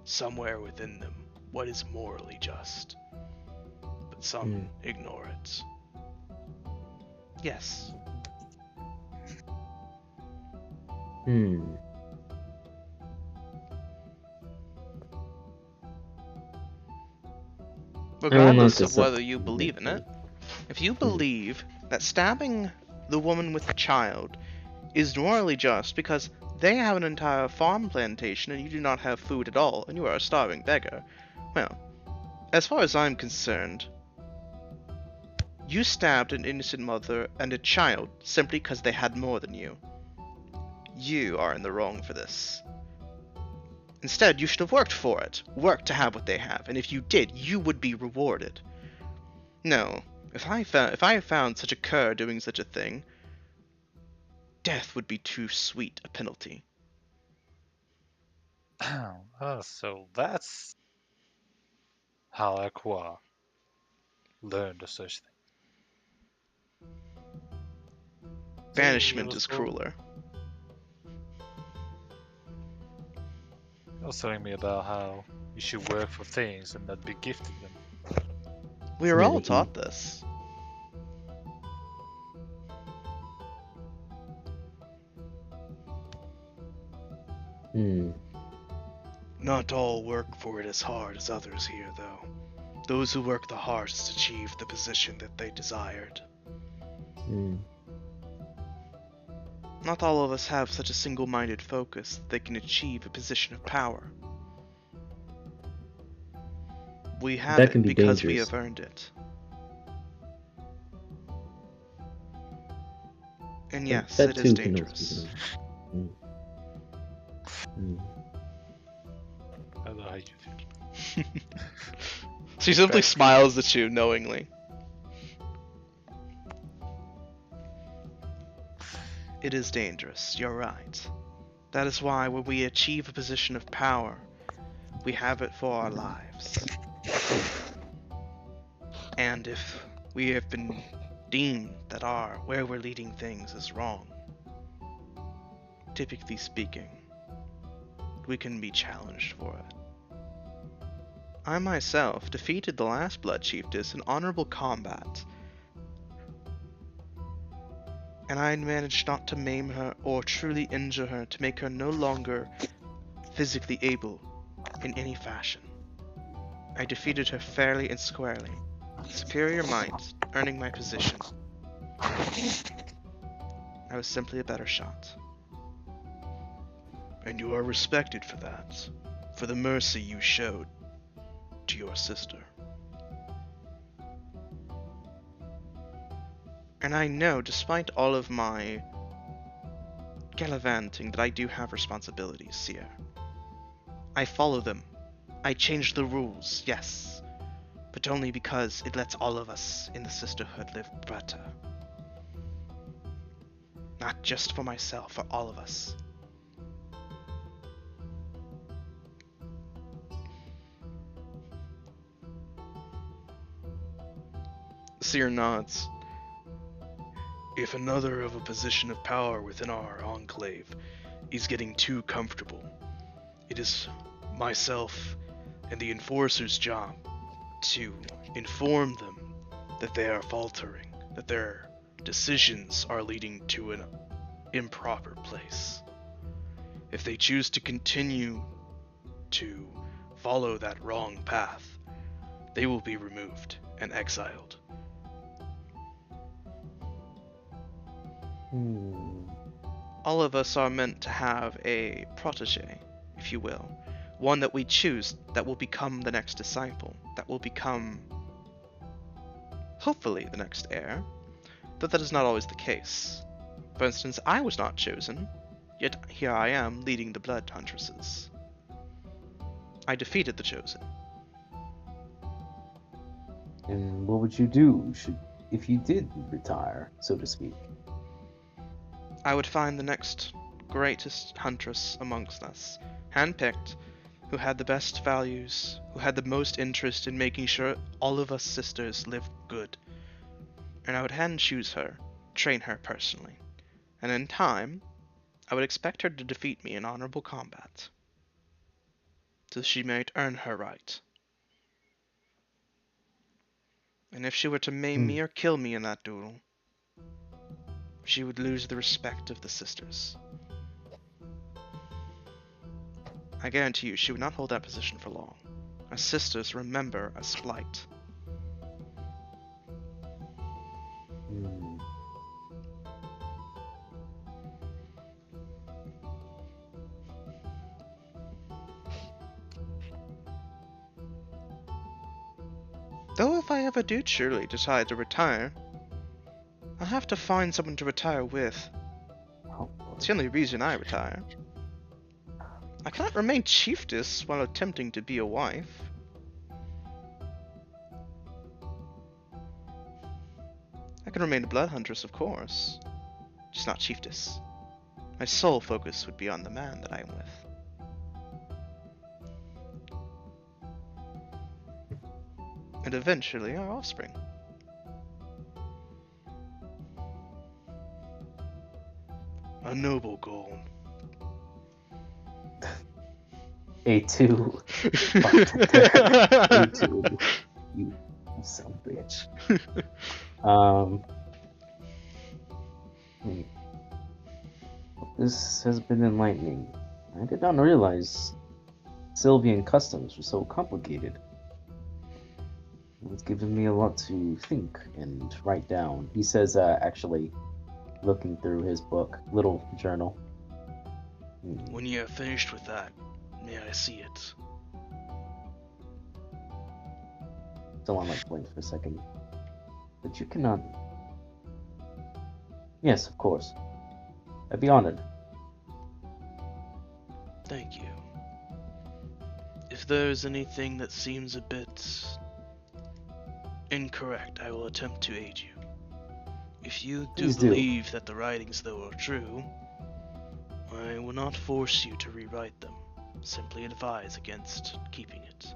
somewhere within them, what is morally just. But some ignore it. Yes. Regardless of whether you believe in it, if you believe that stabbing the woman with the child is morally just because they have an entire farm plantation and you do not have food at all and you are a starving beggar, well, as far as I'm concerned, you stabbed an innocent mother and a child simply because they had more than you. You are in the wrong for this. Instead, you should have worked for it. Worked to have what they have, and if you did, you would be rewarded. No, If I found such a cur doing such a thing, death would be too sweet a penalty. Ah, so that's how Aqua learned of such thing. So he Banishment was is told- crueler. He was telling me about how you should work for things and not be gifted them. We are all Maybe he- taught this. Hmm. Not all work for it as hard as others here, though. Those who work the hardest achieve the position that they desired. Hmm. Not all of us have such a single-minded focus that they can achieve a position of power. We have That it can be because we dangerous. have earned it. And yes, That it is too can also be dangerous. done. Hmm. Hmm. I don't know how you feel. She simply Back. smiles at you knowingly. It is dangerous, you're right. That is why when we achieve a position of power, we have it for our lives. And if we have been deemed that where we're leading things is wrong, typically speaking, we can be challenged for it. I myself defeated the last Blood Chiefess in honorable combat, and I managed not to maim her or truly injure her to make her no longer physically able in any fashion. I defeated her fairly and squarely, superior might, earning my position. I was simply a better shot. And you are respected for that, for the mercy you showed to your sister. And I know, despite all of my gallivanting, that I do have responsibilities here. I follow them. I change the rules, yes, but only because it lets all of us in the sisterhood live better. Not just for myself, for all of us. Seer nods. If another of a position of power within our enclave is getting too comfortable, it is myself and the enforcer's job to inform them that they are faltering, that their decisions are leading to an improper place. If they choose to continue to follow that wrong path, they will be removed and exiled. Hmm. All of us are meant to have a protege, if you will. One that we choose that will become the next disciple, that will become, hopefully, the next heir. Though that is not always the case. For instance, I was not chosen, yet here I am leading the Blood Huntresses. I defeated the Chosen. And what would you do if you did retire, so to speak? I would find the next greatest huntress amongst us, handpicked, who had the best values, who had the most interest in making sure all of us sisters lived good. And I would hand choose her, train her personally. And in time, I would expect her to defeat me in honorable combat, so she might earn her right. And if she were to maim me or kill me in that duel, she would lose the respect of the sisters. I guarantee you she would not hold that position for long. Our sisters remember a slight. Hmm. Though if I ever do truly decide to retire, I'll have to find someone to retire with. Oh, It's the only reason I retire. I cannot remain chiefess while attempting to be a wife. I can remain a blood huntress, of course. Just not chieftess. My sole focus would be on the man that I am with. And eventually our offspring. A noble goal. A2. A2. You son of a bitch. This has been enlightening. I did not realize Sylvian customs were so complicated. It's given me a lot to think and write down. He says, actually, looking through his book, little journal. When you have finished with that, may I see it? Someone like blinked for a second. But you cannot. Yes, of course. I'd be honored. Thank you. If there's anything that seems a bit incorrect, I will attempt to aid you. If you do Please do. believe that the writings, though, are true, I will not force you to rewrite them. Simply advise against keeping it.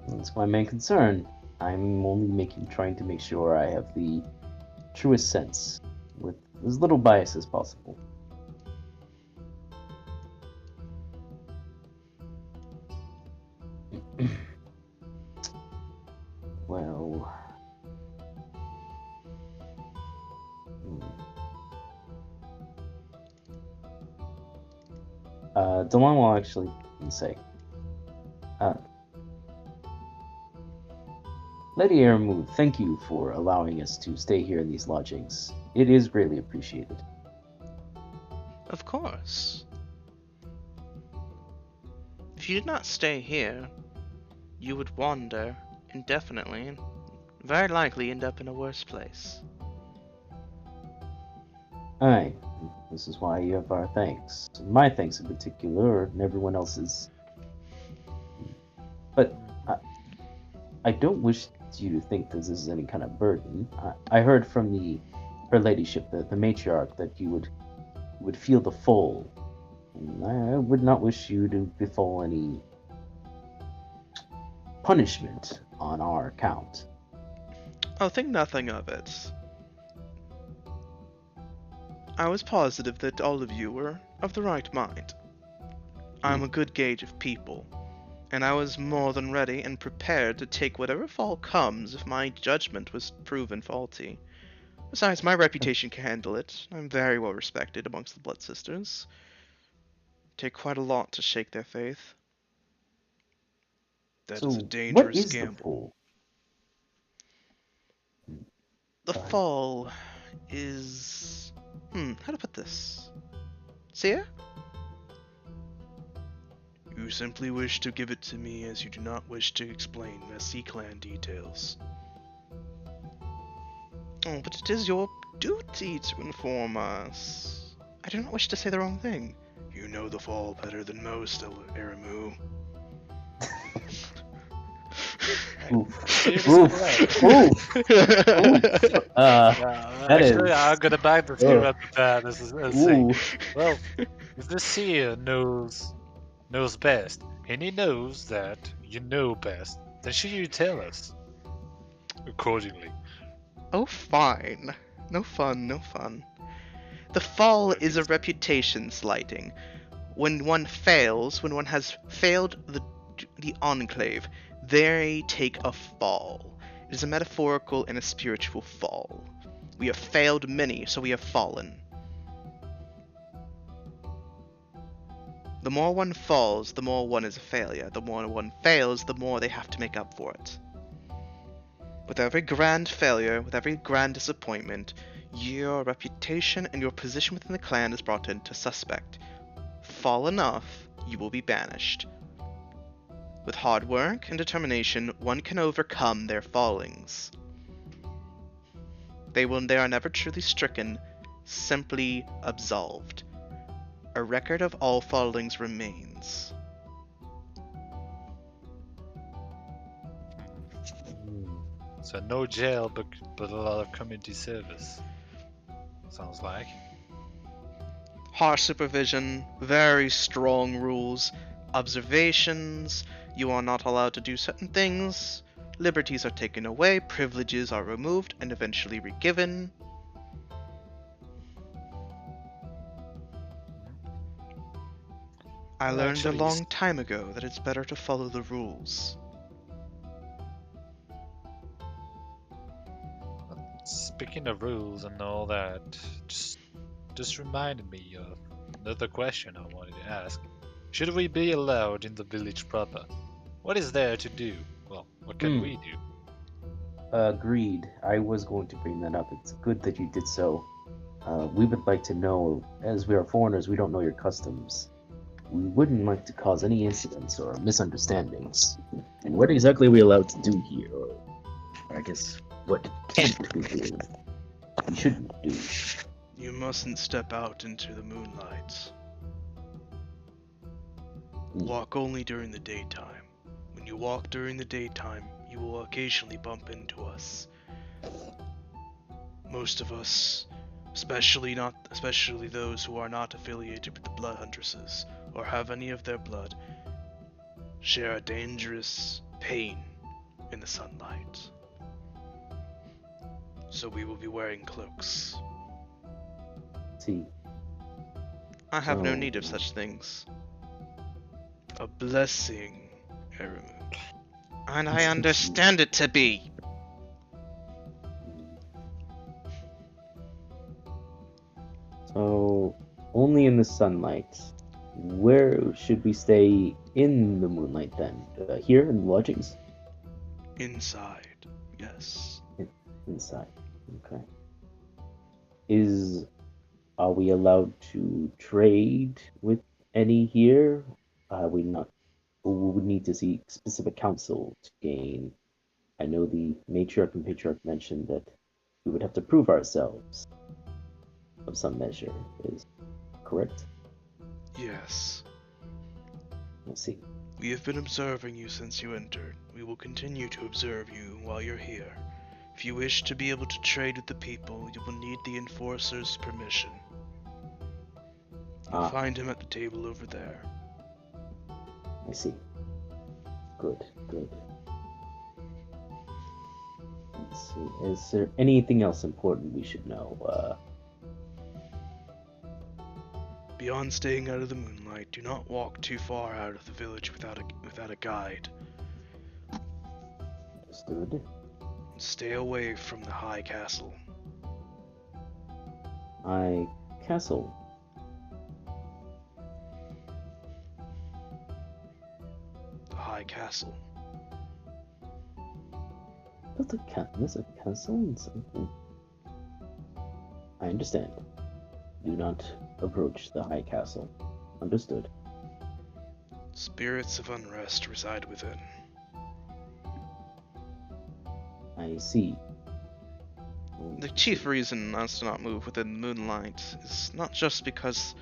That's my main concern. I'm only trying to make sure I have the truest sense, with as little bias as possible. Well, Delon will actually say, Lady Aramu, thank you for allowing us to stay here in these lodgings. It is greatly appreciated. Of course. If you did not stay here, you would wander indefinitely and very likely end up in a worse place. Aye, this is why you have our thanks. My thanks in particular, and everyone else's. But I don't wish you to think this is any kind of burden. I heard from her ladyship, the matriarch, that you would feel the full. And I would not wish you to befall any punishment on our account. Oh, think nothing of it. I was positive that all of you were of the right mind. I'm a good gauge of people, and I was more than ready and prepared to take whatever fall comes if my judgment was proven faulty. Besides, my reputation can handle it. I'm very well respected amongst the Blood Sisters. Take quite a lot to shake their faith. That is a So, dangerous what is gamble. the full? The Sorry. fall is... how to put this? Seer? You simply wish to give it to me as you do not wish to explain messy clan details. Oh, but it is your duty to inform us. I do not wish to say the wrong thing. You know the fall better than most, Aramu. Oof. Serious Oof. correct. Oof. Oof. That Actually, is- I'm gonna back this here up with that. This is say, Ooh. well, if the seer knows best, and he knows that you know best, then should you tell us accordingly? Oh, fine. No fun, no fun. The fall is a reputation slighting. When one fails, when one has failed the Enclave, they take a fall. It is a metaphorical and a spiritual fall. We have failed many, so we have fallen. The more one falls, the more one is a failure. The more one fails, the more they have to make up for it. With every grand failure, with every grand disappointment, your reputation and your position within the clan is brought into suspect. Fall enough, you will be banished. With hard work and determination, one can overcome their fallings. They are never truly stricken, simply absolved. A record of all fallings remains. So no jail, but a lot of community service. Sounds like. Harsh supervision, very strong rules, observations, you are not allowed to do certain things, liberties are taken away, privileges are removed and eventually re-given. I Well, learned a actually, long time ago that it's better to follow the rules. speaking of rules and all that, just reminded me of another question I wanted to ask. Should we be allowed in the village proper? What is there to do? Well, what can Hmm. we do? Agreed. I was going to bring that up. It's good that you did so. We would like to know, as we are foreigners, we don't know your customs. We wouldn't like to cause any incidents or misunderstandings. And what exactly are we allowed to do here? Or I guess, what can't we do? We shouldn't do. You mustn't step out into the moonlight. Walk only during the daytime. When you walk during the daytime, you will occasionally bump into us. Most of us, especially those who are not affiliated with the Blood Huntresses or have any of their blood, share a dangerous pain in the sunlight. So we will be wearing cloaks. See, I have no So- need of such things. A blessing, Eramu. And I understand it to be. so only in the sunlight. Where should we stay in the moonlight then? Here in the lodgings? Inside, yes. Inside. Okay. Are we allowed to trade with any here? We not. We would need to seek specific counsel to gain. I know the matriarch and patriarch mentioned that we would have to prove ourselves of some measure. Is correct? Yes. Let's see. We have been observing you since you entered. We will continue to observe you while you're here. If you wish to be able to trade with the people, you will need the enforcer's permission. You'll Ah. find him at the table over there. I see. Good. Let's see. Is there anything else important we should know? Beyond staying out of the moonlight, do not walk too far out of the village without a guide. Understood. Stay away from the high castle. Castle. The high castle. There's a castle and something. I understand. Do not approach the high castle. Understood. Spirits of unrest reside within. I see. The chief reason us to not move within the moonlight is not just because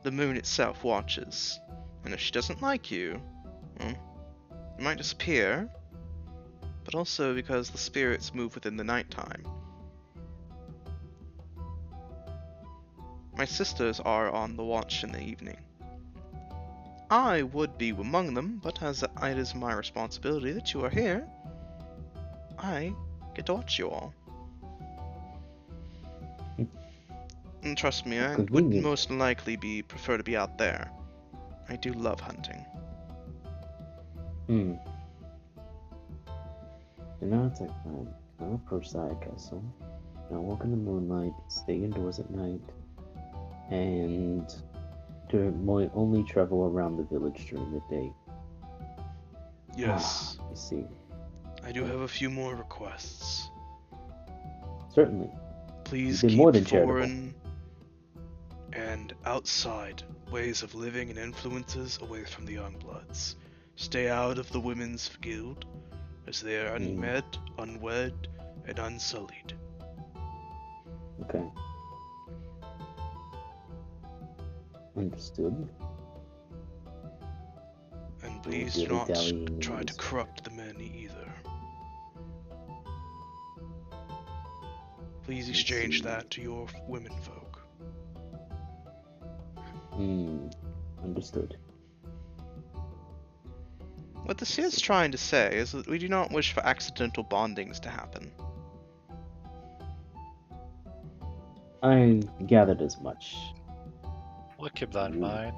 the moon itself watches, and if she doesn't like you, well, you might disappear, but also because the spirits move within the nighttime. My sisters are on the watch in the evening. I would be among them, but as it is my responsibility that you are here, I get to watch you all. And trust me, I would Convenient. most likely prefer to be out there. I do love hunting. Do not attack time. Do not approach the high castle. Do not walk in the moonlight. Stay indoors at night. And only travel around the village during the day. Yes, I see. I do have a few more requests. Certainly. Please You've been keep more than charitable. foreign and outside ways of living and influences away from the Youngbloods. Stay out of the Women's Guild, as they are unwed, and unsullied. Okay. Understood. And please do not dilly-dallying try to is- corrupt the men either. Please Let's exchange see. that to your women folk. Understood. What this is trying to say is that we do not wish for accidental bondings to happen. I gathered as much. We'll keep that in mind.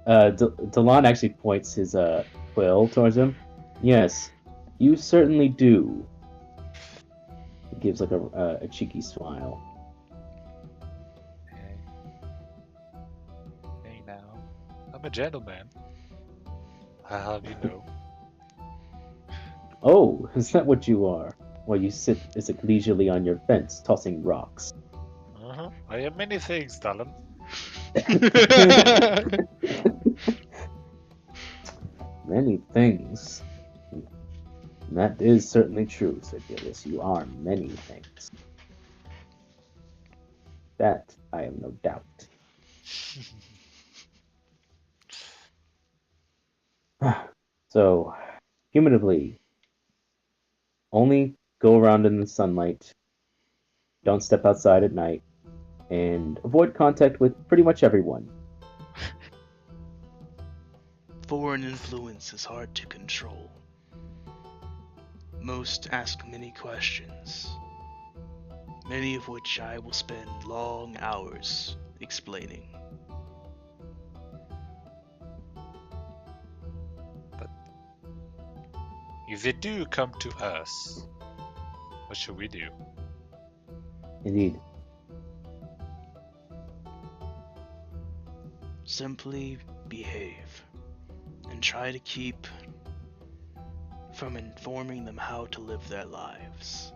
Delon actually points his quill towards him. Yes, you certainly do. He gives like a cheeky smile. Hey. Hey now. I'm a gentleman. I'll have you know. Oh, is that what you are? While you sit as if leisurely on your fence, tossing rocks. I am many things, Talon. Many things. That is certainly true, Sir Gillis. You are many things. That I have no doubt. So, cumulatively, only go around in the sunlight, don't step outside at night, and avoid contact with pretty much everyone. Foreign influence is hard to control. Most ask many questions, many of which I will spend long hours explaining. If they do come to us, what should we do? Indeed. Simply behave and try to keep from informing them how to live their lives.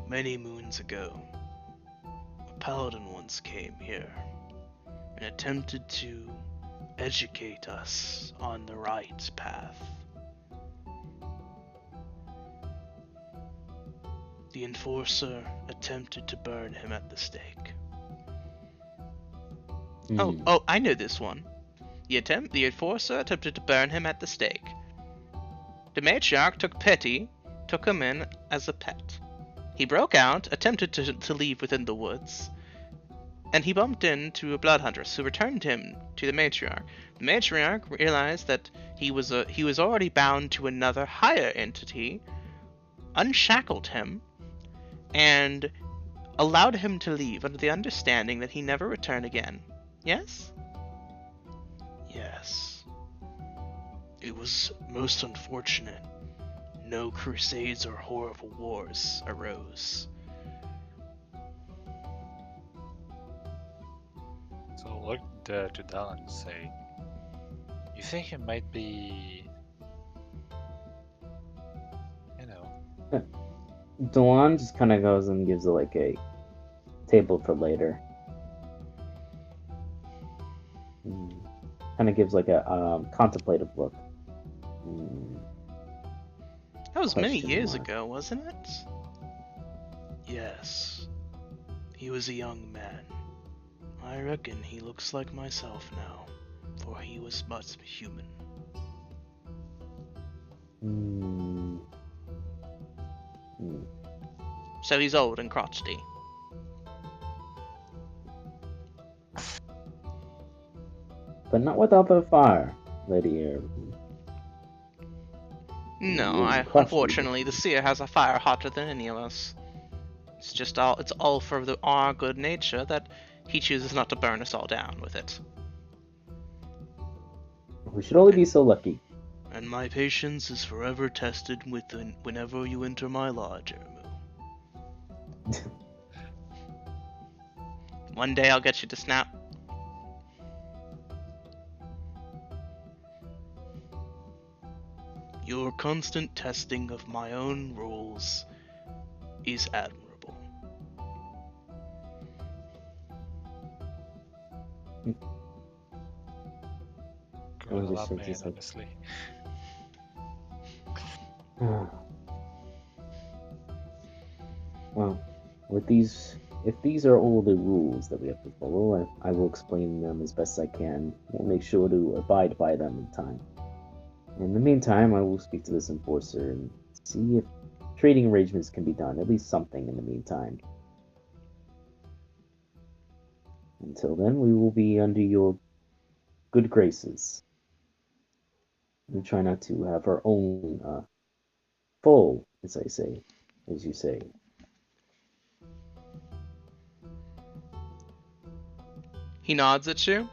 Many moons ago, a paladin once came here and attempted to educate us on the right path. The enforcer attempted to burn him at the stake. Oh, I know this one. The enforcer attempted to burn him at the stake. The matriarch took pity, took him in as a pet. He broke out, attempted to leave within the woods, and he bumped into a blood huntress who returned him to the matriarch. The matriarch realized that he was already bound to another higher entity, unshackled him, and allowed him to leave under the understanding that he never return again. Yes? Yes. It was most unfortunate. No crusades or horrible wars arose. So I'll look to Talon and say, you think it might be, you know, Delon just kind of goes and gives like a table for later. Kind of gives like a contemplative look. That was many Question years mark. ago, wasn't it? Yes. He was a young man. I reckon he looks like myself now, for he was but human. So he's old and crotchety. But not without the fire, Lady Air. No, Really crotchety. unfortunately, the seer has a fire hotter than any of us. It's all for our good nature that he chooses not to burn us all down with it. We should only be so lucky. And my patience is forever tested whenever you enter my lodge, Ermu. One day I'll get you to snap. Your constant testing of my own rules is admirable. growing a just lot, think man, he's like- honestly. Well, if these are all the rules that we have to follow, I will explain them as best I can. We'll make sure to abide by them in time. In the meantime, I will speak to this enforcer and see if trading arrangements can be done. At least something in the meantime. Until then, we will be under your good graces. We try not to have our own full, as you say. He nods at you,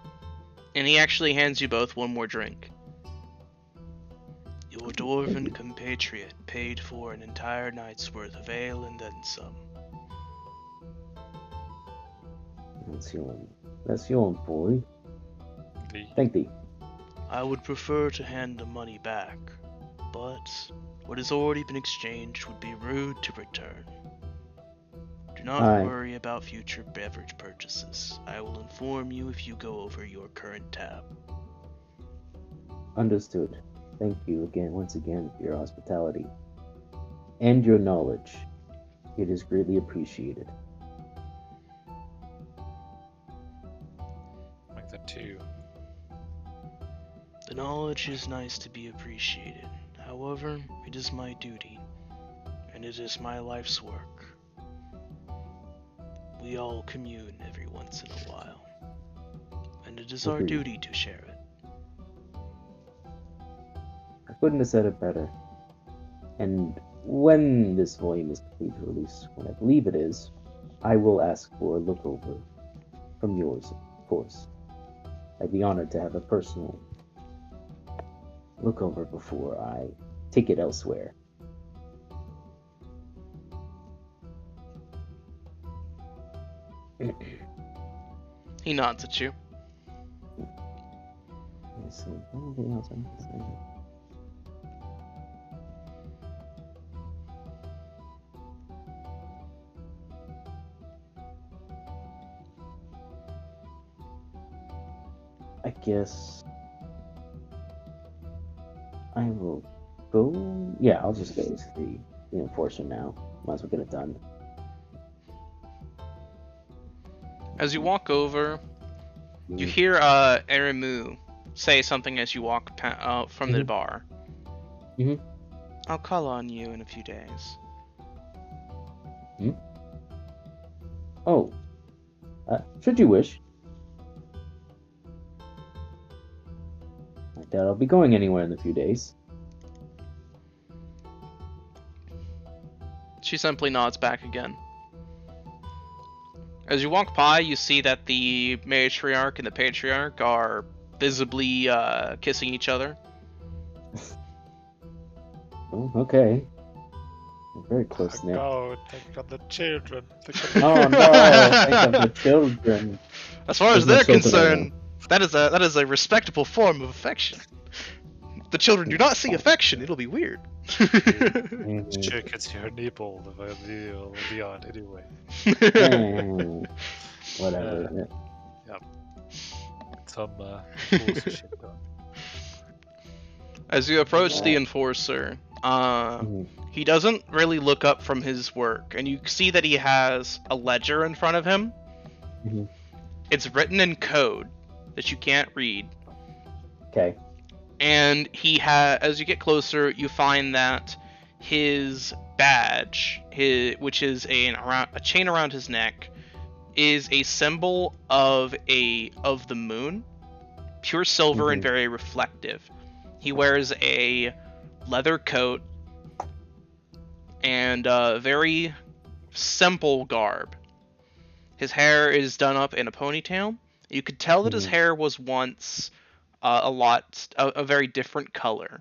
and he actually hands you both one more drink. Your dwarven compatriot paid for an entire night's worth of ale and then some. That's your boy. Thank thee. I would prefer to hand the money back, but what has already been exchanged would be rude to return. Do not worry about future beverage purchases. I will inform you if you go over your current tab. Understood. Thank you once again, for your hospitality and your knowledge. It is greatly appreciated. Like that too. The knowledge is nice to be appreciated. However, it is my duty, and it is my life's work. We all commune every once in a while, and it is our duty to share it. I couldn't have said it better. And when this volume is completely released, when I believe it is, I will ask for a look over from yours, of course. I'd be honored to have a personal look over before I take it elsewhere. He nods at you. Anything else I need to say? I guess I will go. Yeah, I'll just go to the enforcer now. Might as well get it done. As you walk over, you hear Erimu say something as you walk from the bar. Mm-hmm. I'll call on you in a few days. Hmm? Oh, should you wish. I doubt I'll be going anywhere in a few days. She simply nods back again. As you walk by, you see that the matriarch and the patriarch are visibly kissing each other. Oh, okay. Very close knit. Oh, think of the children. Oh no, think of the children. As far as There's they're no children concerned, that is a respectable form of affection. If the children do not see affection, it'll be weird. Check it's your nipple, the beyond anyway. Whatever. Some enforcer shit done. As you approach the enforcer, he doesn't really look up from his work, and you see that he has a ledger in front of him. Mm-hmm. It's written in code that you can't read. Okay. And as you get closer, you find that his badge, which is a chain around his neck, is a symbol of the moon, pure silver and very reflective. He wears a leather coat and a very simple garb. His hair is done up in a ponytail. You could tell that his hair was once a very different color,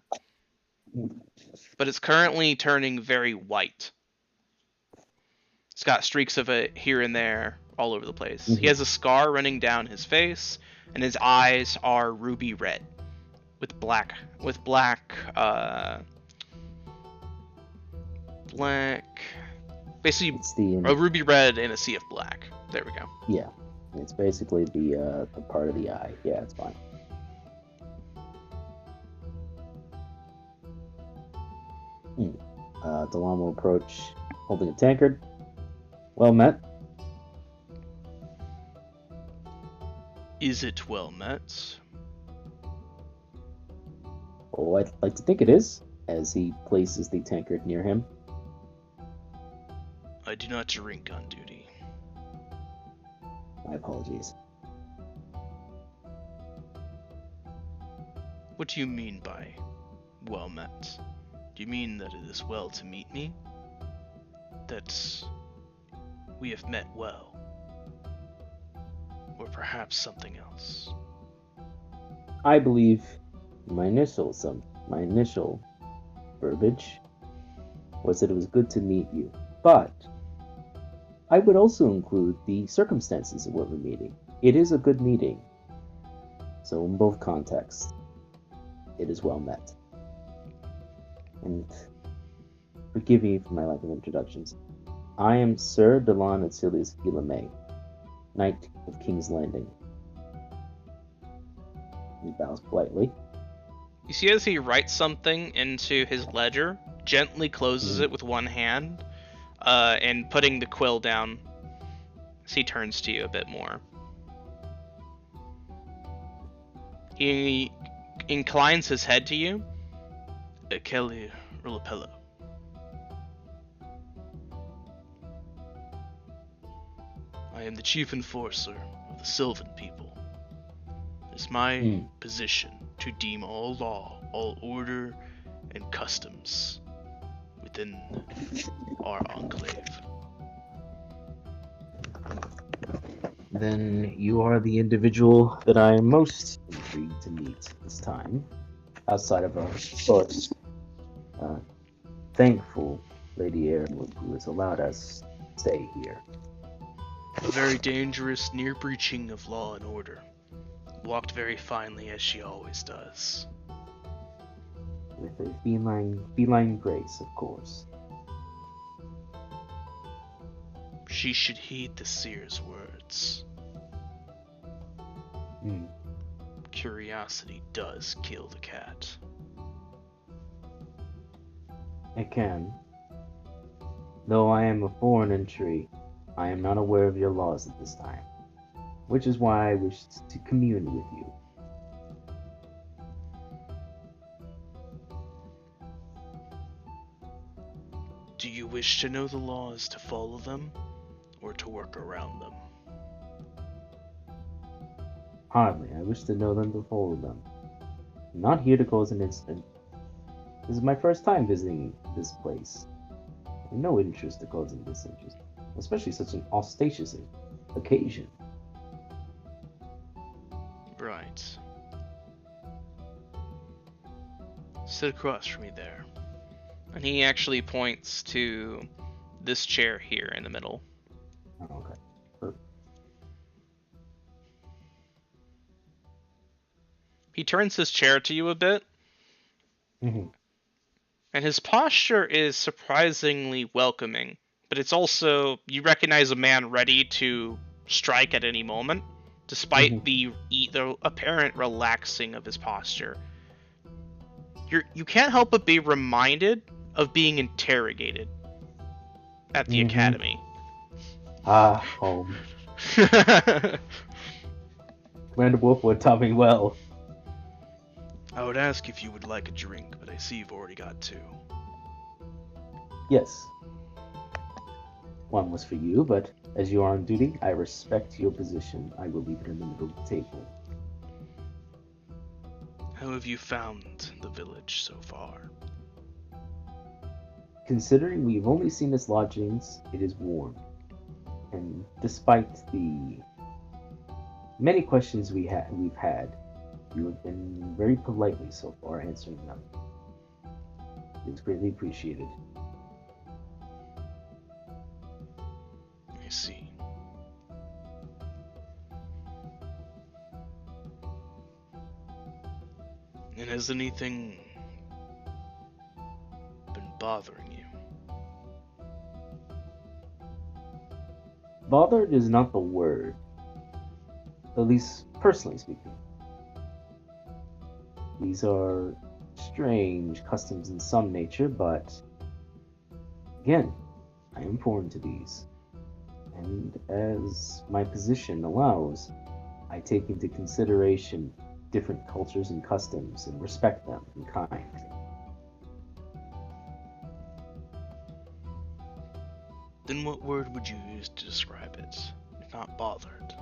but it's currently turning very white. It's got streaks of it here and there all over the place. He has a scar running down his face, and his eyes are ruby red with black basically It's the a ruby red and a sea of black. There we go. yeah. It's basically the part of the eye. Yeah, it's fine. Delam will approach, holding a tankard. Well met. Is it well met? Oh, I'd like to think it is, as he places the tankard near him. I do not drink on duty. My apologies. What do you mean by well met? Do you mean that it is well to meet me? That we have met well? Or perhaps something else? I believe my initial verbiage was that it was good to meet you, but I would also include the circumstances of what we're meeting. It is a good meeting, so in both contexts, it is well met. And forgive me for my lack of introductions. I am Sir Delon Atsilius Guillemay, Knight of King's Landing. He bows politely. You see as he writes something into his ledger, gently closes it with one hand, and putting the quill down as he turns to you a bit more. He inclines his head to you. Kelly Rulapello. I am the chief enforcer of the Sylvan people. It is my position to deem all law, all order, and customs within our enclave. Then you are the individual that I am most intrigued to meet this time, outside of our course, thankful Lady Airwood who has allowed us to stay here. A very dangerous near breaching of law and order. Walked very finely as she always does. With a feline grace, of course. She should heed the seer's words. Curiosity does kill the cat. It can. Though I am a foreign entry, I am not aware of your laws at this time, which is why I wish to commune with you. Do you wish to know the laws to follow them, or to work around them? Hardly. I wish to know them to follow them. I'm not here to cause an incident. This is my first time visiting this place. I have no interest in causing disinterest, especially such an ostentatious occasion. Right. Sit across from me there. And he actually points to this chair here in the middle. Oh, okay. He turns his chair to you a bit, Mm-hmm. and his posture is surprisingly welcoming, but it's also, you recognize a man ready to strike at any moment, despite the apparent relaxing of his posture. You can't help but be reminded of being interrogated at the academy. Ah, home. Commander Wolfwood taught me well. I would ask if you would like a drink, but I see you've already got two. Yes. One was for you, but as you are on duty, I respect your position. I will leave it in the middle of the table. How have you found the village so far? Considering we've only seen its lodgings, it is warm. And despite the many questions we've had, you have been very politely so far answering them. It's greatly appreciated. I see. And has anything been bothering you? Bothered is not the word. At least, personally speaking. These are strange customs in some nature, but again, I am foreign to these. And as my position allows, I take into consideration different cultures and customs and respect them in kind. Then what word would you use to describe it, if not bothered?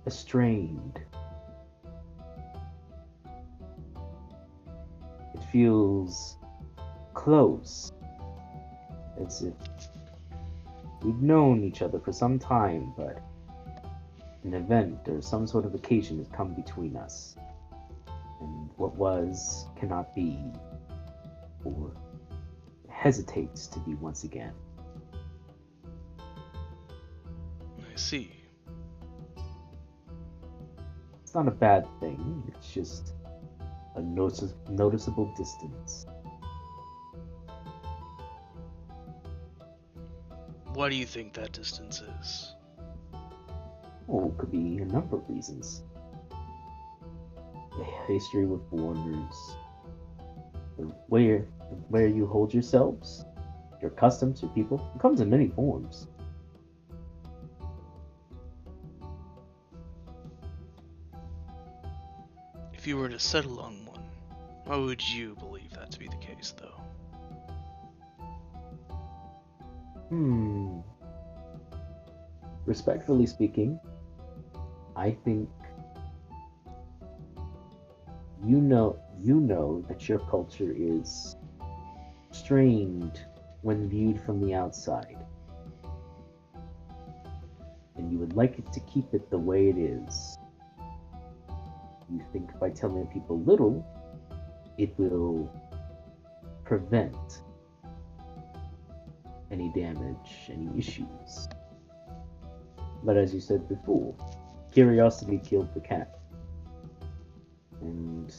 Estranged. It feels close, as if we've known each other for some time, but an event or some sort of occasion has come between us. And what was cannot be, or hesitates to be once again. I see. It's not a bad thing, it's just a noticeable distance. Why do you think that distance is? Oh, it could be a number of reasons. A history with foreigners, where you hold yourselves, your customs, your people. It comes in many forms. If you were to settle on one, why would you believe that to be the case, though? Respectfully speaking, I think you know that your culture is strained when viewed from the outside. And you would like it to keep it the way it is. You think by telling people little, it will prevent any damage, any issues. But as you said before, curiosity killed the cat. And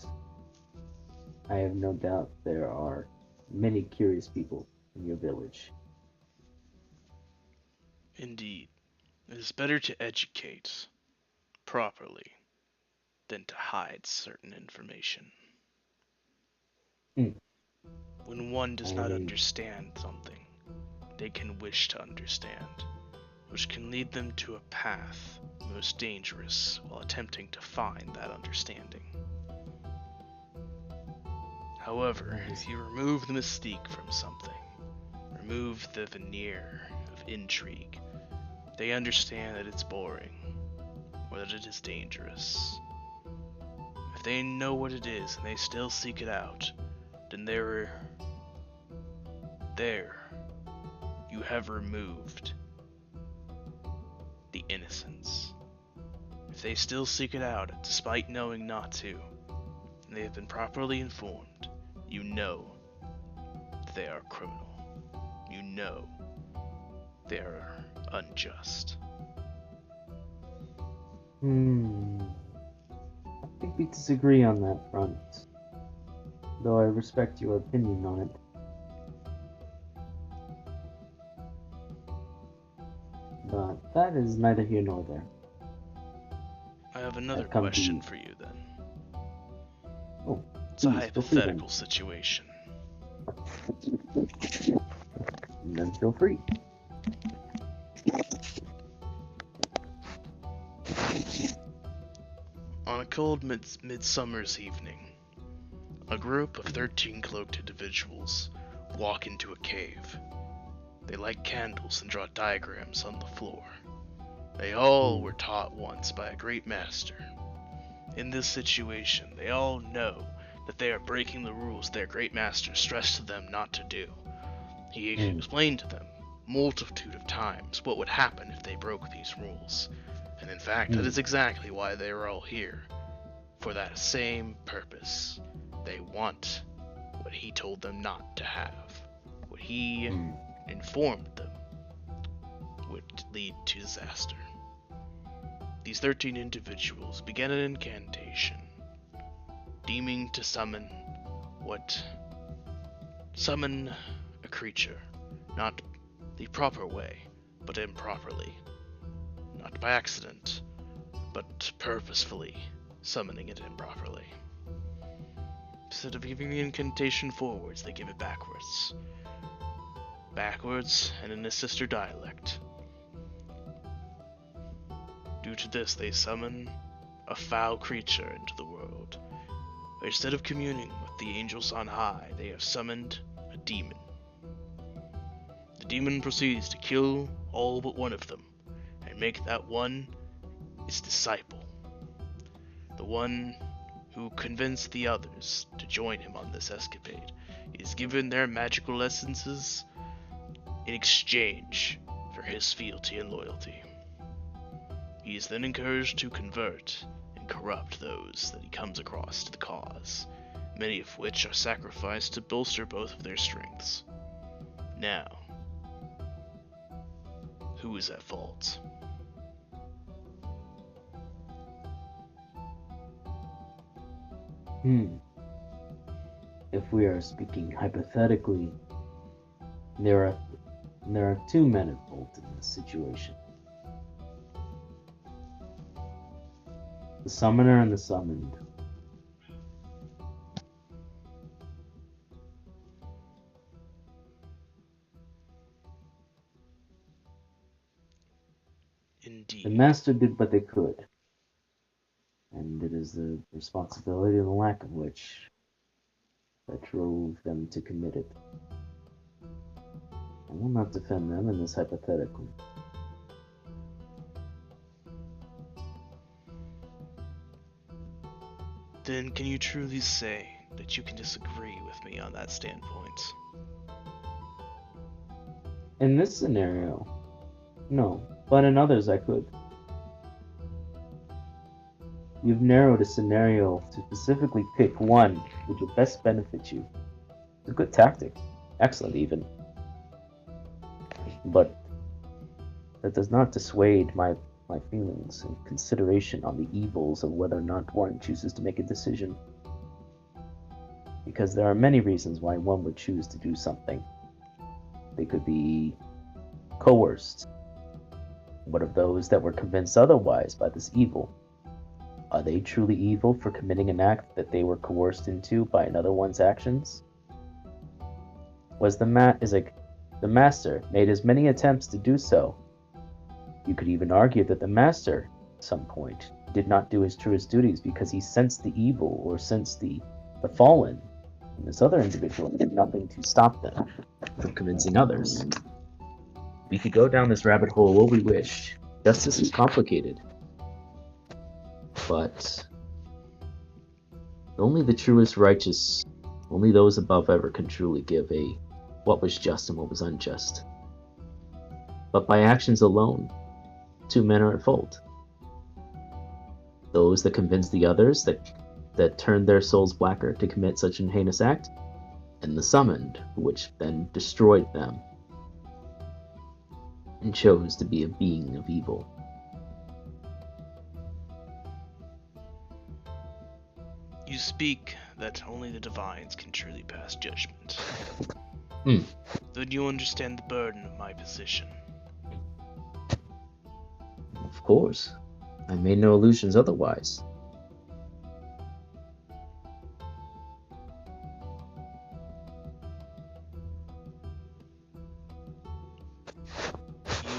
I have no doubt there are many curious people in your village. Indeed. It is better to educate properly than to hide certain information. Mm. When one does not I- understand something, they can wish to understand, which can lead them to a path most dangerous while attempting to find that understanding. However, if you remove the mystique from something, remove the veneer of intrigue, they understand that it's boring, or that it is dangerous. If they know what it is and they still seek it out, then there you have removed the innocence. If they still seek it out despite knowing not to, and they have been properly informed, you know that they are criminal. You know they are unjust. I think we disagree on that front, though I respect your opinion on it. But that is neither here nor there. I have another That comes question to- for you then. Oh, It's a please, feel free then. hypothetical situation. Then feel free. On a cold midsummer's evening, a group of 13 cloaked individuals walk into a cave. They light candles and draw diagrams on the floor. They all were taught once by a great master. In this situation, they all know that they are breaking the rules their great master stressed to them not to do. He explained to them multitude of times what would happen if they broke these rules. And in fact, that is exactly why they are all here. For that same purpose. They want what he told them not to have. What he informed them would lead to disaster. These 13 individuals began an incantation, deeming to summon a creature, not the proper way, but improperly. Not by accident, but purposefully summoning it improperly. Instead of giving the incantation forwards, they give it backwards. Backwards, and in a sister dialect. Due to this, they summon a foul creature into the world, Instead of communing with the angels on high, they have summoned a demon. The demon proceeds to kill all but one of them, and make that one its disciple. The one who convinced the others to join him on this escapade is given their magical essences in exchange for his fealty and loyalty. He is then encouraged to convert and corrupt those that he comes across to the cause, many of which are sacrificed to bolster both of their strengths. Now, who is at fault? If we are speaking hypothetically, there are two men at fault in this situation. The summoner and the summoned. The Indeed. master did what they could, and it is the responsibility or the lack of which that drove them to commit it. I will not defend them in this hypothetical. Then can you truly say that you can disagree with me on that standpoint? In this scenario, no, but in others I could. You've narrowed a scenario to specifically pick one which will best benefit you. It's a good tactic. Excellent, even. But that does not dissuade my feelings and consideration on the evils of whether or not one chooses to make a decision. Because there are many reasons why one would choose to do something. They could be coerced. What of those that were convinced otherwise by this evil? Are they truly evil for committing an act that they were coerced into by another one's actions? Was the master made as many attempts to do so? You could even argue that the master, at some point, did not do his truest duties because he sensed the evil or sensed the fallen, and this other individual did nothing to stop them from convincing others. We could go down this rabbit hole all we wish. Justice is complicated. But only the truest righteous, only those above ever can truly give what was just and what was unjust. But by actions alone, two men are at fault. Those that convinced the others that turned their souls blacker to commit such an heinous act, and the summoned, which then destroyed them and chose to be a being of evil. You speak that only the divines can truly pass judgment. Then you understand the burden of my position. Of course. I made no illusions otherwise.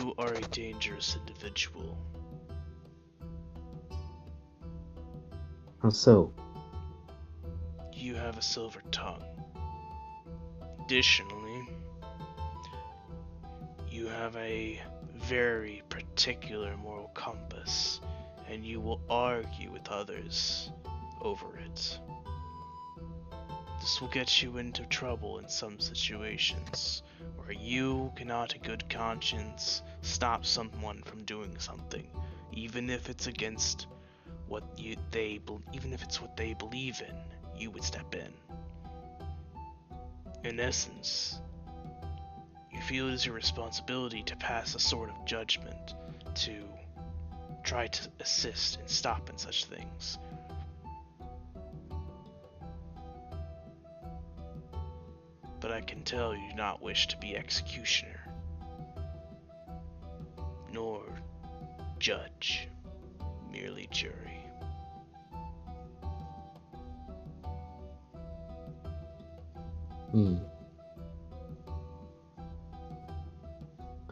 You are a dangerous individual. How so? You have a silver tongue. Additionally, you have a very particular moral compass, and you will argue with others over it. This will get you into trouble in some situations where you cannot in good conscience stop someone from doing something, even if it's against what even if it's what they believe in. You would step in. In essence, you feel it is your responsibility to pass a sort of judgment, to try to assist in stopping such things. But I can tell you do not wish to be executioner, nor judge, merely jury.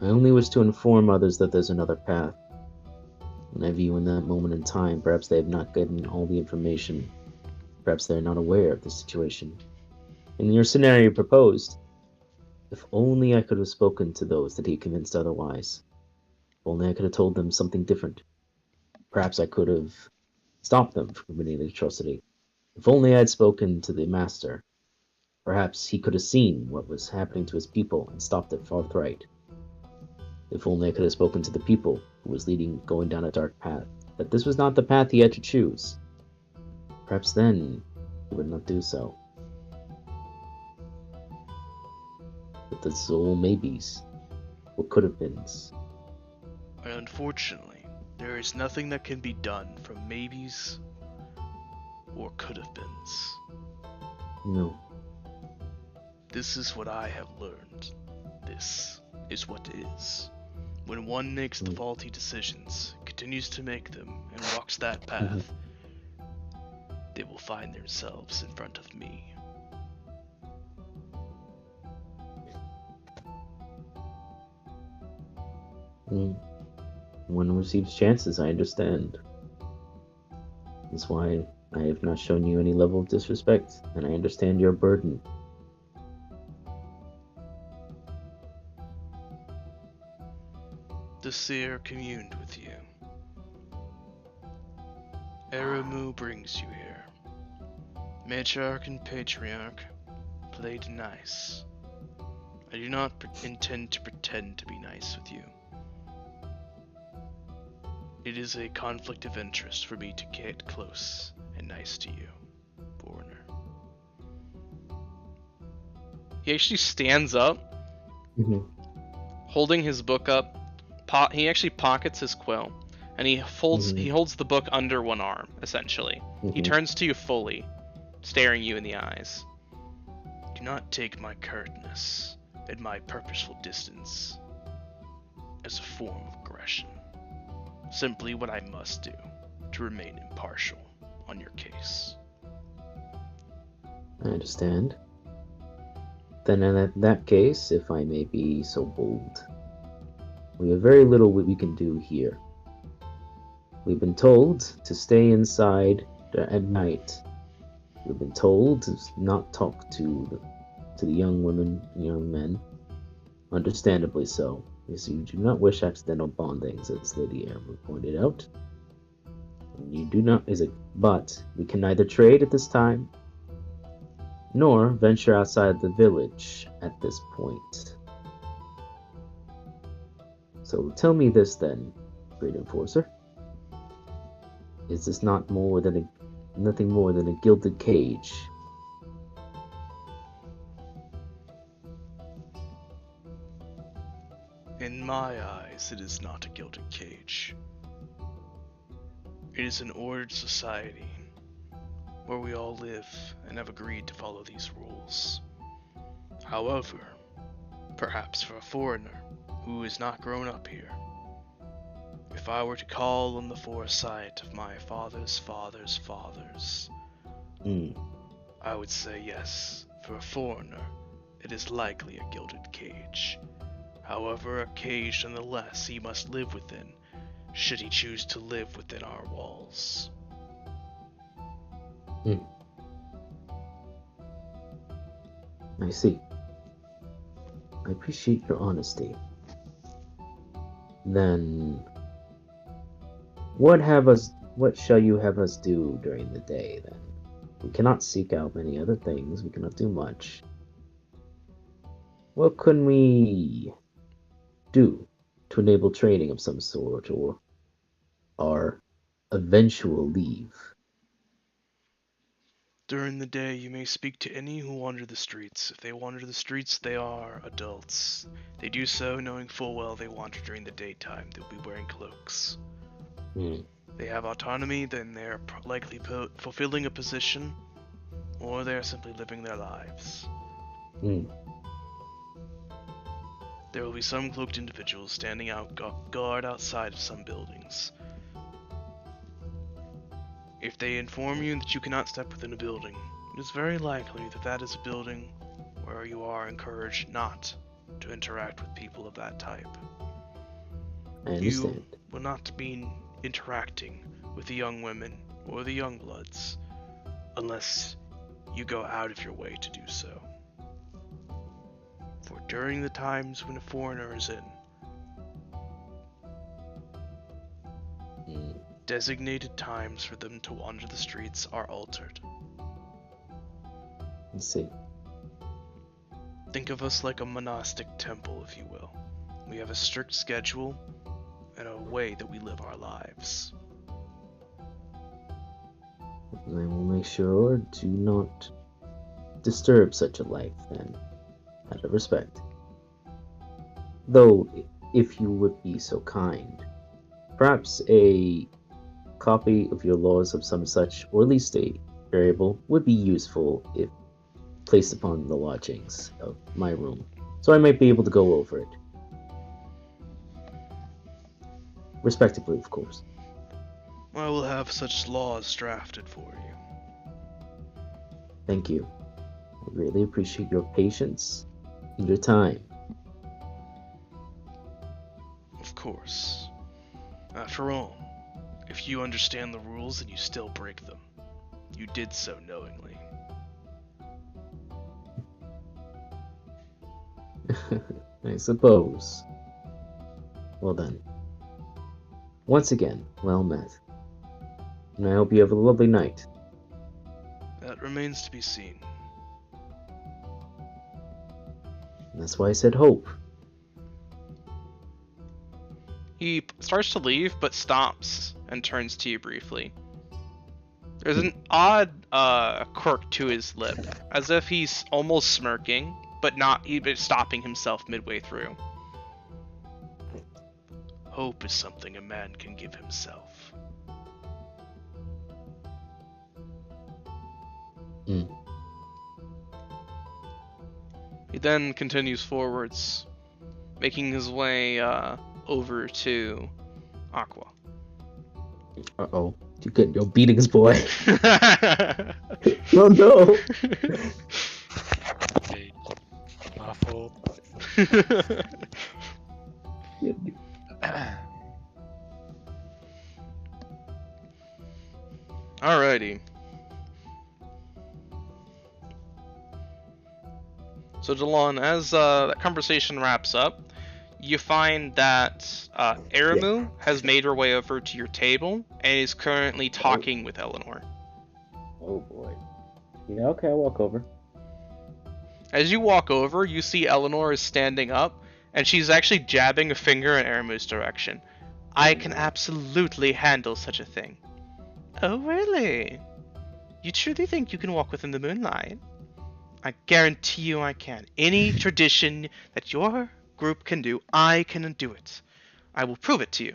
I only wish to inform others that there's another path. And I view in that moment in time, perhaps they have not gotten all the information. Perhaps they're not aware of the situation. In your scenario you proposed, if only I could have spoken to those that he convinced otherwise. If only I could have told them something different. Perhaps I could have stopped them from committing the atrocity. If only I had spoken to the master. Perhaps he could have seen what was happening to his people and stopped it forthright. If only I could have spoken to the people who was going down a dark path, that this was not the path he had to choose. Perhaps then he would not do so. But that's all maybes. What could have been. Unfortunately, there is nothing that can be done from maybes or could have beens. No. This is what I have learned. This is what is. When one makes the faulty decisions, continues to make them, and walks that path, they will find themselves in front of me. One receives chances, I understand. That's why I have not shown you any level of disrespect, and I understand your burden. The seer communed with you. Eramu brings you here. Matriarch and Patriarch played nice. I do not intend to pretend to be nice with you. It is a conflict of interest for me to get close and nice to you, foreigner. He actually stands up, holding his book up. He actually pockets his quill, and he holds the book under one arm, essentially. He turns to you fully, staring you in the eyes. Do not take my curtness and my purposeful distance as a form of aggression. Simply what I must do to remain impartial on your case. I understand. Then in that case, if I may be so bold, we have very little we can do here. We've been told to stay inside at night. We've been told to not talk to the young women, young men. Understandably so, because you do not wish accidental bondings, as Lady Eramu pointed out. You do not, but we can neither trade at this time, nor venture outside the village at this point. So tell me this then, Great Enforcer. Is this nothing more than a gilded cage? In my eyes, it is not a gilded cage. It is an ordered society where we all live and have agreed to follow these rules. However, perhaps for a foreigner who is not grown up here, if I were to call on the foresight of my father's father's fathers, I would say yes, for a foreigner, it is likely a gilded cage. However, a cage nonetheless he must live within, should he choose to live within our walls. I see. I appreciate your honesty. Then, what shall you have us do during the day, then? We cannot seek out many other things, we cannot do much. What can we do to enable training of some sort, or our eventual leave? During the day, you may speak to any who wander the streets. If they wander the streets, they are adults. They do so knowing full well they wander during the daytime. They'll be wearing cloaks. They have autonomy, then they're likely fulfilling a position, or they're simply living their lives. There will be some cloaked individuals standing out guard outside of some buildings. If they inform you that you cannot step within a building, it is very likely that that is a building where you are encouraged not to interact with people of that type. I understand. You will not be interacting with the young women or the young bloods unless you go out of your way to do so. For during the times when a foreigner is in, designated times for them to wander the streets are altered. Let's see. Think of us like a monastic temple, if you will. We have a strict schedule and a way that we live our lives. I will make sure to not disturb such a life, then, out of respect. Though, if you would be so kind, perhaps a copy of your laws of some such, or at least a variable, would be useful if placed upon the lodgings of my room, so I might be able to go over it. Respectably, of course. I will have such laws drafted for you. Thank you. I really appreciate your patience and your time. Of course. After all, if you understand the rules and you still break them, you did so knowingly. I suppose. Well then. Once again, well met. And I hope you have a lovely night. That remains to be seen. And that's why I said hope. He starts to leave, but stops and turns to you briefly. There's an odd quirk to his lip, as if he's almost smirking, but not even stopping himself midway through. Hope is something a man can give himself. He then continues forwards, making his way over to Aqua. Uh-oh. You're beating his boy. Oh no! Okay. My fault. Alrighty. So Delon, as that conversation wraps up, you find that Aramu has made her way over to your table and is currently talking with Eleanor. Oh boy. Yeah, okay, I'll walk over. As you walk over, you see Eleanor is standing up, and she's actually jabbing a finger in Aramu's direction. I can absolutely handle such a thing. Oh, really? You truly think you can walk within the moonlight? I guarantee you I can. Any tradition that your group can do, I can do it. I will prove it to you.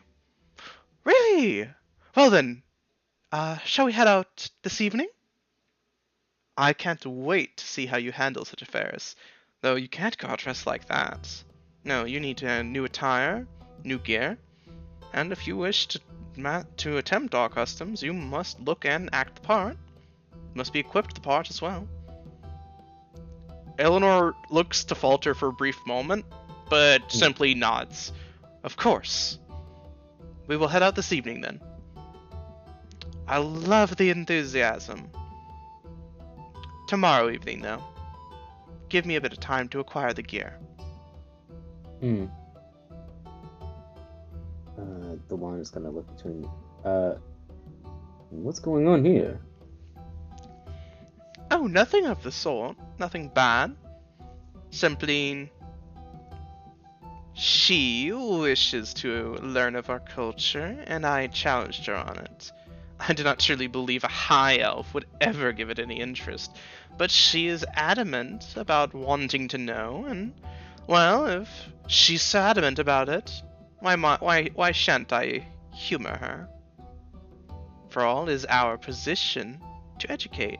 Really? Well then, shall we head out this evening? I can't wait to see how you handle such affairs. Though you can't go out dressed like that. No, you need new attire, new gear, and if you wish to attempt our customs, you must look and act the part. You must be equipped the part as well. Eleanor looks to falter for a brief moment, but simply nods. Of course. We will head out this evening then. I love the enthusiasm. Tomorrow evening, though. Give me a bit of time to acquire the gear. The one is gonna look between. What's going on here? Oh, nothing of the sort. Nothing bad. Simply, she wishes to learn of our culture, and I challenged her on it. I do not truly believe a high elf would ever give it any interest, but she is adamant about wanting to know, and, well, if she's so adamant about it, why shan't I humor her? For all is our position to educate.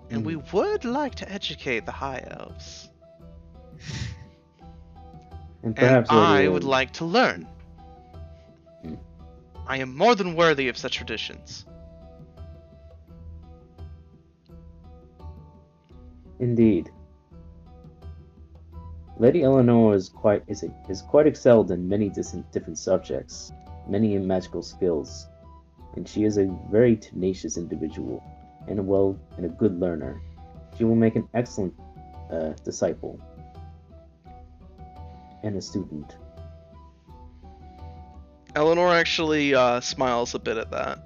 And we would like to educate the high elves. And perhaps I would like to learn. I am more than worthy of such traditions. Indeed. Lady Eleanor is quite excelled in many different subjects, many in magical skills, and she is a very tenacious individual. and a good learner. She will make an excellent disciple and a student. Eleanor actually smiles a bit at that.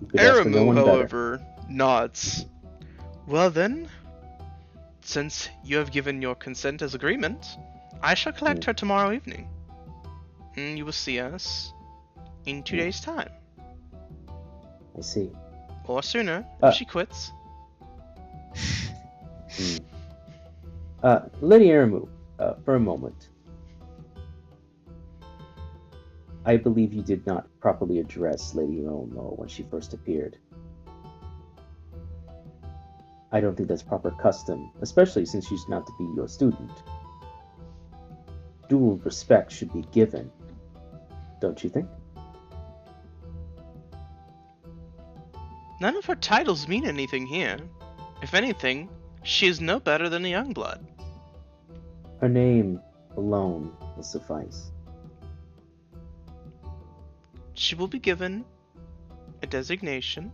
You could ask for no Aramu, one better. however, nods. Well then, since you have given your consent as agreement, I shall collect her tomorrow evening. And you will see us in 2 days' time. I see. Or sooner, if she quits. Lady Aramu, for a moment. I believe you did not properly address Lady Eleanor when she first appeared. I don't think that's proper custom, especially since she's not to be your student. Due respect should be given, don't you think? None of her titles mean anything here. If anything, she is no better than a young blood. Her name alone will suffice. She will be given a designation,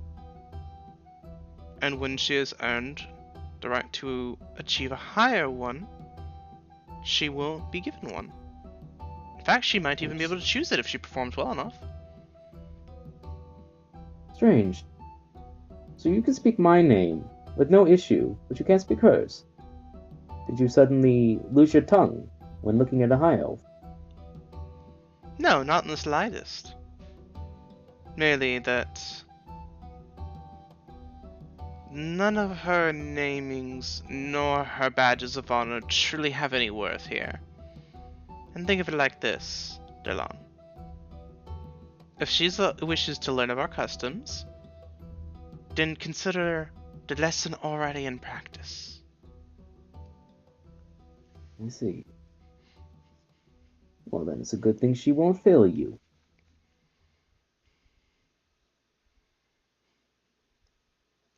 and when she has earned the right to achieve a higher one, she will be given one. In fact, she might even be able to choose it if she performs well enough. Strange. So you can speak my name with no issue, but you can't speak hers. Did you suddenly lose your tongue when looking at a high elf? No, not in the slightest. Merely that none of her namings nor her badges of honor truly have any worth here. And think of it like this, Delon. If she wishes to learn of our customs, then consider the lesson already in practice. I see. Well, then it's a good thing she won't fail you.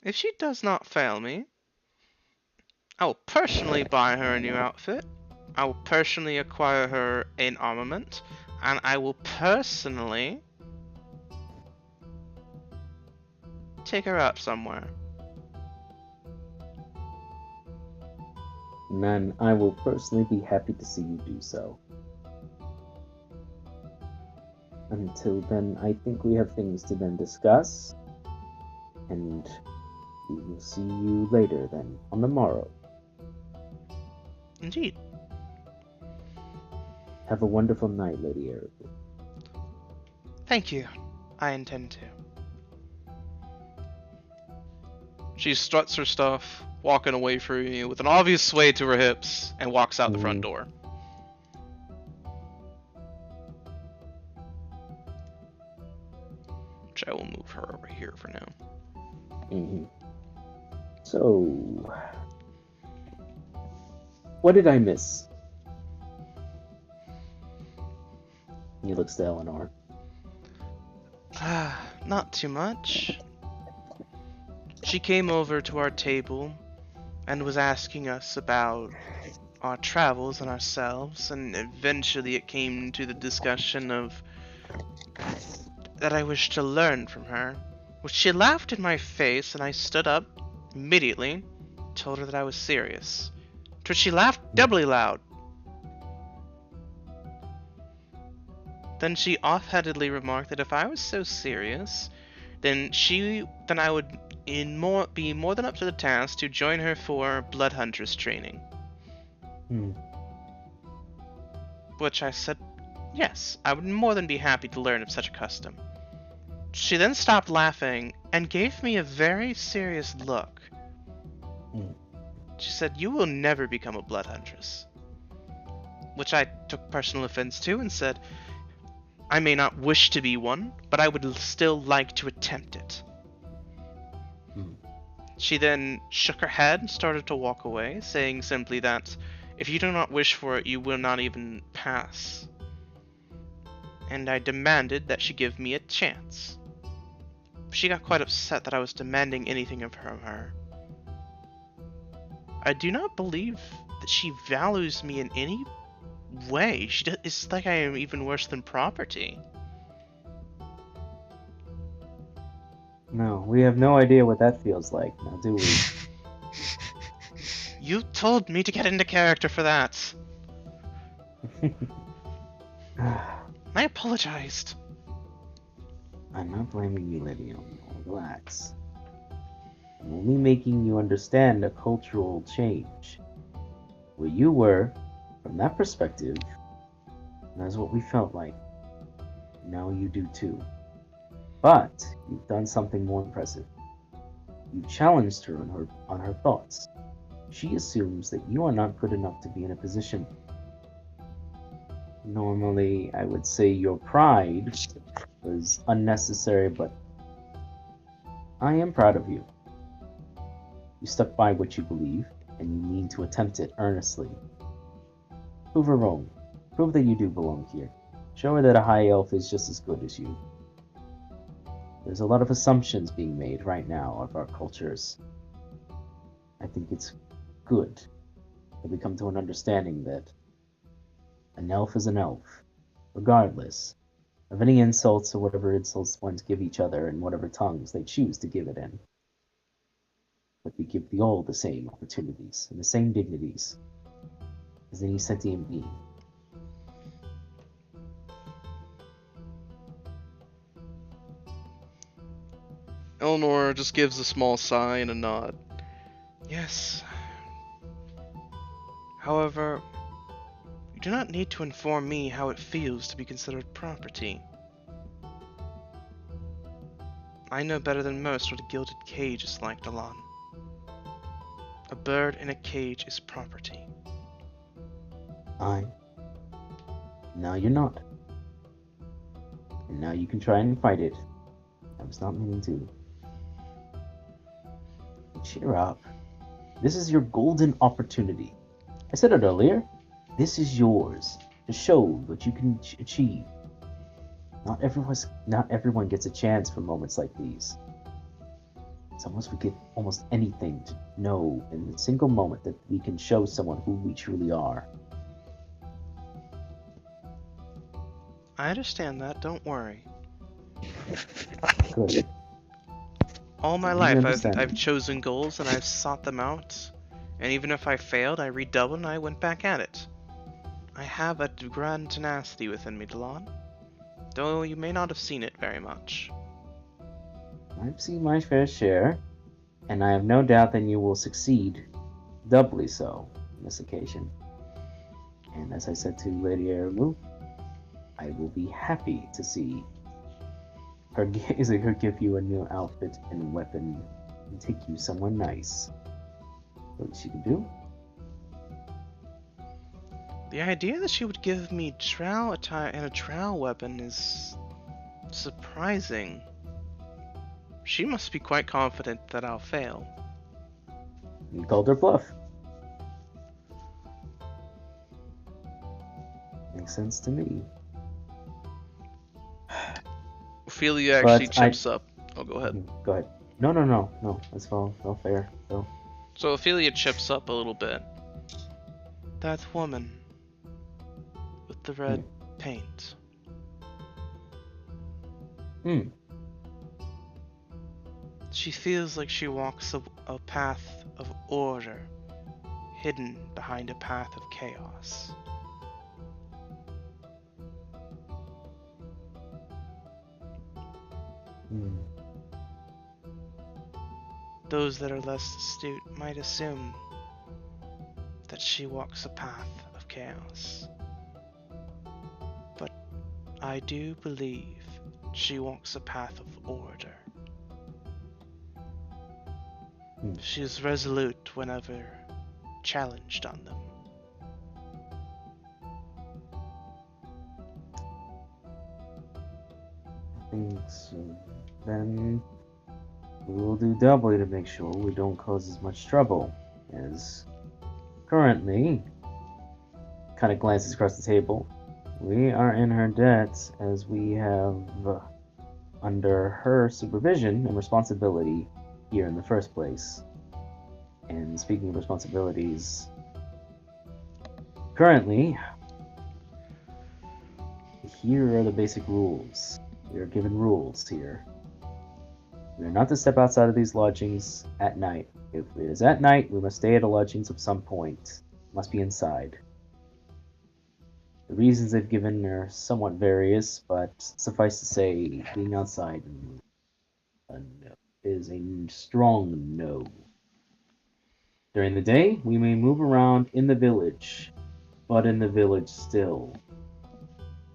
If she does not fail me, I will personally buy her a new outfit, I will personally acquire her an armament, and I will personally take her out somewhere. And I will personally be happy to see you do so. Until then, I think we have things to then discuss. And we will see you later then, on the morrow. Indeed. Have a wonderful night, Lady Arabu. Thank you. I intend to. She struts her stuff, walking away from you with an obvious sway to her hips, and walks out the front door. Which I will move her over here for now. So, what did I miss? He looks to Eleanor. Not too much. She came over to our table and was asking us about our travels and ourselves, and eventually it came to the discussion of that I wished to learn from her, which she laughed in my face, and I stood up immediately, told her that I was serious, to which she laughed doubly loud. Then she offhandedly remarked that if I was so serious, then I would be more than up to the task to join her for Blood Hunters training. Which I said, yes, I would more than be happy to learn of such a custom. She then stopped laughing and gave me a very serious look. She said, "You will never become a Blood Huntress." Which I took personal offense to and said, I may not wish to be one, but I would still like to attempt it. She then shook her head and started to walk away, saying simply that if you do not wish for it, you will not even pass. And I demanded that she give me a chance. She got quite upset that I was demanding anything of her. I do not believe that she values me in any way. It's like I am even worse than property. No, we have no idea what that feels like, now do we? You told me to get into character for that. I apologized. I'm not blaming you, Lydia. Relax. I'm only making you understand a cultural change. Where you were, from that perspective, that's what we felt like. Now you do too. But you've done something more impressive. You challenged her on her thoughts. She assumes that you are not good enough to be in a position. Normally, I would say your pride was unnecessary, but I am proud of you. You stuck by what you believe, and you mean to attempt it earnestly. Prove her wrong. Prove that you do belong here. Show her that a high elf is just as good as you. There's a lot of assumptions being made right now of our cultures. I think it's good that we come to an understanding that an elf is an elf, regardless of any insults or whatever insults ones give each other and whatever tongues they choose to give it in. But we give the all the same opportunities and the same dignities as any sentient being. Eleanor just gives a small sigh and a nod. Yes. However, you do not need to inform me how it feels to be considered property. I know better than most what a gilded cage is like, Dalan. A bird in a cage is property. Now you're not. And now you can try and fight it. I was not meaning to. Cheer up. This is your golden opportunity. I said it earlier. This is yours to show what you can achieve. Not everyone gets a chance for moments like these. Some of us would give almost anything to know in a single moment that we can show someone who we truly are. I understand that, don't worry. Good. All my You life understand. I've chosen goals and I've sought them out. And even if I failed, I redoubled and I went back at it. I have a grand tenacity within me, Dalan. Though you may not have seen it very much. I've seen my fair share, and I have no doubt that you will succeed doubly so on this occasion. And as I said to Lady Aramu, I will be happy to see her give you a new outfit and weapon and take you somewhere nice. What she can do? The idea that she would give me trowel attire and a trowel weapon is surprising. She must be quite confident that I'll fail. You called her bluff. Makes sense to me. Ophelia actually But chips up. Oh, go ahead. Go ahead. No. That's all fair. So So Ophelia chips up a little bit. That woman with the red paint. She feels like she walks a path of order, hidden behind a path of chaos. Those that are less astute might assume that she walks a path of chaos. But I do believe she walks a path of order. She is resolute whenever challenged on them. I think so. Then we will do doubly to make sure we don't cause as much trouble as currently. Kind of glances across the table. We are in her debt as we have, under her supervision and responsibility, here in the first place. And speaking of responsibilities, currently, here are the basic rules. We are given rules here. We are not to step outside of these lodgings at night. If it is at night, we must stay at the lodgings of some point. Must be inside. The reasons they've given are somewhat various, but suffice to say, being outside is a strong no. During the day, we may move around in the village, but in the village still.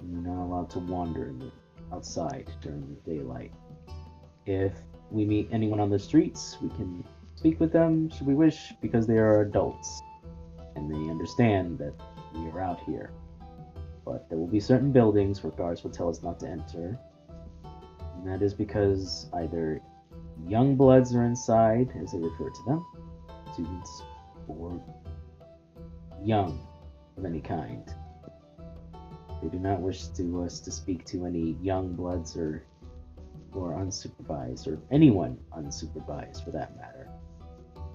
We're not allowed to wander outside during the daylight. If we meet anyone on the streets, we can speak with them should we wish, because they are adults and they understand that we are out here. But there will be certain buildings where guards will tell us not to enter, and that is because either young bloods are inside, as they refer to them, students, or young of any kind. They do not wish us to speak to any young bloods or unsupervised, or anyone unsupervised for that matter.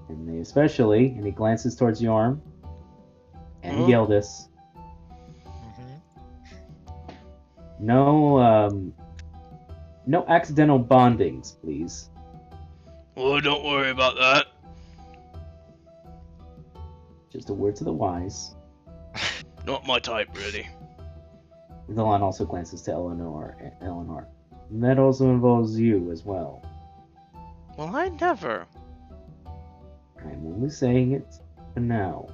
And they especially, and he glances towards Yorm and Gildis. No, no accidental bondings, please. Oh, don't worry about that. Just a word to the wise. Not my type, really. Delon also glances to Eleanor. And that also involves you as well. Well, I never. I'm only saying it for now.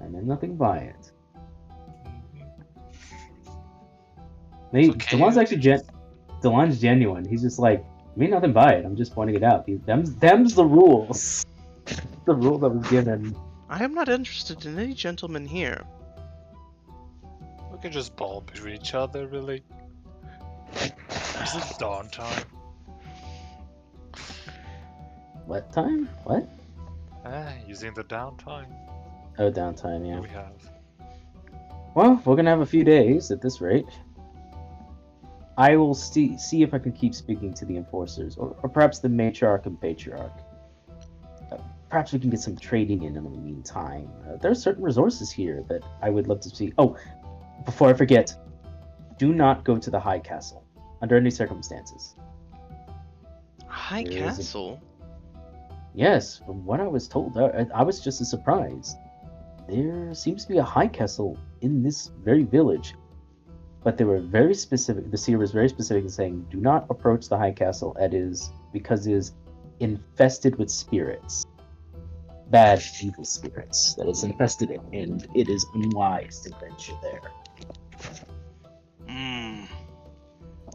I meant nothing by it. Maybe Delon's actually Delon's genuine. He's just like, I mean nothing by it. I'm just pointing it out. Them's the rules. The rule that was given. I am not interested in any gentleman here. We can just bond between each other, really. Is it dawn time? What time? What? Using the downtime. Oh, downtime, yeah. We have. Well, we're gonna have a few days at this rate. I will see if I can keep speaking to the enforcers, or perhaps the matriarch and patriarch. Perhaps we can get some trading in the meantime. There are certain resources here that I would love to see. Oh, before I forget, do not go to the High Castle under any circumstances. High Castle? Yes, from what I was told, I was just as surprised. There seems to be a High Castle in this very village. But they were very specific. The seer was very specific in saying, do not approach the High Castle. Because it is infested with spirits. Bad, evil spirits that is infested in, and it is unwise to venture there.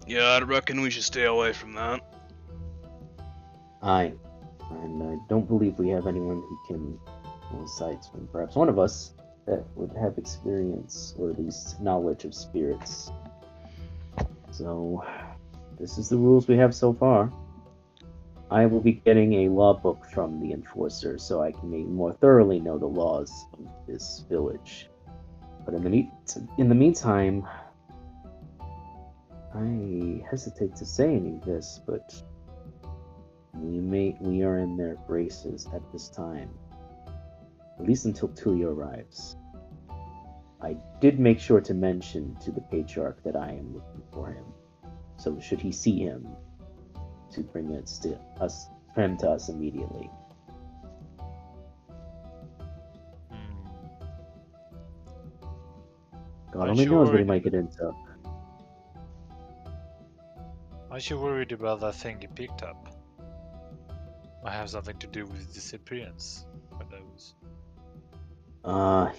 Yeah, I reckon we should stay away from that. And I don't believe we have anyone who can sight swim. Perhaps one of us that would have experience, or at least knowledge of spirits. So, this is the rules we have so far. I will be getting a law book from the enforcer so I can more thoroughly know the laws of this village. But in the meantime, I hesitate to say any of this, but we are in their graces at this time. At least until Tulio arrives. I did make sure to mention to the patriarch that I am looking for him. So should he see him, to bring him to us immediately. God only knows what he might get into. Aren't you worried about that thing you picked up? Might have something to do with his disappearance. Who knows?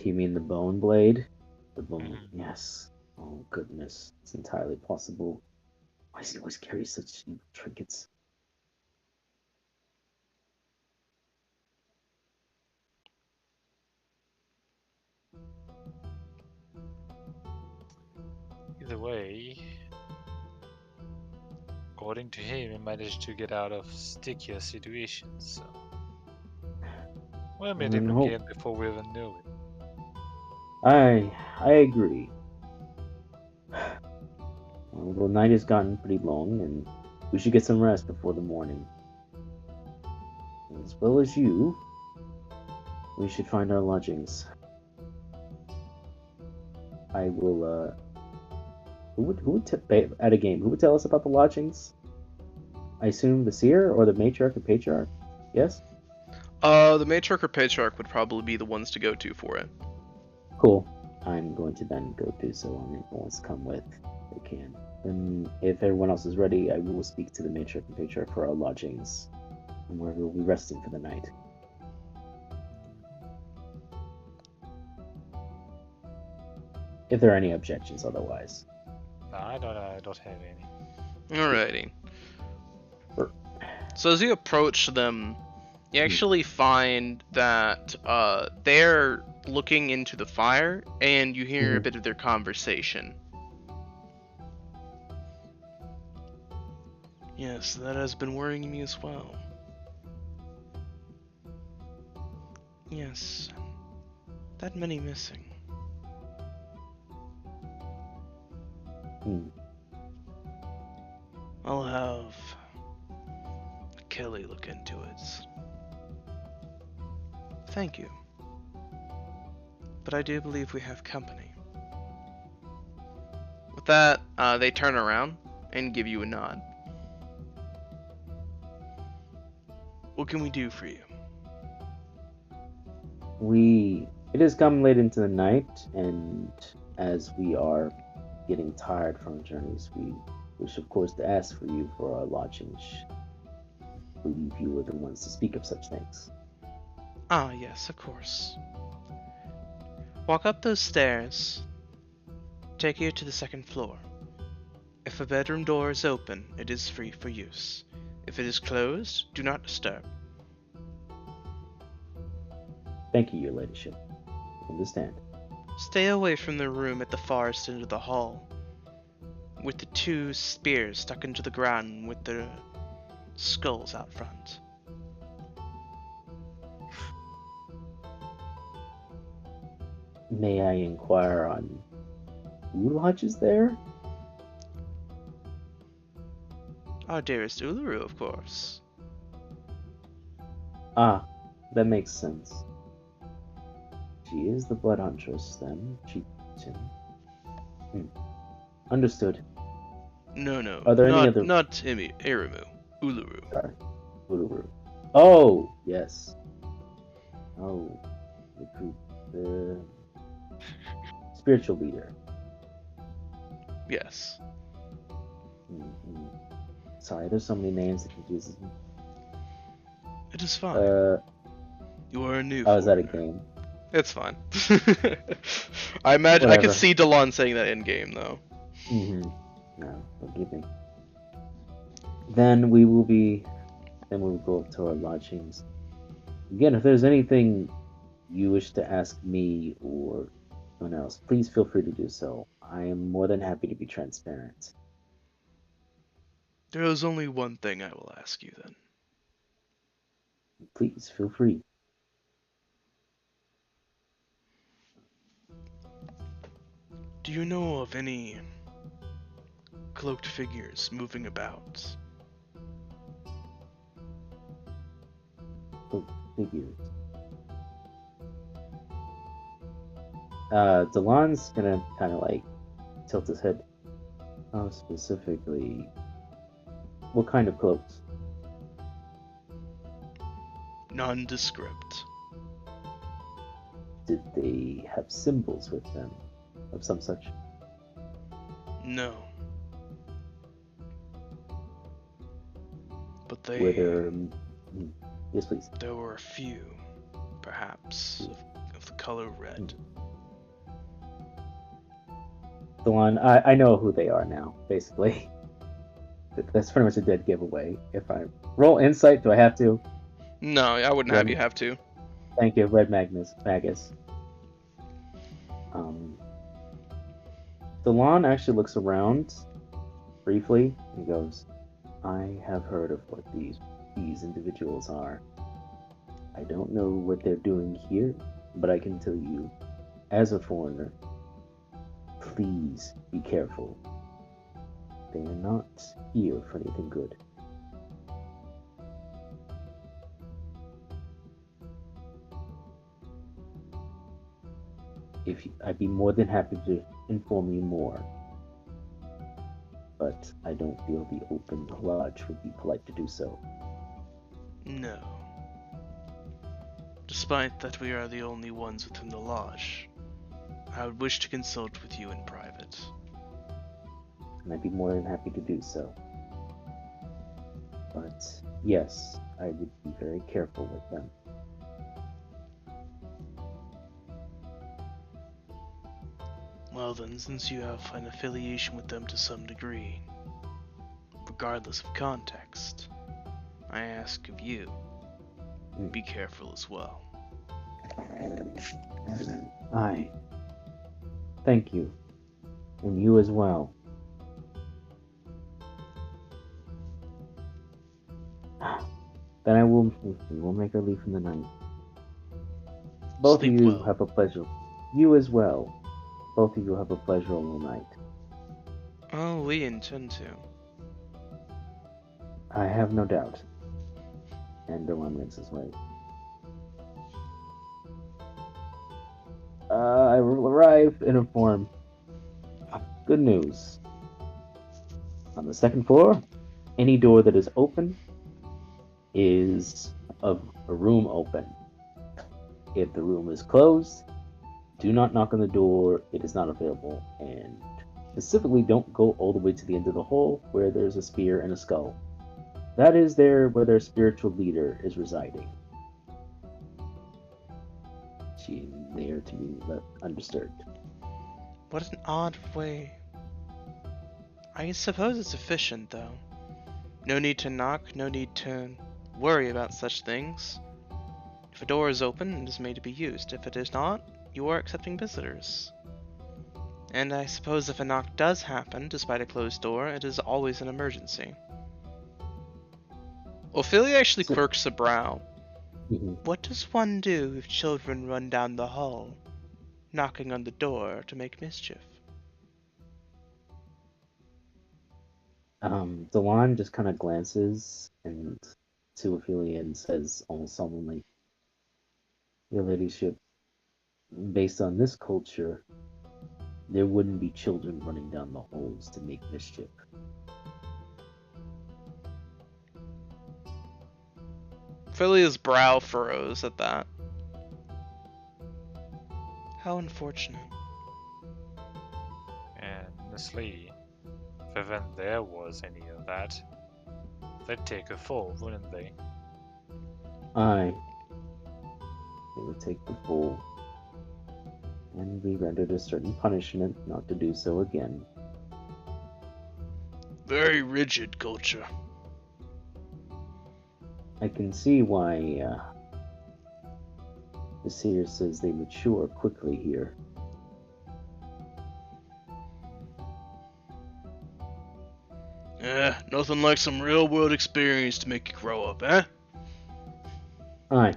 You mean the bone blade? The bone, yes. Oh, goodness. It's entirely possible. Why does he always carry such trinkets? Either way, according to him, he managed to get out of stickier situations, so... We'll meet him again before we even knew it. I agree. Well, the night has gotten pretty long, and we should get some rest before the morning. As well as you, we should find our lodgings. I will, who would at a game, who would tell us about the lodgings? I assume the seer or the matriarch or patriarch? Yes? The matriarch or patriarch would probably be the ones to go to for it. Cool. I'm going to then go do so, and anyone wants to come with, they can. Then, if everyone else is ready, I will speak to the matriarch and patriarch for our lodgings, and where we'll be resting for the night. If there are any objections otherwise. No, I don't have any. Alrighty. Sure. So as you approach them, you actually find that they're looking into the fire, and you hear a bit of their conversation. Yes, that has been worrying me as well. Yes, that many missing. I'll have Kelly look into it. Thank you. But I do believe we have company. With that, they turn around and give you a nod. What can we do for you? It has come late into the night, and as we are getting tired from our journeys, we wish, of course, to ask for you for our lodgings. I believe you were the ones to speak of such things. Ah, yes, of course. Walk up those stairs. Take you to the second floor. If a bedroom door is open, it is free for use. If it is closed, do not disturb. Thank you, your ladyship. I understand. Stay away from the room at the farthest end of the hall, with the two spears stuck into the ground with the skulls out front. May I inquire on who lodges there? Our dearest Uluru, of course. Ah, that makes sense. She is the blood huntress, then. Understood. No, Are there any other- not Irimu, Uluru. Sorry. Uluru. Oh, yes. Oh, the spiritual leader. Yes. Mm-hmm. Sorry, there's so many names that confuses me. It is fine. You are a new. Oh, is that a foreigner. game? It's fine. I imagine I Whatever. could see Delon saying that in game though. Mm-hmm. No, forgive me. Then we will go up to our lodgings. Again, if there's anything you wish to ask me or someone else, please feel free to do so. I am more than happy to be transparent. There is only one thing I will ask you then. Please feel free. Do you know of any cloaked figures moving about? Figures. Delon's gonna kind of like tilt his head. Specifically, what kind of cloaks? Nondescript. Did they have symbols with them of some such? No. But Were there? Yes, please. there were a few, perhaps, of the color red. Delon, I know who they are now. Basically, that's pretty much a dead giveaway. If I roll insight, do I have to? No, I wouldn't have you have to. Thank you, Red Magus. Delon actually looks around briefly and goes, I have heard of what these individuals are. I don't know what they're doing here, but I can tell you, as a foreigner, please be careful. They are not here for anything good. I'd be more than happy to inform you more. but I don't feel the open lodge would be polite to do so. No. Despite that we are the only ones within the lodge, I would wish to consult with you in private. And I'd be more than happy to do so. But yes, I would be very careful with them. Well then, since you have an affiliation with them to some degree, regardless of context, I ask of you, be careful as well. Aye. Thank you. And you as well. Then we will make our leave in the night. Both Sleep of you well. have a pleasure. You as well. Both of you have a pleasurable night. Oh, we intend to. I have no doubt. And Delon makes his way. I will arrive and inform. Good news. On the second floor, any door that is open is a room open. If the room is closed, do not knock on the door. It is not available. And specifically, don't go all the way to the end of the hall where there's a spear and a skull. That is where their spiritual leader is residing. She is there to be left undisturbed. What an odd way. I suppose it's efficient, though. No need to knock, no need to worry about such things. If a door is open, it is made to be used. If it is not, you are accepting visitors. And I suppose if a knock does happen, despite a closed door, it is always an emergency. Ophelia actually quirks a brow. What does one do if children run down the hall, knocking on the door to make mischief? Delon just kind of glances and to Ophelia and says almost solemnly, Your Ladyship, based on this culture, there wouldn't be children running down the halls to make mischief. Ophelia's brow furrows at that. How unfortunate. And honestly, if even there was any of that, they'd take a fall, wouldn't they? Aye. They would take the fall and be rendered a certain punishment not to do so again. Very rigid culture. I can see why the seer says they mature quickly here. Nothing like some real world experience to make you grow up, eh? Aye.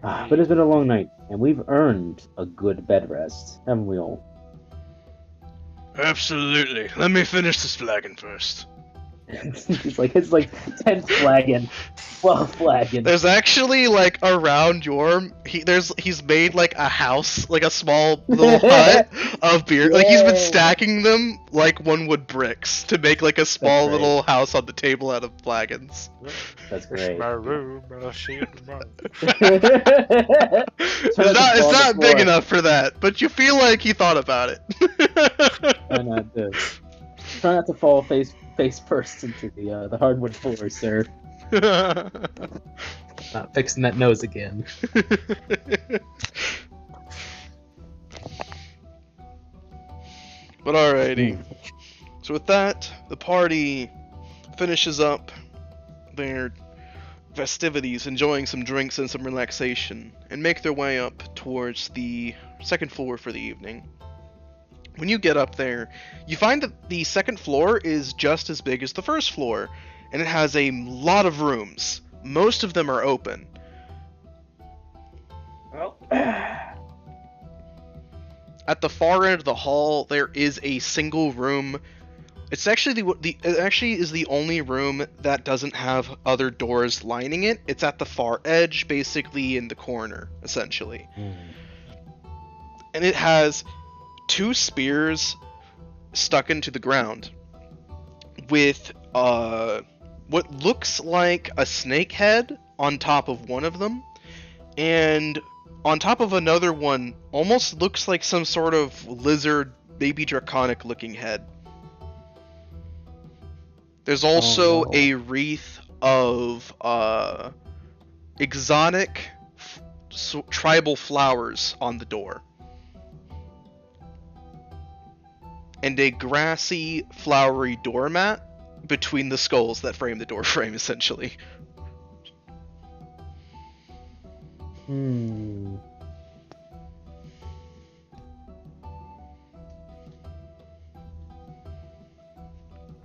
But it's been a long night, and we've earned a good bed rest, haven't we all? Absolutely. Let me finish this flagon first. it's like 10th flagon, 12th flagon. There's actually like around Yorm, he's made like a house, like a small little hut of beer. Like he's been Yay. stacking them like one would bricks to make like a small great. little house on the table out of flagons. That's great. My room, I'll shoot my It's not big enough for that, but you feel like he thought about it. Why not do? Try not to fall face first into the hardwood floor, sir. Not fixing that nose again. But alrighty. So with that, the party finishes up their festivities, enjoying some drinks and some relaxation, and make their way up towards the second floor for the evening. When you get up there, you find that the second floor is just as big as the first floor, and it has a lot of rooms. Most of them are open. Well, At the far end of the hall, there is a single room. It's actually it actually is the only room that doesn't have other doors lining it. It's at the far edge, basically in the corner, essentially. And it has 2 spears stuck into the ground. with what looks like a snake head on top of one of them, and on top of another one almost looks like some sort of lizard, baby draconic looking head. There's also no. a wreath of exotic tribal flowers on the door. And a grassy, flowery doormat between the skulls that frame the door frame, essentially. Hmm.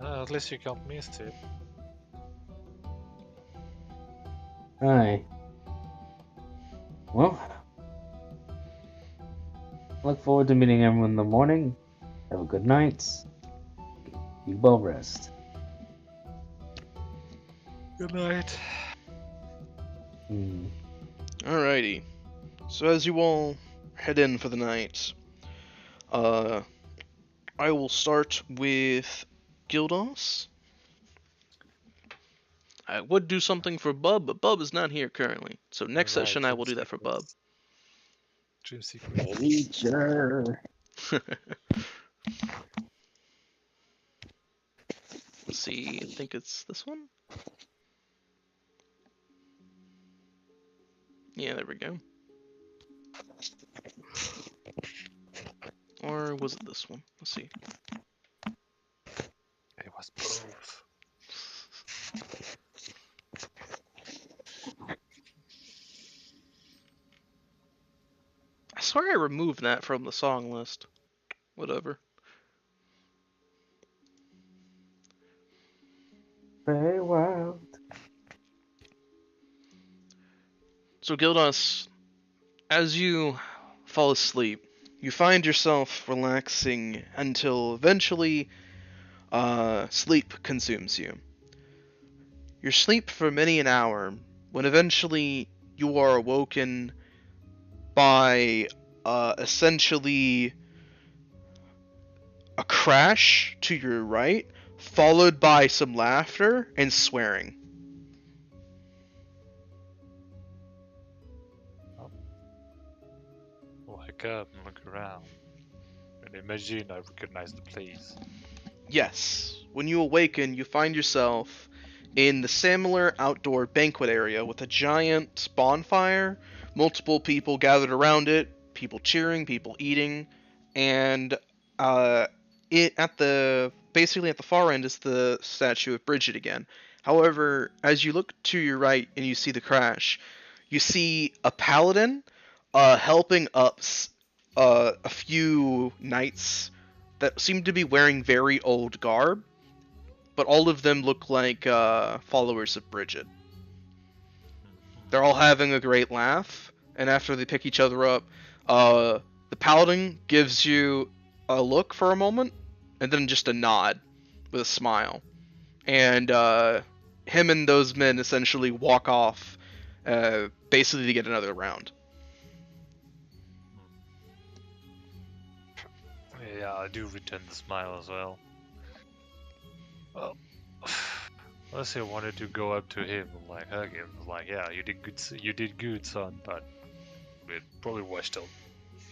At least you can't miss it. Aye. Well, look forward to meeting everyone in the morning. Have a good night. You well rest. Good night. Hmm. Alrighty. So as you all head in for the night, I will start with Gildos. I would do something for Bub, but Bub is not here currently. So next session I will do that for Bub. Dream sequence. Nature. Let's see, I think it's this one? Yeah, there we go. Or was it this one? Let's see. It was both. I swear I removed that from the song list. Whatever. Very wild. So Gildas, as you fall asleep, you find yourself relaxing until eventually sleep consumes you. You sleep for many an hour when eventually you are awoken by essentially a crash to your right, followed by some laughter and swearing. Wake up and look around. And imagine I recognize the place. Yes, when you awaken, you find yourself in the Samler outdoor banquet area with a giant bonfire, multiple people gathered around it, people cheering, people eating, and it at the basically at the far end is the statue of Bridget again. However, as you look to your right and you see the crash, you see a paladin helping up a few knights that seem to be wearing very old garb, but all of them look like followers of Bridget. They're all having a great laugh, and after they pick each other up, the paladin gives you a look for a moment, and then just a nod with a smile. And him and those men essentially walk off, basically to get another round. Yeah, I do return the smile as well. Well, honestly, I wanted to go up to him and like hug him. Like, yeah, you did good, son. But we'd probably washed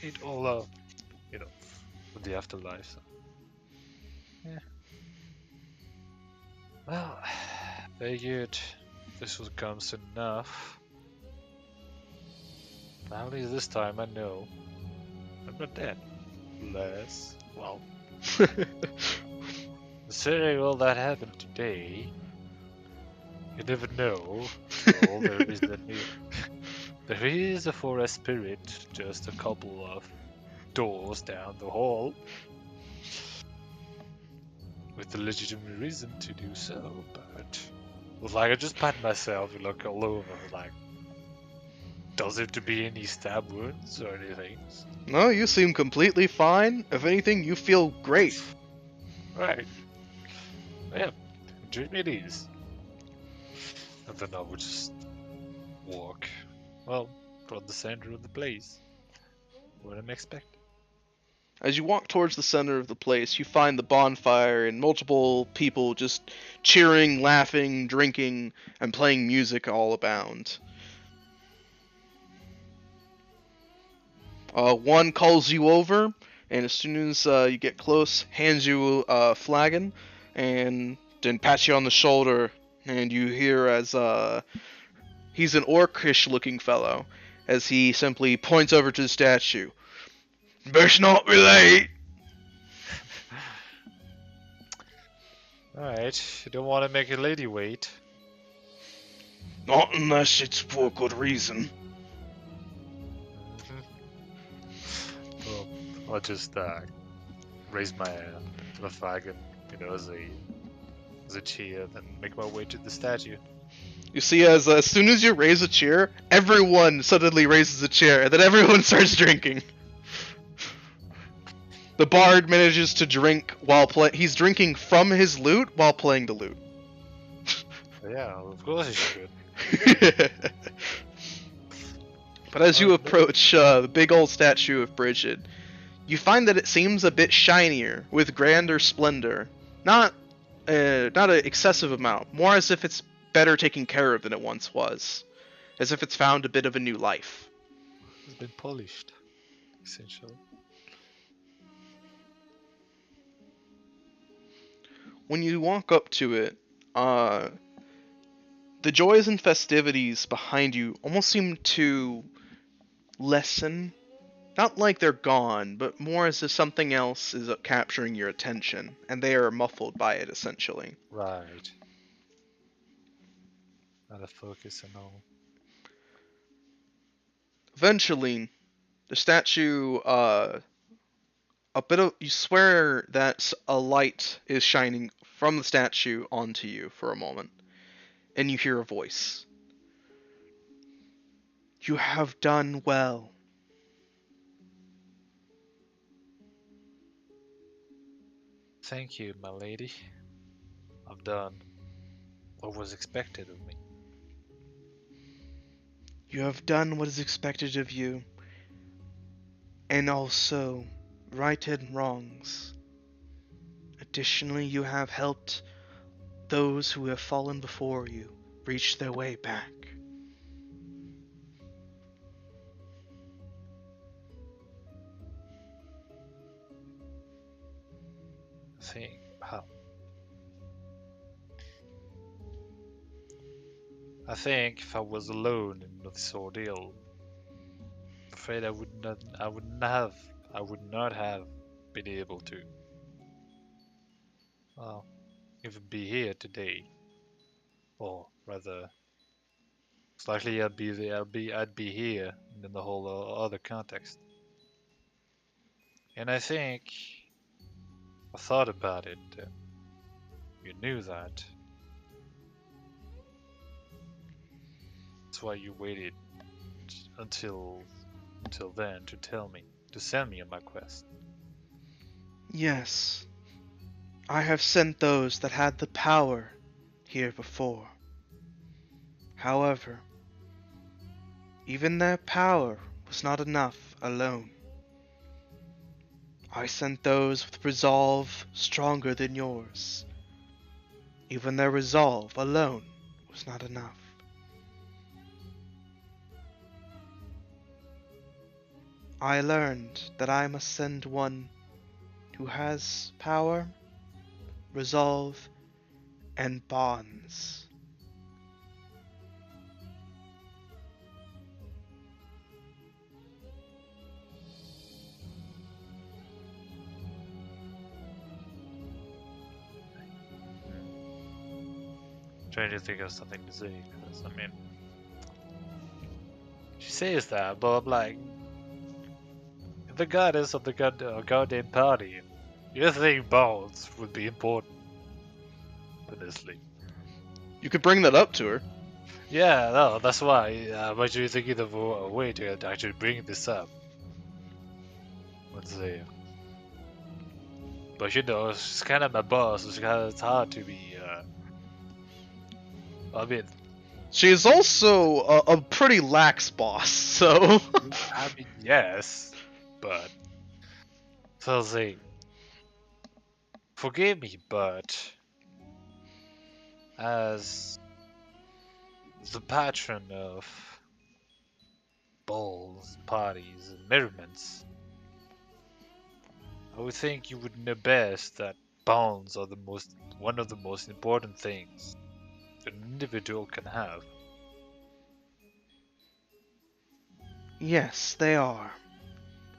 it all out, you know, with the afterlife. So. Yeah. Well, very good. This was comes enough. Now, at least this time I know I'm not dead. Less, well, considering all that happened today, you never know. Well, there is a forest spirit just a couple of doors down the hall, with a legitimate reason to do so. But was like I just pat myself and look all over, like, does it to be any stab wounds or anything? No, you seem completely fine. If anything, you feel great. Right. Yeah, dream it is. And then I would just walk, well, toward the center of the place, where I'm expected. As you walk towards the center of the place, you find the bonfire and multiple people just cheering, laughing, drinking, and playing music all abound. One calls you over, and as soon as you get close, hands you a flagon, and then pats you on the shoulder, and you hear as he's an orcish-looking fellow, as he simply points over to the statue. Best not be late. Alright, you don't want to make a lady wait. Not unless it's for good reason. Well, I'll just raise my hand to the flagon, as a cheer, then make my way to the statue. You see, as soon as you raise a chair, everyone suddenly raises a chair, and then everyone starts drinking. The bard manages to drink while he's drinking from his lute while playing the lute. Yeah, of course he should. But as you approach the big old statue of Bridget, you find that it seems a bit shinier, with grander splendor. Not an excessive amount, more as if it's better taken care of than it once was. As if it's found a bit of a new life. It's been polished, essentially. When you walk up to it, the joys and festivities behind you almost seem to lessen. Not like they're gone, but more as if something else is capturing your attention, and they are muffled by it, essentially. Right. Out of focus and all. Eventually, the statue, you swear that a light is shining from the statue onto you for a moment, and you hear a voice. You have done well. Thank you, my lady. I've done what was expected of me. You have done what is expected of you, and also righted wrongs. Additionally, you have helped those who have fallen before you reach their way back. I think if I was alone in this ordeal, I'm afraid I would not have been able to, well, even be here today, or rather, it's likely I'd be here in the whole other context. And I think I thought about it. You knew that. That's why you waited until then to send me on my quest. Yes, I have sent those that had the power here before. However, even their power was not enough alone. I sent those with resolve stronger than yours. Even their resolve alone was not enough. I learned that I must send one who has power, resolve, and bonds. Trying to think of something to say, because I mean, she says that, but I'm like, the goddess of the goddamn party. You think bonds would be important, honestly. You could bring that up to her. Yeah, no, that's why I'm actually thinking of a way to actually bring this up. Let's see. But she's kind of my boss, so it's hard to be, I mean... She is also a pretty lax boss, so... I mean, yes, but... Thursday, forgive me, but as the patron of balls, parties, and merriments, I would think you would know best that bonds are one of the most important things an individual can have. Yes, they are.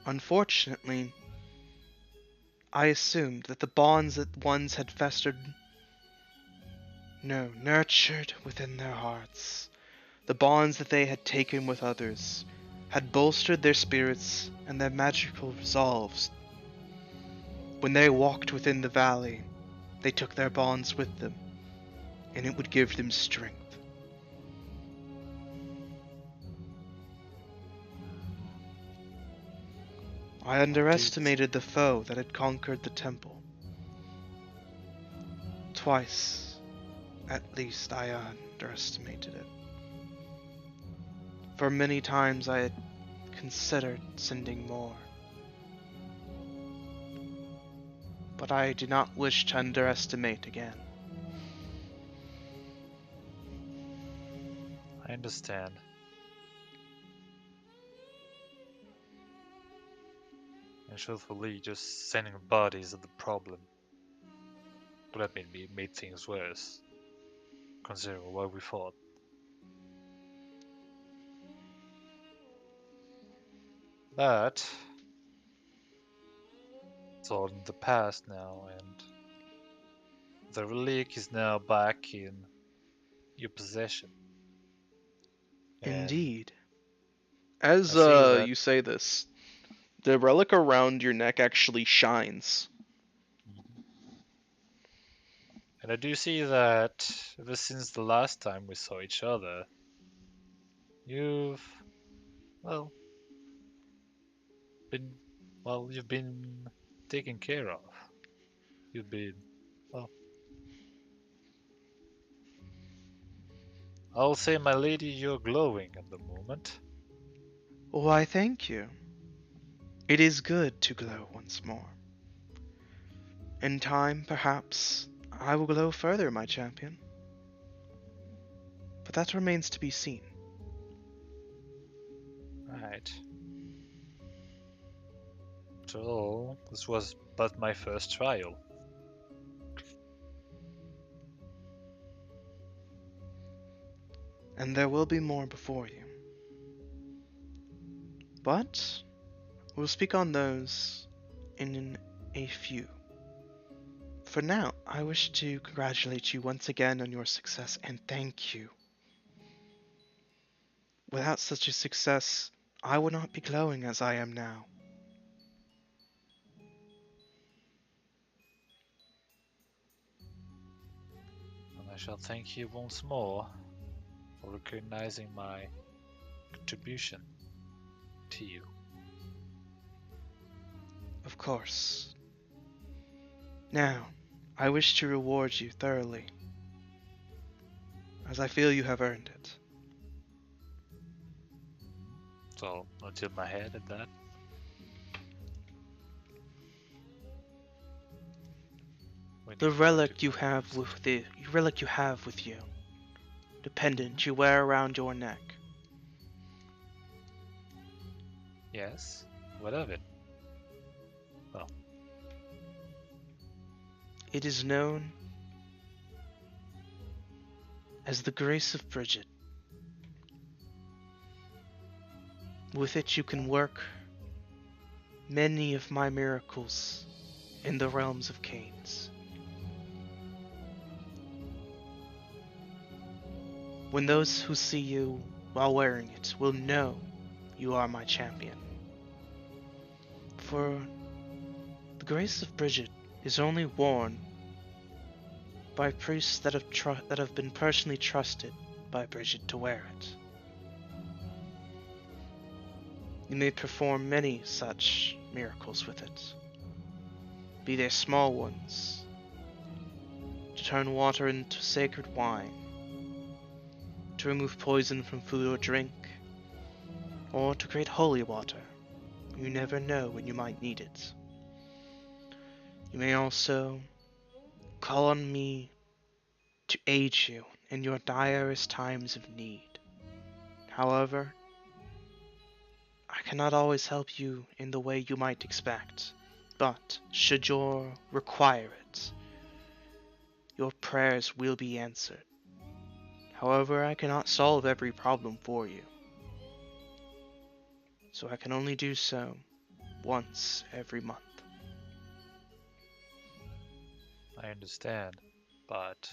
Unfortunately, I assumed that the bonds that once had festered, no, nurtured within their hearts, the bonds that they had taken with others, had bolstered their spirits and their magical resolves. When they walked within the valley, they took their bonds with them, and it would give them strength. I underestimated the foe that had conquered the temple. Twice, at least, I underestimated it. For many times I had considered sending more. But I do not wish to underestimate again. I understand. And truthfully, just sending bodies is the problem. But that made things worse, considering what we fought. But it's all in the past now, and the relic is now back in your possession. And Indeed. As I see that. you say this, the relic around your neck actually shines. And I do see that ever since the last time we saw each other, you've, well, been, you've been taken care of. You've been, well, I'll say, my lady, you're glowing at the moment. Why, thank you. It is good to glow once more. In time, perhaps, I will glow further, my champion. But that remains to be seen. Right. After all, this was but my first trial. And there will be more before you. But we'll speak on those in a few. For now, I wish to congratulate you once again on your success and thank you. Without such a success, I would not be glowing as I am now. And I shall thank you once more for recognizing my contribution to you. Of course. Now, I wish to reward you thoroughly, as I feel you have earned it. So I'll tilt my head at that. The relic you have with you, the pendant you wear around your neck. Yes. What of it? It is known as the Grace of Bridget. With it you can work many of my miracles in the realms of Canes. When those who see you while wearing it will know you are my champion. For the Grace of Bridget is only worn by priests that have been personally trusted by Bridget to wear it. You may perform many such miracles with it, be they small ones, to turn water into sacred wine, to remove poison from food or drink, or to create holy water. You never know when you might need it. You may also call on me to aid you in your direst times of need. However, I cannot always help you in the way you might expect, but should you require it, your prayers will be answered. However, I cannot solve every problem for you, so I can only do so once every month. I understand, but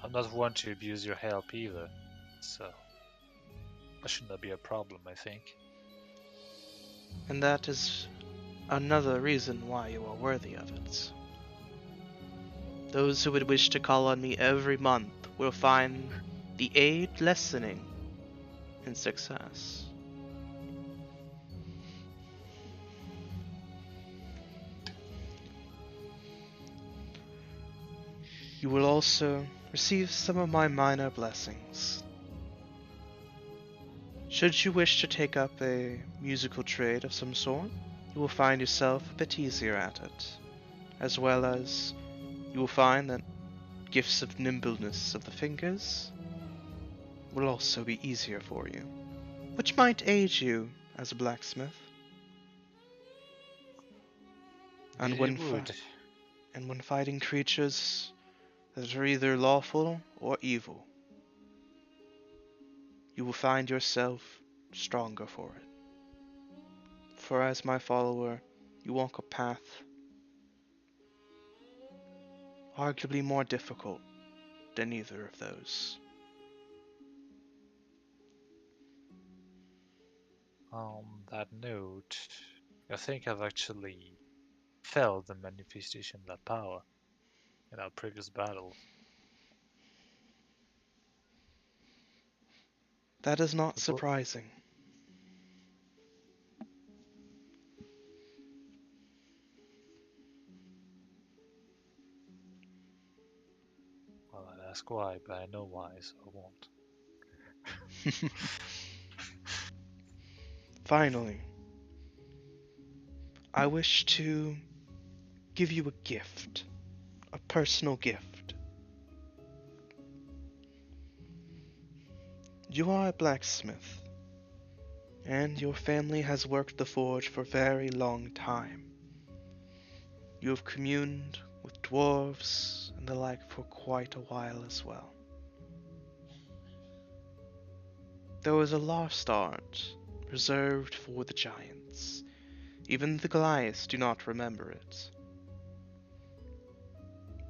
I'm not one to abuse your help either, so that should not be a problem, I think. And that is another reason why you are worthy of it. Those who would wish to call on me every month will find the aid lessening in success. You will also receive some of my minor blessings. Should you wish to take up a musical trade of some sort, you will find yourself a bit easier at it, as well as you will find that gifts of nimbleness of the fingers will also be easier for you, which might aid you as a blacksmith. And It would. and when fighting creatures that are either lawful or evil, you will find yourself stronger for it. For as my follower, you walk a path arguably more difficult than either of those. On that note, I think I've actually felt the manifestation of that power in our previous battle. That is not It wa- surprising. Well, I'd ask why, but I know why, so I won't. Finally, I wish to give you a gift, a personal gift. You are a blacksmith, and your family has worked the forge for a very long time. You have communed with dwarves and the like for quite a while as well. There was a lost art reserved for the giants. Even the Goliaths do not remember it.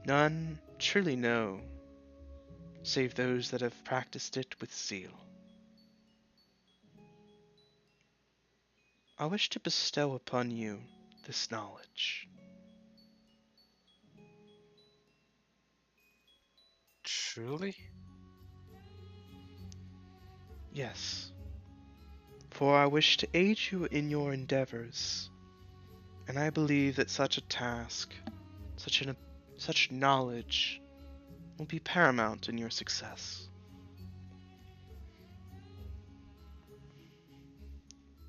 None truly know, save those that have practiced it with zeal. I wish to bestow upon you this knowledge. Truly? Yes, for I wish to aid you in your endeavors, and I believe that such a task, such knowledge, will be paramount in your success.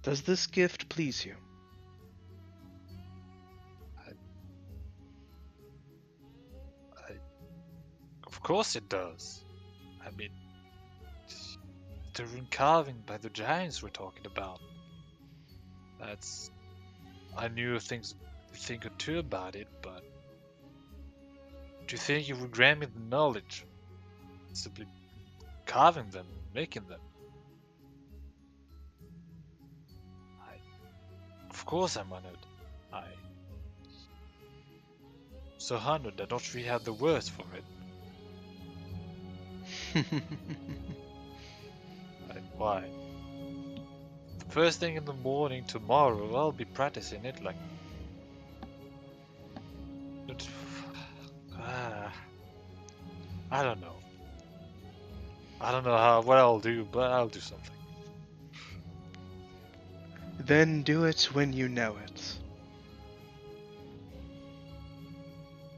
Does this gift please you? Of course it does. I mean, the rune carving by the giants we're talking about. That's. I knew a thing or two about it, but. Do you think you would grant me the knowledge? Simply carving them, making them. Of course I'm honored. So honored I don't really have the words for it. Why? First thing in the morning tomorrow, I'll be practicing it like. I don't know. I don't know what I'll do, but I'll do something. Then do it when you know it.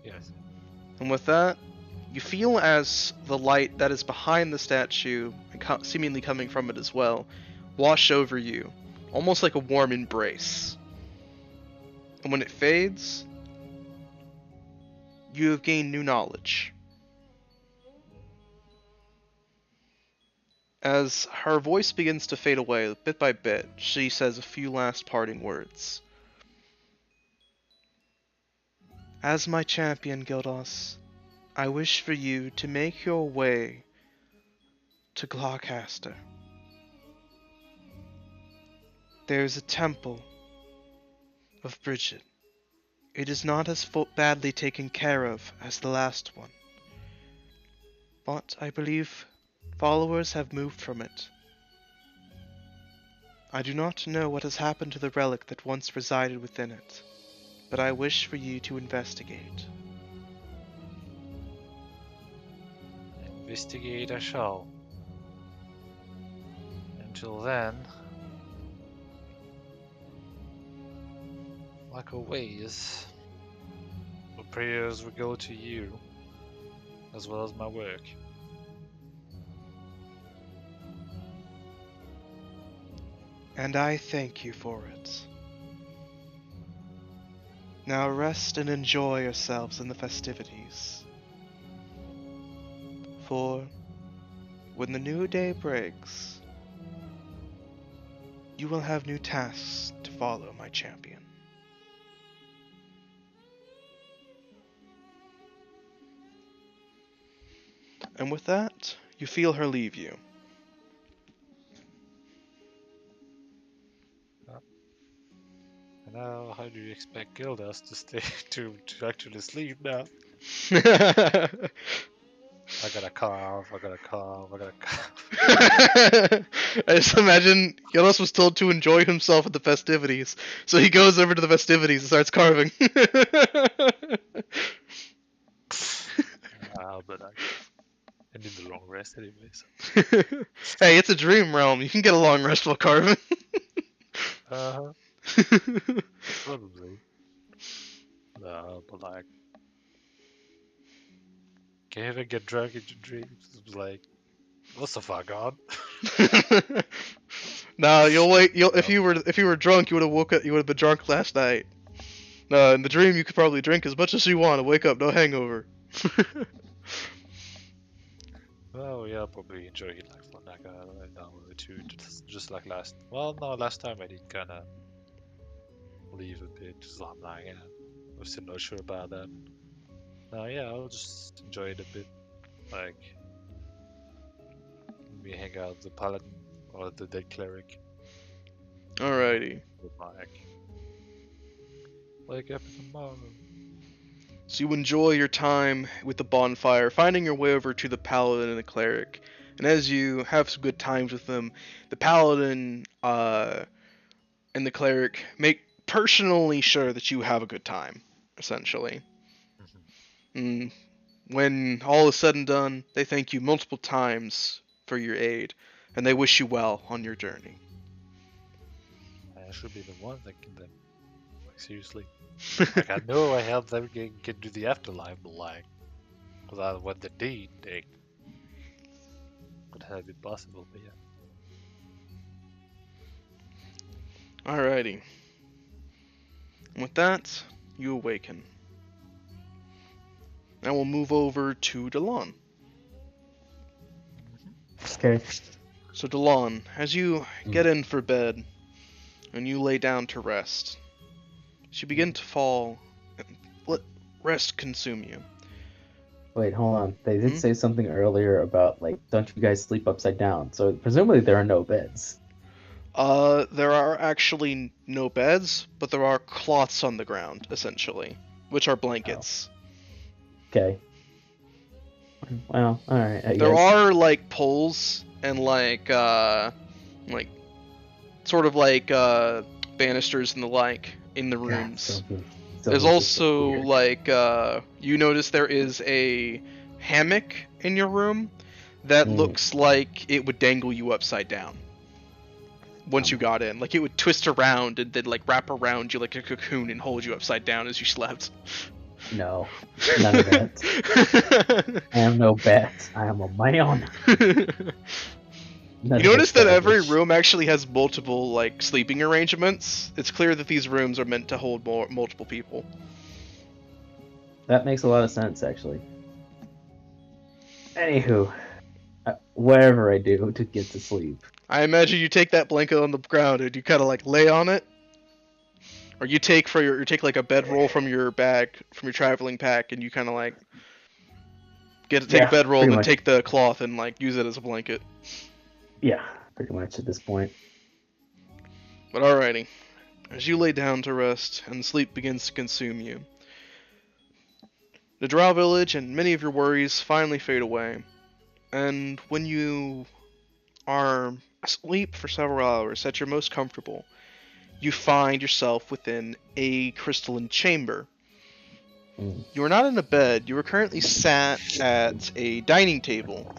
Yes. And with that, you feel as the light that is behind the statue, and seemingly coming from it as well, wash over you, almost like a warm embrace. And when it fades, you have gained new knowledge. As her voice begins to fade away bit by bit, she says a few last parting words. As my champion, Gildos, I wish for you to make your way to Gloucester. There is a temple of Bridget. It is not as badly taken care of as the last one, but I believe followers have moved from it. I do not know what has happened to the relic that once resided within it, but I wish for you to investigate. Investigate I shall. Until then, like always, the prayers will go to you, as well as my work. And I thank you for it. Now rest and enjoy yourselves in the festivities. For when the new day breaks, you will have new tasks to follow, my champion. And with that, you feel her leave you. And now, how do you expect Gildas to stay to actually sleep now? I gotta cough, I gotta cough, I gotta cough. I just imagine Gillis was told to enjoy himself at the festivities, so he goes over to the festivities and starts carving. But I need the long rest anyways. Hey, it's a dream realm. You can get a long rest while carving. Uh-huh. Probably. No, but like, can you even get drunk in your dreams? It was like, what's the fuck on? No, you'll wait. If you were drunk, you would have woke up. You would have been drunk last night. No, in the dream, you could probably drink as much as you want and wake up no hangover. Well, yeah, probably enjoy it like for like an hour or two, just like last. Well, no, last time I did kind of leave a bit, so I'm like, yeah, I'm still not sure about that. No, yeah, I'll just enjoy it a bit, like we hang out with the paladin or the dead cleric. Alrighty. With like, wake up in the morning. So you enjoy your time with the bonfire, finding your way over to the paladin and the cleric. And as you have some good times with them, the paladin and the cleric make personally sure that you have a good time, essentially. And when all is said and done, they thank you multiple times for your aid, and they wish you well on your journey. I should be the one that can then, like, seriously. Like, I know I helped them get to the afterlife, but like, without what they did, they could have been possible, but yeah. Alrighty. And with that, you awaken. Now we'll move over to Delon. Okay. So Delon, as you get in for bed, and you lay down to rest, as you begin to fall, and let rest consume you. Wait, hold on. They did say something earlier about, like, don't you guys sleep upside down? So presumably there are no beds. There are actually no beds, but there are cloths on the ground, essentially, which are blankets. Okay. Well, alright, I There guess. are, like, poles and, like, sort of like, banisters and the like in the God, rooms. so There's this is also, weird. like, you notice there is a hammock in your room that looks like it would dangle you upside down once you got in. Like, it would twist around and then, like, wrap around you like a cocoon and hold you upside down as you slept. No, none of that. I am no bat. I am on my own. You notice that every room actually has multiple, like, sleeping arrangements. It's clear that these rooms are meant to hold multiple people. That makes a lot of sense, actually. Anywho, whatever I do to get to sleep. I imagine you take that blanket on the ground and you kind of like lay on it, or you take like a bedroll from your bag, from your traveling pack, and you kind of like take a bedroll pretty and then much. take the cloth and like use it as a blanket. Yeah, pretty much at this point. But alrighty, as you lay down to rest and sleep begins to consume you, the Drow village and many of your worries finally fade away, and when you are asleep for several hours at your most comfortable, you find yourself within a crystalline chamber. Mm. You are not in a bed, you are currently sat at a dining table,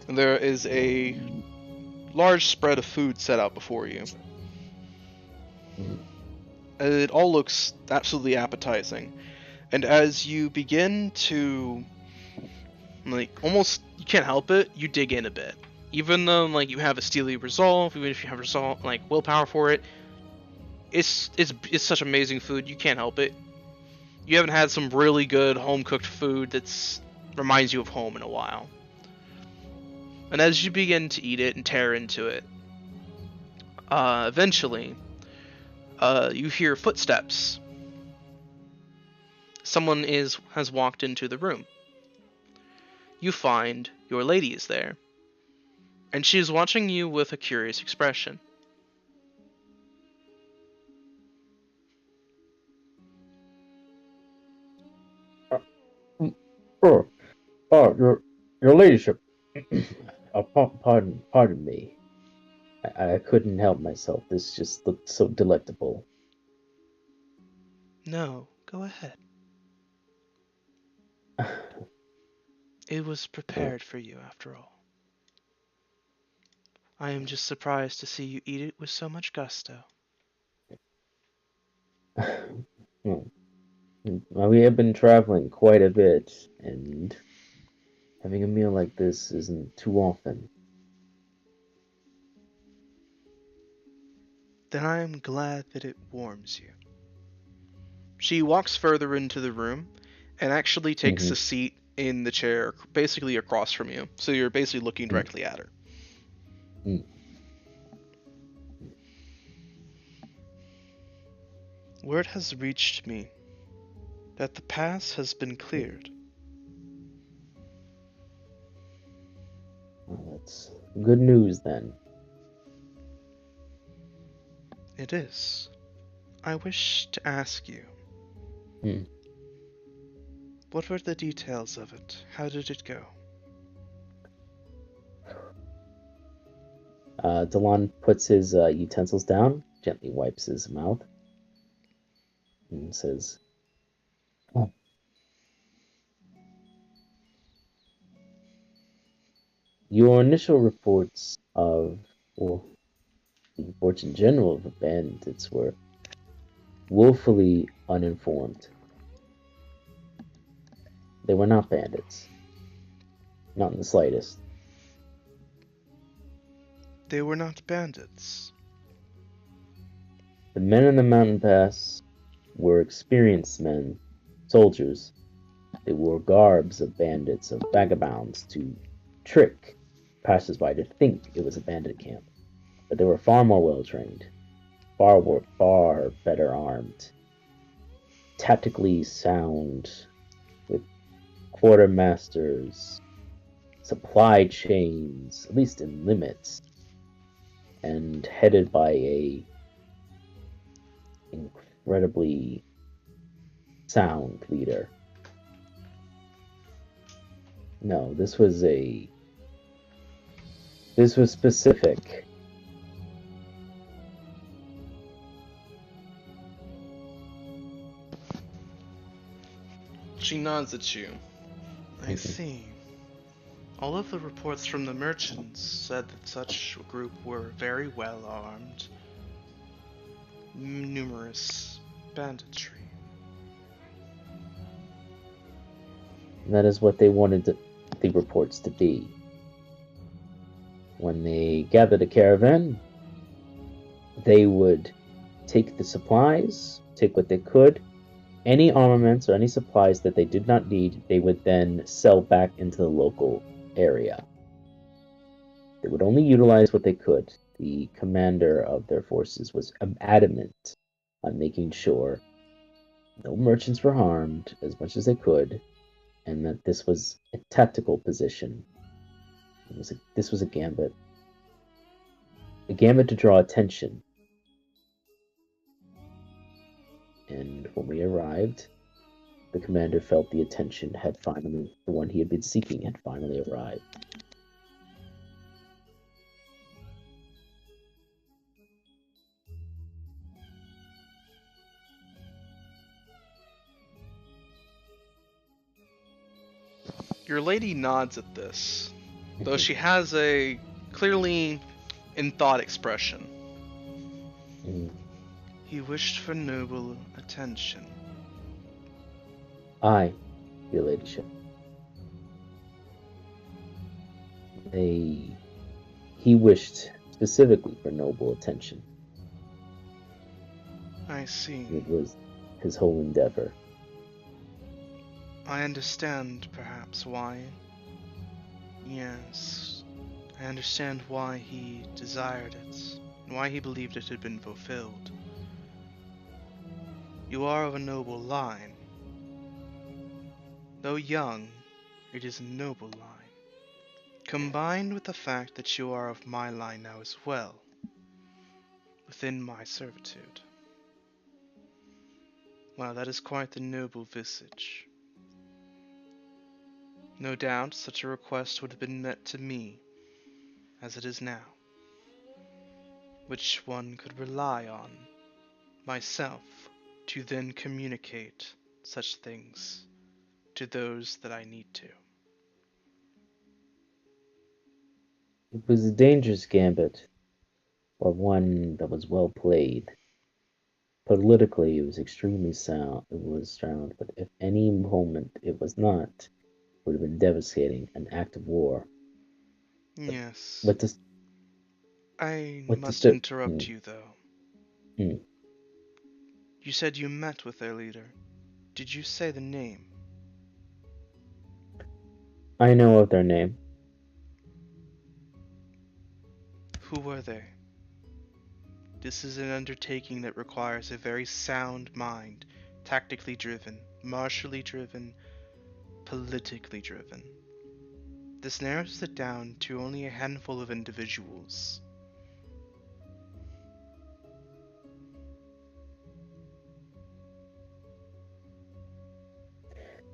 and there is a large spread of food set out before you. Mm. It all looks absolutely appetizing, and as you begin to, like, almost, you can't help it, you dig in a bit. Even though, like, you have a steely resolve, even if you have resolve, like, willpower for it, it's such amazing food, you can't help it. You haven't had some really good home-cooked food that's reminds you of home in a while. And as you begin to eat it and tear into it, eventually, you hear footsteps. Someone has walked into the room. You find your lady is there, and she is watching you with a curious expression. Your ladyship. Pardon me. I couldn't help myself. This just looked so delectable. No, go ahead. It was prepared for you, after all. I am just surprised to see you eat it with so much gusto. Well, we have been traveling quite a bit, and having a meal like this isn't too often. Then I am glad that it warms you. She walks further into the room and actually takes a seat in the chair basically across from you. So you're basically looking directly at her. Mm. Word has reached me that the pass has been cleared. Well, that's good news then. It is. I wish to ask you. Hmm. What were the details of it? How did it go? Delon puts his utensils down, gently wipes his mouth, and says, "Oh. Your initial reports of, well, the reports in general of the bandits were woefully uninformed. They were not bandits. Not in the slightest. They were not bandits. The men in the mountain pass were experienced men, soldiers. They wore garbs of bandits, of vagabonds, to trick passersby to think it was a bandit camp. But they were far more well trained, far better armed, tactically sound, with quartermasters, supply chains, at least in limits, and headed by a incredibly sound leader. No, this was specific. She nods at you. I see. All of the reports from the merchants said that such a group were very well armed. Numerous banditry. That is what they wanted the reports to be. When they gathered a caravan, they would take the supplies, take what they could, any armaments or any supplies that they did not need, they would then sell back into the local area. They would only utilize what they could. The commander of their forces was adamant on making sure no merchants were harmed as much as they could, and that this was a tactical position. This was a gambit to draw attention. And when we arrived, the commander felt the attention had finally, the one he had been seeking, had finally arrived. Your lady nods at this, though she has a clearly in thought expression. He wished for noble attention. Aye, your ladyship. He wished specifically for noble attention. I see. It was his whole endeavor. I understand, perhaps, why. Yes, I understand why he desired it, and why he believed it had been fulfilled. You are of a noble line. Though young, it is a noble line. Combined with the fact that you are of my line now as well, within my servitude. Well, that is quite the noble visage. No doubt such a request would have been met to me, as it is now, which one could rely on, myself, to then communicate such things to those that I need to. It was a dangerous gambit, but one that was well played. Politically, it was extremely sound. It was sound, but if any moment it was not, it would have been devastating, an act of war. Yes. But this, I what must the- interrupt you, though. Hmm. You said you met with their leader. Did you say the name? I know of their name. Who were they? This is an undertaking that requires a very sound mind, tactically driven, martially driven, politically driven. This narrows it down to only a handful of individuals.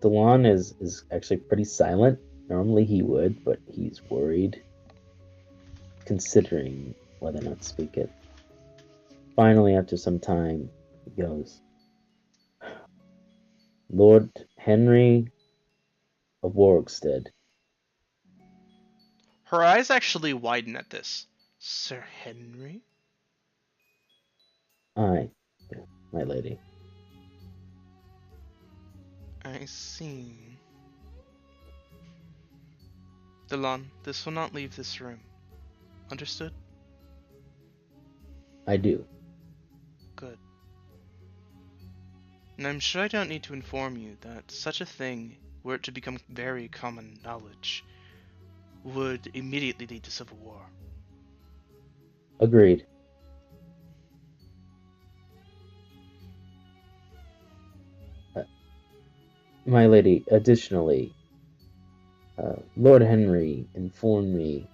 Delon is actually pretty silent. Normally he would, but he's worried, considering whether or not to speak it. Finally, after some time, he goes, Lord Henry of Warwickstead. Her eyes actually widen at this. Sir Henry? Aye, my lady. I see. Delon, this will not leave this room. Understood? I do. Good. And I'm sure I don't need to inform you that such a thing, were it to become very common knowledge, would immediately lead to civil war. Agreed. My lady, additionally, Lord Henry informed me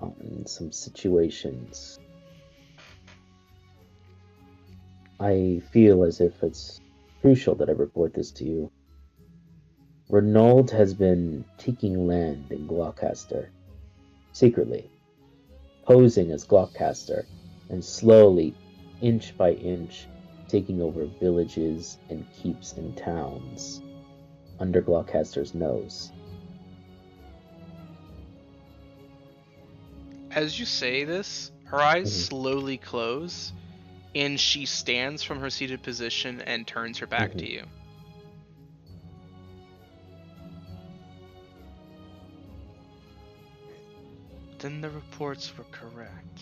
on some situations. I feel as if it's crucial that I report this to you. Renaud has been taking land in Gloucester, secretly, posing as Gloucester, and slowly, inch by inch, taking over villages and keeps and towns under Gloucester's nose. As you say this, her eyes slowly close, and she stands from her seated position and turns her back to you. Then the reports were correct.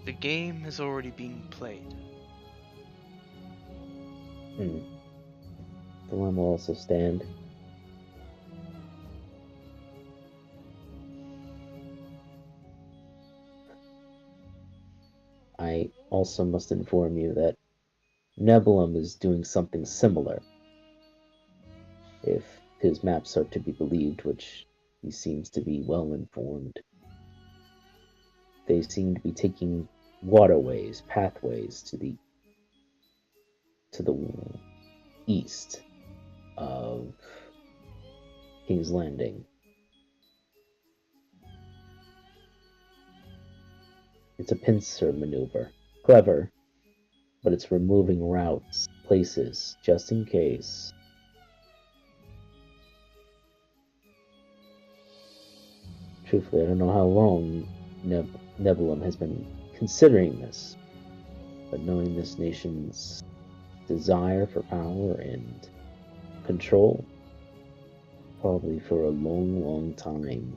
The game is already being played. Hmm. The one will also stand. I also must inform you that Nebulum is doing something similar, if his maps are to be believed, which he seems to be well informed. They seem to be taking waterways, pathways to the east of King's Landing. It's a pincer maneuver. Clever, but it's removing routes, places, just in case. Truthfully, I don't know how long Nebulum has been considering this, but knowing this nation's desire for power and control, probably for a long, long time.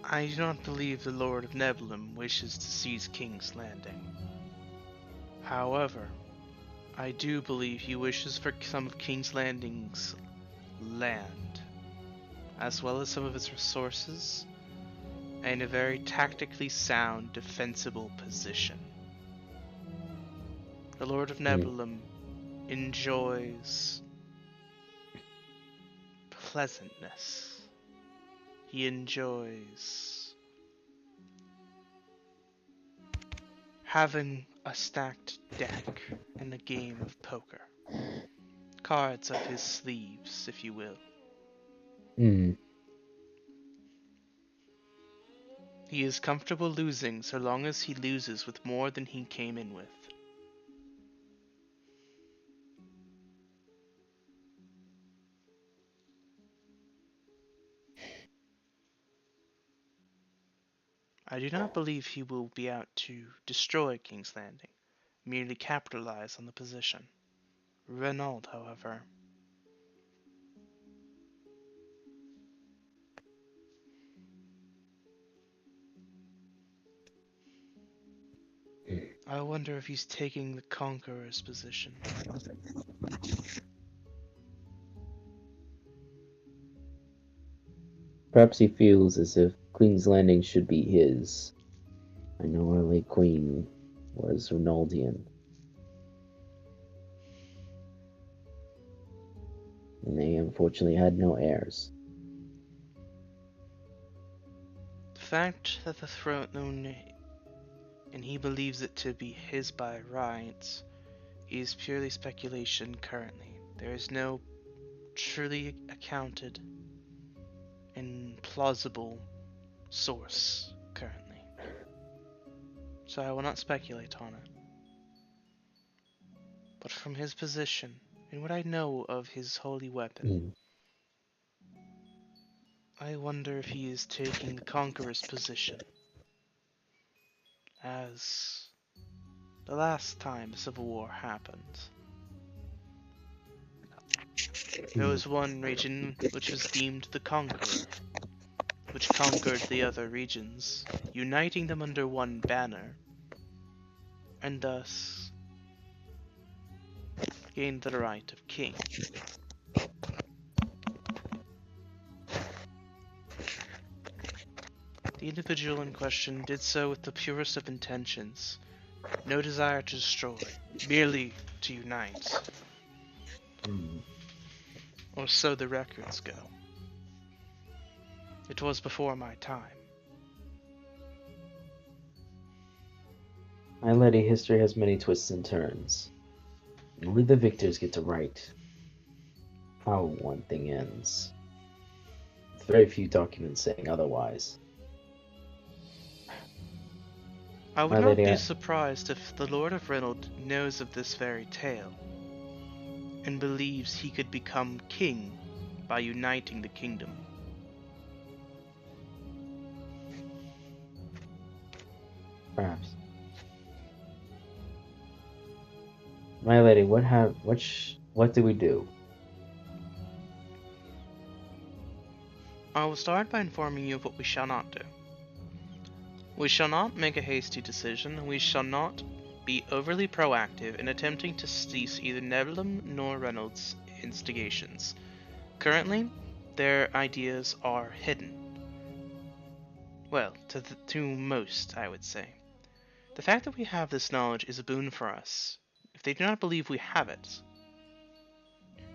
I do not believe the Lord of Nebulum wishes to seize King's Landing. However, I do believe he wishes for some of King's Landing's land, as well as some of its resources, in a very tactically sound, defensible position. The Lord of Nebulum enjoys pleasantness. He enjoys having a stacked deck in a game of poker. Cards up his sleeves, if you will. Hmm. He is comfortable losing so long as he loses with more than he came in with. I do not believe he will be out to destroy King's Landing, merely capitalize on the position. Renaud, however, I wonder if he's taking the conqueror's position. Perhaps he feels as if Queen's Landing should be his. I know our late queen was Ronaldian. And they unfortunately had no heirs. The fact that the throne, and he believes it to be his by rights, is purely speculation currently. There is no truly accounted and plausible source currently. So I will not speculate on it. But from his position, and what I know of his holy weapon, I wonder if he is taking the conqueror's position. As the last time the Civil War happened, there was one region which was deemed the conqueror, which conquered the other regions, uniting them under one banner, and thus gained the right of king. The individual in question did so with the purest of intentions, no desire to destroy, merely to unite. Or so the records go. It was before my time. My lady, history has many twists and turns. Only the victors get to write how one thing ends. With very few documents saying otherwise. I would My not lady, be surprised if the Lord of Reynolds knows of this very tale, and believes he could become king by uniting the kingdom. Perhaps. My lady, what do we do? I will start by informing you of what we shall not do. We shall not make a hasty decision, and we shall not be overly proactive in attempting to cease either Nebulum nor Reynolds' instigations. Currently, their ideas are hidden. Well, to most, I would say. The fact that we have this knowledge is a boon for us. If they do not believe we have it,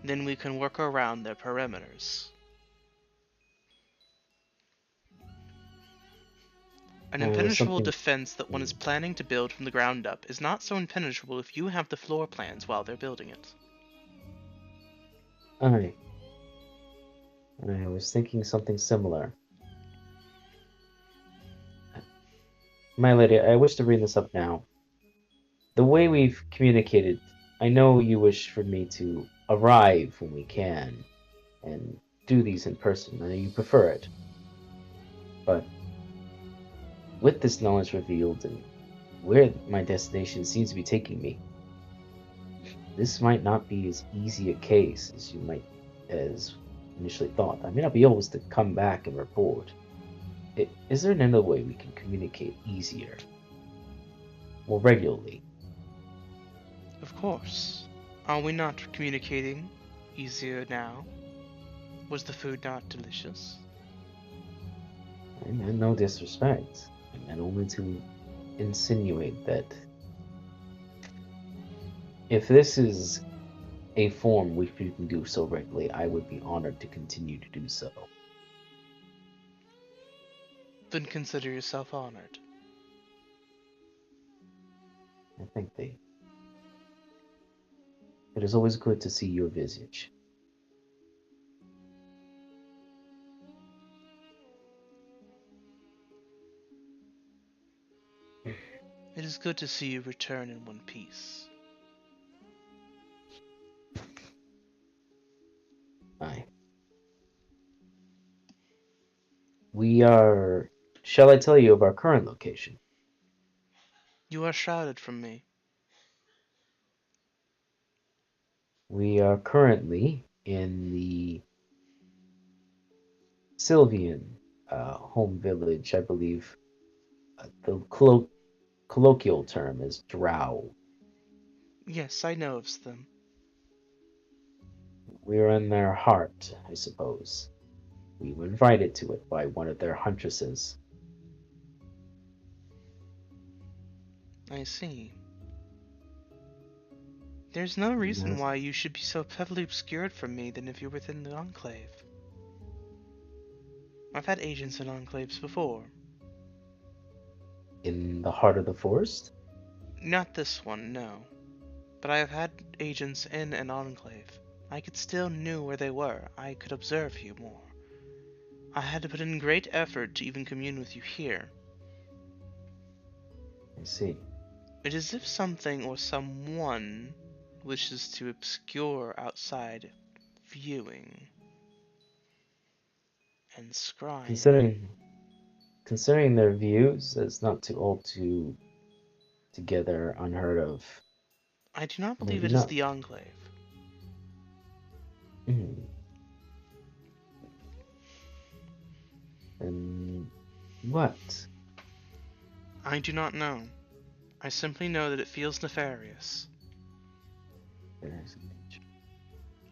then we can work around their perimeters. An There's impenetrable something. defense that one is planning to build from the ground up is not so impenetrable if you have the floor plans while they're building it. I was thinking something similar. My lady, I wish to bring this up now. The way we've communicated, I know you wish for me to arrive when we can and do these in person. I know you prefer it. But with this knowledge revealed and where my destination seems to be taking me, this might not be as easy a case as initially thought. I may not be able to come back and report. Is there another way we can communicate easier, more regularly? Of course. Are we not communicating easier now? Was the food not delicious? I meant no disrespect. I meant only to insinuate that if this is a form which we can do so regularly, I would be honored to continue to do so. Then consider yourself honored. I think it is always good to see your visage. It is good to see you return in one piece. Aye. We are. Shall I tell you of our current location? You are shrouded from me. We are currently in the Sylvian home village, I believe. The colloquial term is Drow. Yes, I know of them. We're in their heart, I suppose. We were invited to it by one of their huntresses. I see. There's no reason Yes. why you should be so heavily obscured from me than if you're within the Enclave. I've had agents in Enclaves before. In the heart of the forest? Not this one, no. But I have had agents in an Enclave. I could still know where they were. I could observe you more. I had to put in great effort to even commune with you here. I see. It is as if something or someone wishes to obscure outside viewing and scrying. Considering their views, that's not too together, unheard of. I do not believe Maybe it is not. the Enclave. And what? I do not know. I simply know that it feels nefarious.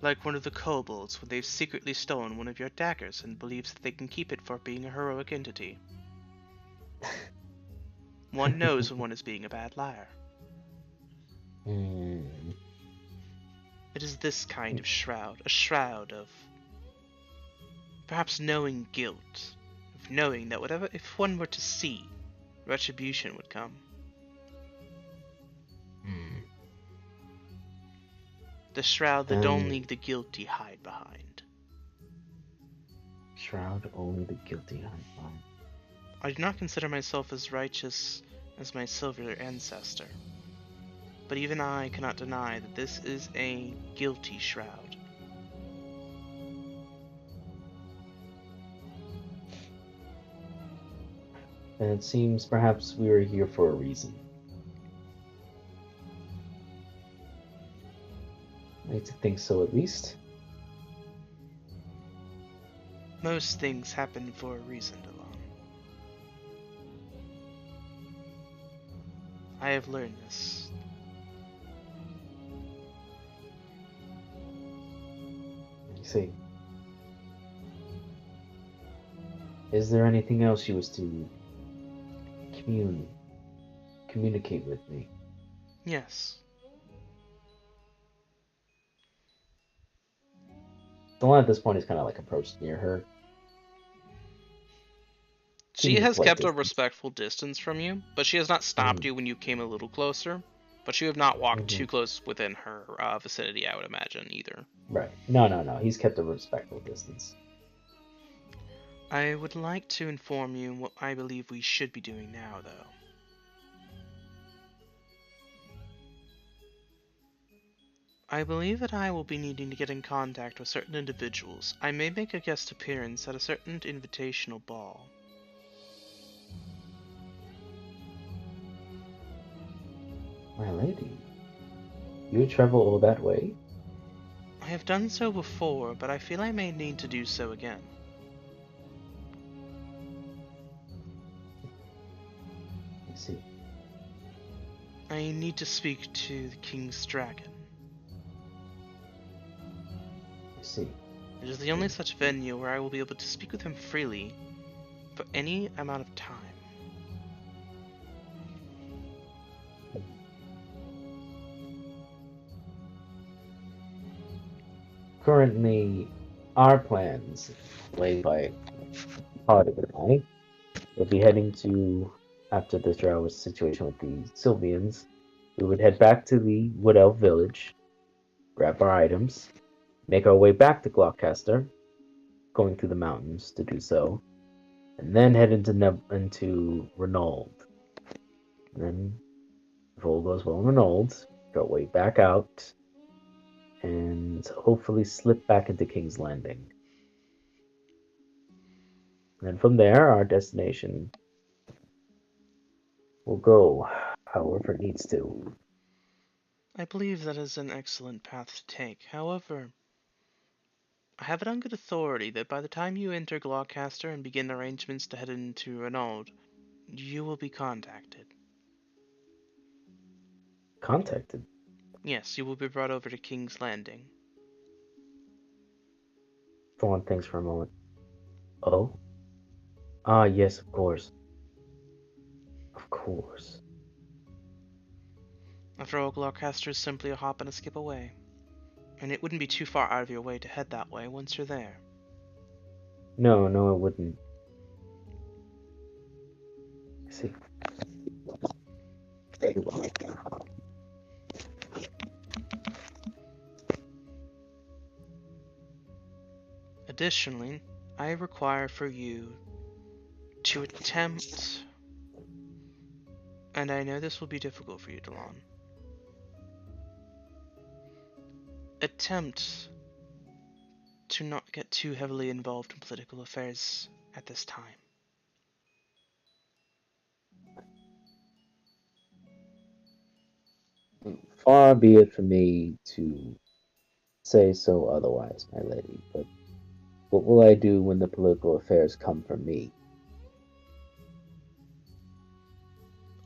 Like one of the kobolds when they've secretly stolen one of your daggers and believes that they can keep it for being a heroic entity. One knows when one is being a bad liar. Hmm. It is this kind of shroud, a shroud of perhaps knowing guilt, of knowing that whatever, if one were to see, retribution would come. The shroud that only the guilty hide behind. Shroud only the guilty hide behind. I do not consider myself as righteous as my silver ancestor, but even I cannot deny that this is a guilty shroud. And it seems perhaps we are here for a reason. I like to think so, at least. Most things happen for a reason, Delon. I have learned this see. Is there anything else you was to communicate with me? Yes. The one at this point is kind of like approached near her. She Keeping a has polite kept a distance. respectful distance from you, but she has not stopped Mhm. you when you came a little closer. But you have not walked Mhm. too close within her vicinity, I would imagine, either. Right. No. He's kept a respectful distance. I would like to inform you what I believe we should be doing now, though. I believe that I will be needing to get in contact with certain individuals. I may make a guest appearance at a certain invitational ball. My lady, you would travel all that way? I have done so before, but I feel I may need to do so again. I see. I need to speak to the King's Dragon. I see. It is the only such venue where I will be able to speak with him freely for any amount of time. Currently, our plans, laid by Harding and I, will be heading to, after the drow situation with the Sylvians, we would head back to the Wood Elf village, grab our items, make our way back to Gloucester, going through the mountains to do so, and then head into Renauld. And then, if all goes well in Renauld, make our way back out, and hopefully slip back into King's Landing. And then from there, our destination will go however it needs to. I believe that is an excellent path to take. However, I have it on good authority that by the time you enter Gloucester and begin arrangements to head into Renauld, you will be contacted. Contacted. Yes, you will be brought over to King's Landing. Thorn thinks for a moment. Oh? Ah, yes, of course. Of course. After all, Gloucester is simply a hop and a skip away, and it wouldn't be too far out of your way to head that way once you're there. No, it wouldn't. I see. Very well. Additionally, I require for you to attempt, and I know this will be difficult for you, Delon, attempt to not get too heavily involved in political affairs at this time. Far be it from me to say so otherwise, my lady, but what will I do when the political affairs come from me?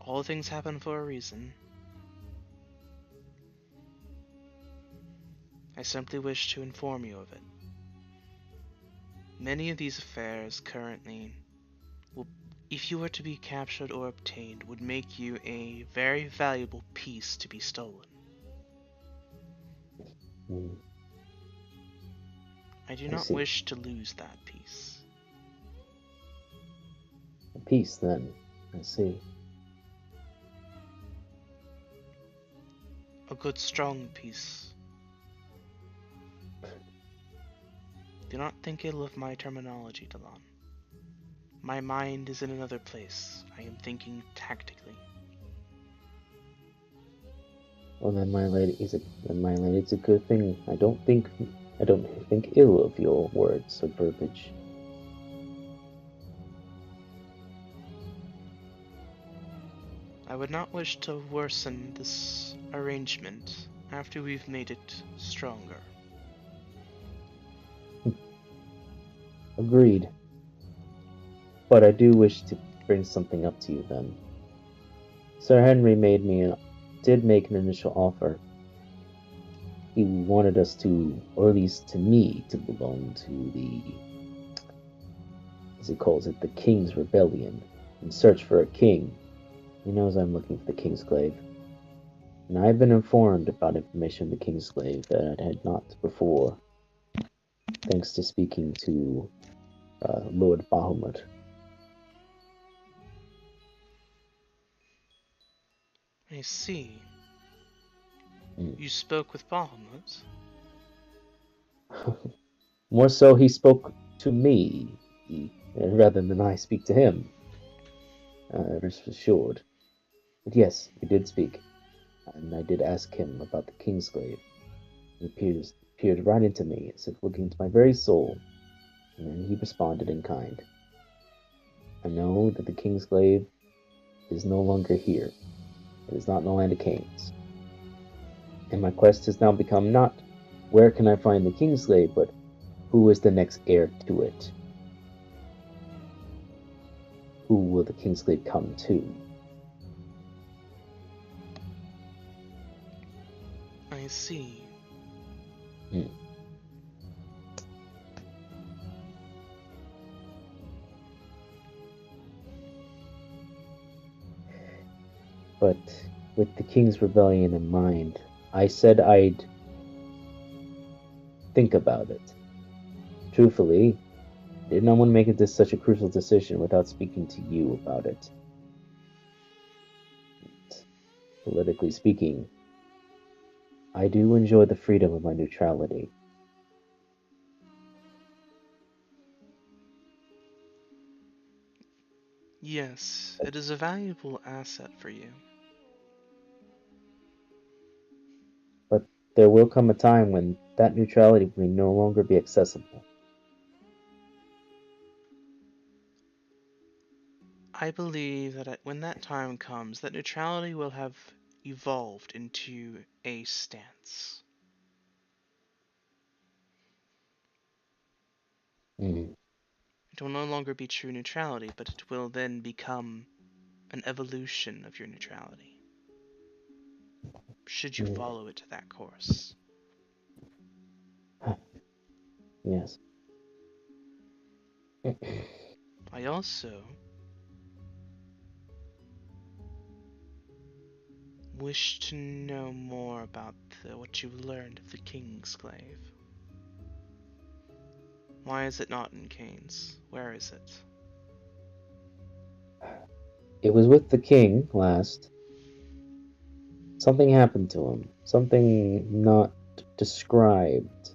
All things happen for a reason. I simply wish to inform you of it. Many of these affairs currently will, if you were to be captured or obtained, would make you a very valuable piece to be stolen. Hmm, I do I not see. wish to lose that piece. A peace, then. I see. A good strong piece. Do not think ill of my terminology, Delon. My mind is in another place. I am thinking tactically. Well, then, my lady, it's a good thing. I don't think ill of your words or verbiage. I would not wish to worsen this arrangement after we've made it stronger. Agreed. But I do wish to bring something up to you then. Sir Henry did make an initial offer. he wanted us to, or at least to me, to belong to the, as he calls it, the King's Rebellion, and search for a king. He knows I'm looking for the Kingsglaive. And I've been informed about information of the Kingsglaive that I had not before, thanks to speaking to Lord Bahamut. I see. Mm. You spoke with Bahamut? More so, he spoke to me, rather than I speak to him. Rest assured. But yes, we did speak, and I did ask him about the Kingsglaive. He peered right into me, as if looking into my very soul, and then he responded in kind. I know that the Kingsglaive is no longer here. It is not in the land of Canes. And my quest has now become not where can I find the Kingsglaive, but who is the next heir to it? Who will the Kingsglaive come to? I see. But with the King's Rebellion in mind, I said I'd think about it. Truthfully, I did not want to make it such a crucial decision without speaking to you about it. Politically speaking, I do enjoy the freedom of my neutrality. Yes, it is a valuable asset for you. But there will come a time when that neutrality will no longer be accessible. I believe that when that time comes, that neutrality will have evolved into a stance. Mm. It will no longer be true neutrality, but it will then become an evolution of your neutrality. Should you follow it to that course. Yes. I also wish to know more about what you've learned of the Kingsglaive. Why is it not in Canes? Where is it? It was with the king last. Something happened to him. Something not described.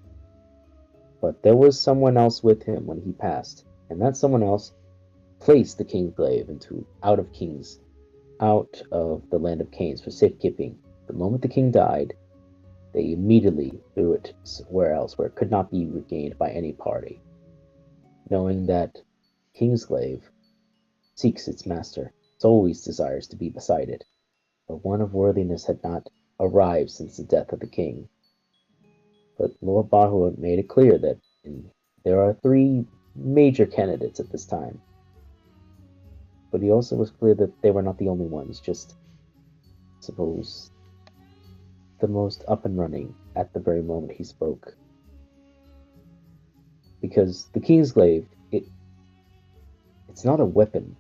But there was someone else with him when he passed. And that someone else placed the Kingsglaive out of the land of Canes for safekeeping. The moment the king died, they immediately threw it somewhere else where it could not be regained by any party, knowing that Kingsglaive seeks its master. It always desires to be beside it, but one of worthiness had not arrived since the death of the king. But Lord Bahamut made it clear that there are 3 major candidates at this time. But he also was clear that they were not the only ones, just, suppose, the most up and running at the very moment he spoke. Because the Kingsglaive, it's not a weapon,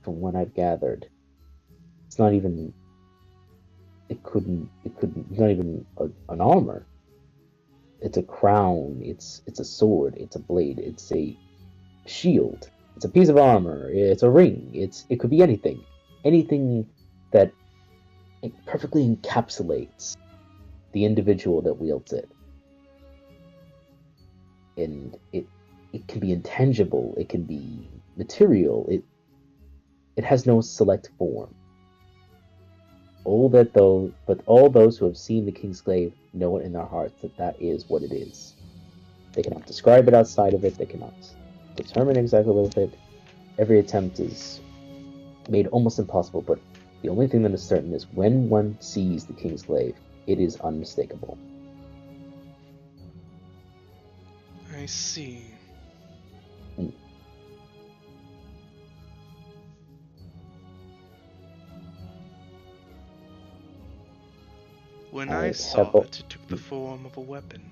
from what I've gathered. It's not even. It's not even an armor. It's a crown. It's a sword. It's a blade. It's a shield. It's a piece of armor. It's a ring. It could be anything. Anything that it perfectly encapsulates the individual that wields it. And it can be intangible. It can be material. It has no select form. All those who have seen the Kingsglaive know it in their hearts that is what it is. They cannot describe it outside of it. They cannot determine exactly what it is. Every attempt is made almost impossible, but the only thing that is certain is when one sees the Kingsglaive, it is unmistakable. I see. when I I saw have a- it, it took the form of a weapon.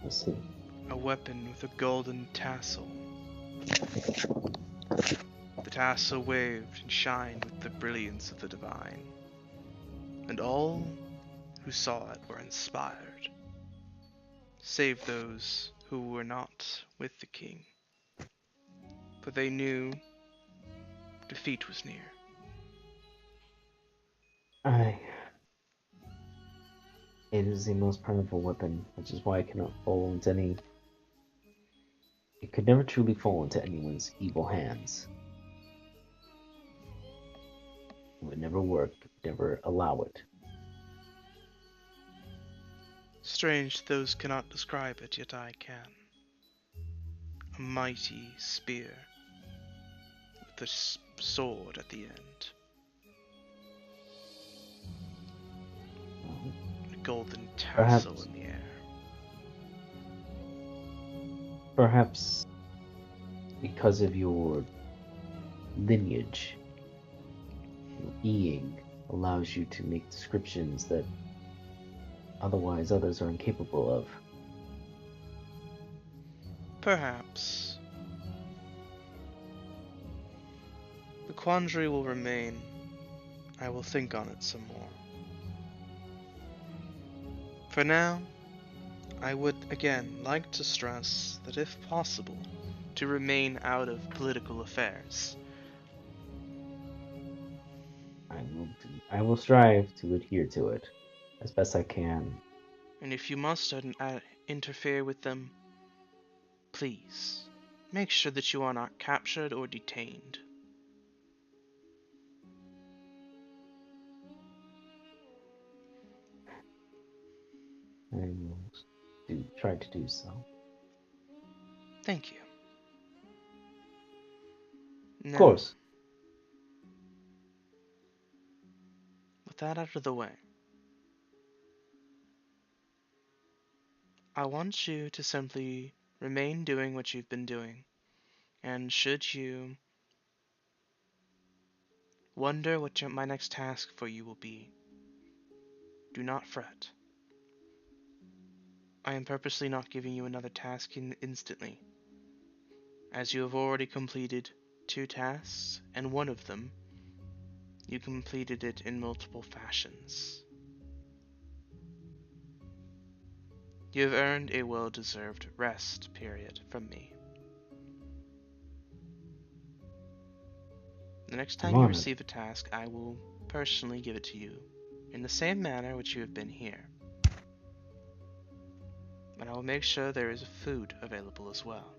Let's see. A weapon with a golden tassel. The tassel waved and shined with the brilliance of the divine. And all who saw it were inspired, save those who were not with the king. For they knew defeat was near. It is the most powerful weapon, which is why it cannot fall into any. It could never truly fall into anyone's evil hands. It would never work, never allow it. Strange those cannot describe it, yet I can. A mighty spear with a sword at the end. A golden tassel Perhaps- in the air. Perhaps because of your lineage, your being allows you to make descriptions that otherwise others are incapable of. Perhaps. The quandary will remain. I will think on it some more. For now, I would again like to stress that if possible, to remain out of political affairs. I will strive to adhere to it as best I can. And if you must interfere with them, please make sure that you are not captured or detained. I will try to do so. Thank you. Of Now, course. with that out of the way, I want you to simply remain doing what you've been doing. And should you wonder what my next task for you will be, do not fret. I am purposely not giving you another task instantly, as you have already completed 2 tasks, and one of them, you completed it in multiple fashions. You have earned a well-deserved rest period from me. The next time I'm you honored. receive a task, I will personally give it to you, in the same manner which you have been here. And I will make sure there is food available as well.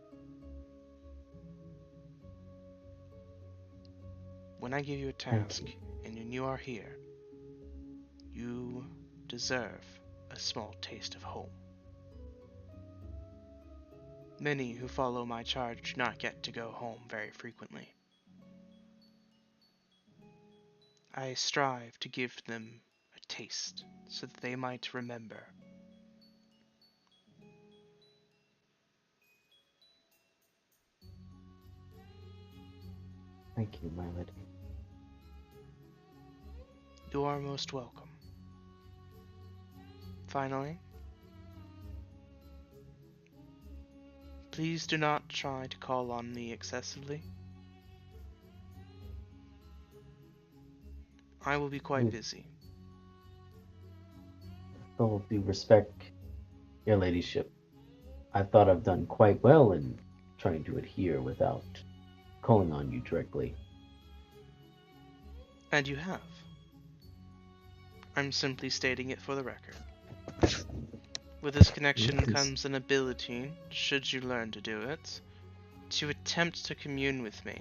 When I give you a task, and when you are here, you deserve a small taste of home. Many who follow my charge do not get to go home very frequently. I strive to give them a taste so that they might remember. Thank you, my lady. You are most welcome. Finally, please do not try to call on me excessively. I will be quite busy. With all due respect, your ladyship, I thought I've done quite well in trying to adhere without calling on you directly. And you have. I'm simply stating it for the record. With this connection Yes. comes an ability, should you learn to do it, to attempt to commune with me.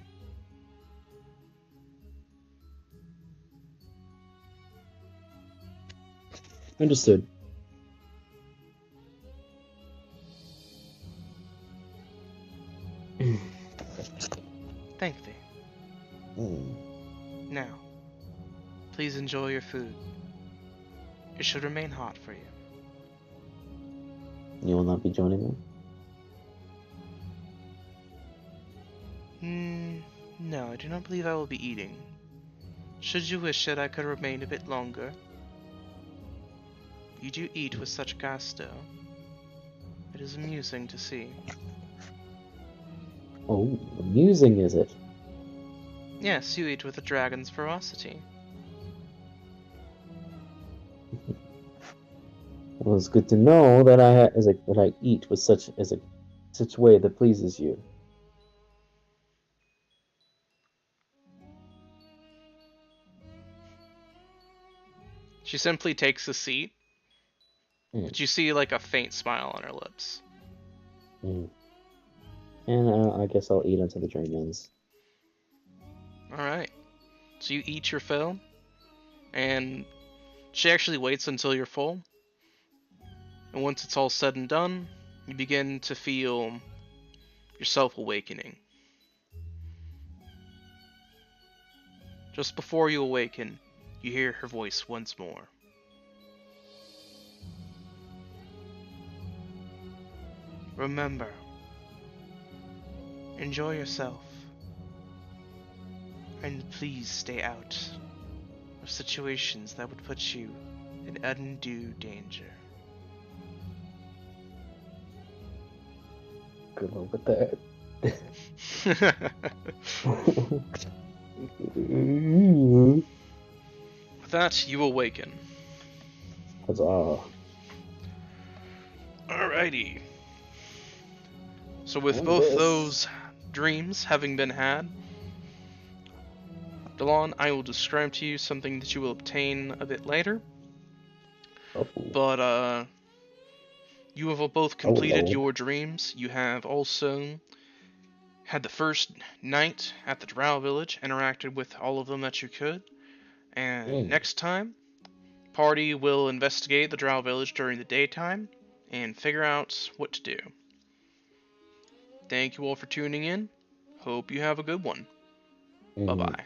Understood. Thank thee. Now, please enjoy your food. It should remain hot for you. You will not be joining me? No, I do not believe I will be eating. Should you wish it, I could remain a bit longer, You do eat with such gusto. It is amusing to see. Oh, amusing is it? Yes, you eat with a dragon's ferocity. Well, it's good to know that that I eat with such way that pleases you. She simply takes a seat, but you see like a faint smile on her lips. Mm. And I guess I'll eat until the dream ends. Alright. So you eat your fill, and she actually waits until you're full. And once it's all said and done, you begin to feel yourself awakening. Just before you awaken, you hear her voice once more. Remember, enjoy yourself, and please stay out of situations that would put you in undue danger. Good luck with that. With that, you awaken. Huzzah. Alrighty. So with And both this. those dreams having been had, Delon, I will describe to you something that you will obtain a bit later. Oh. But you have both completed no. your dreams. You have also had the first night at the Drow village, interacted with all of them that you could. And next time, party will investigate the Drow village during the daytime and figure out what to do. Thank you all for tuning in. Hope you have a good one. Bye-bye.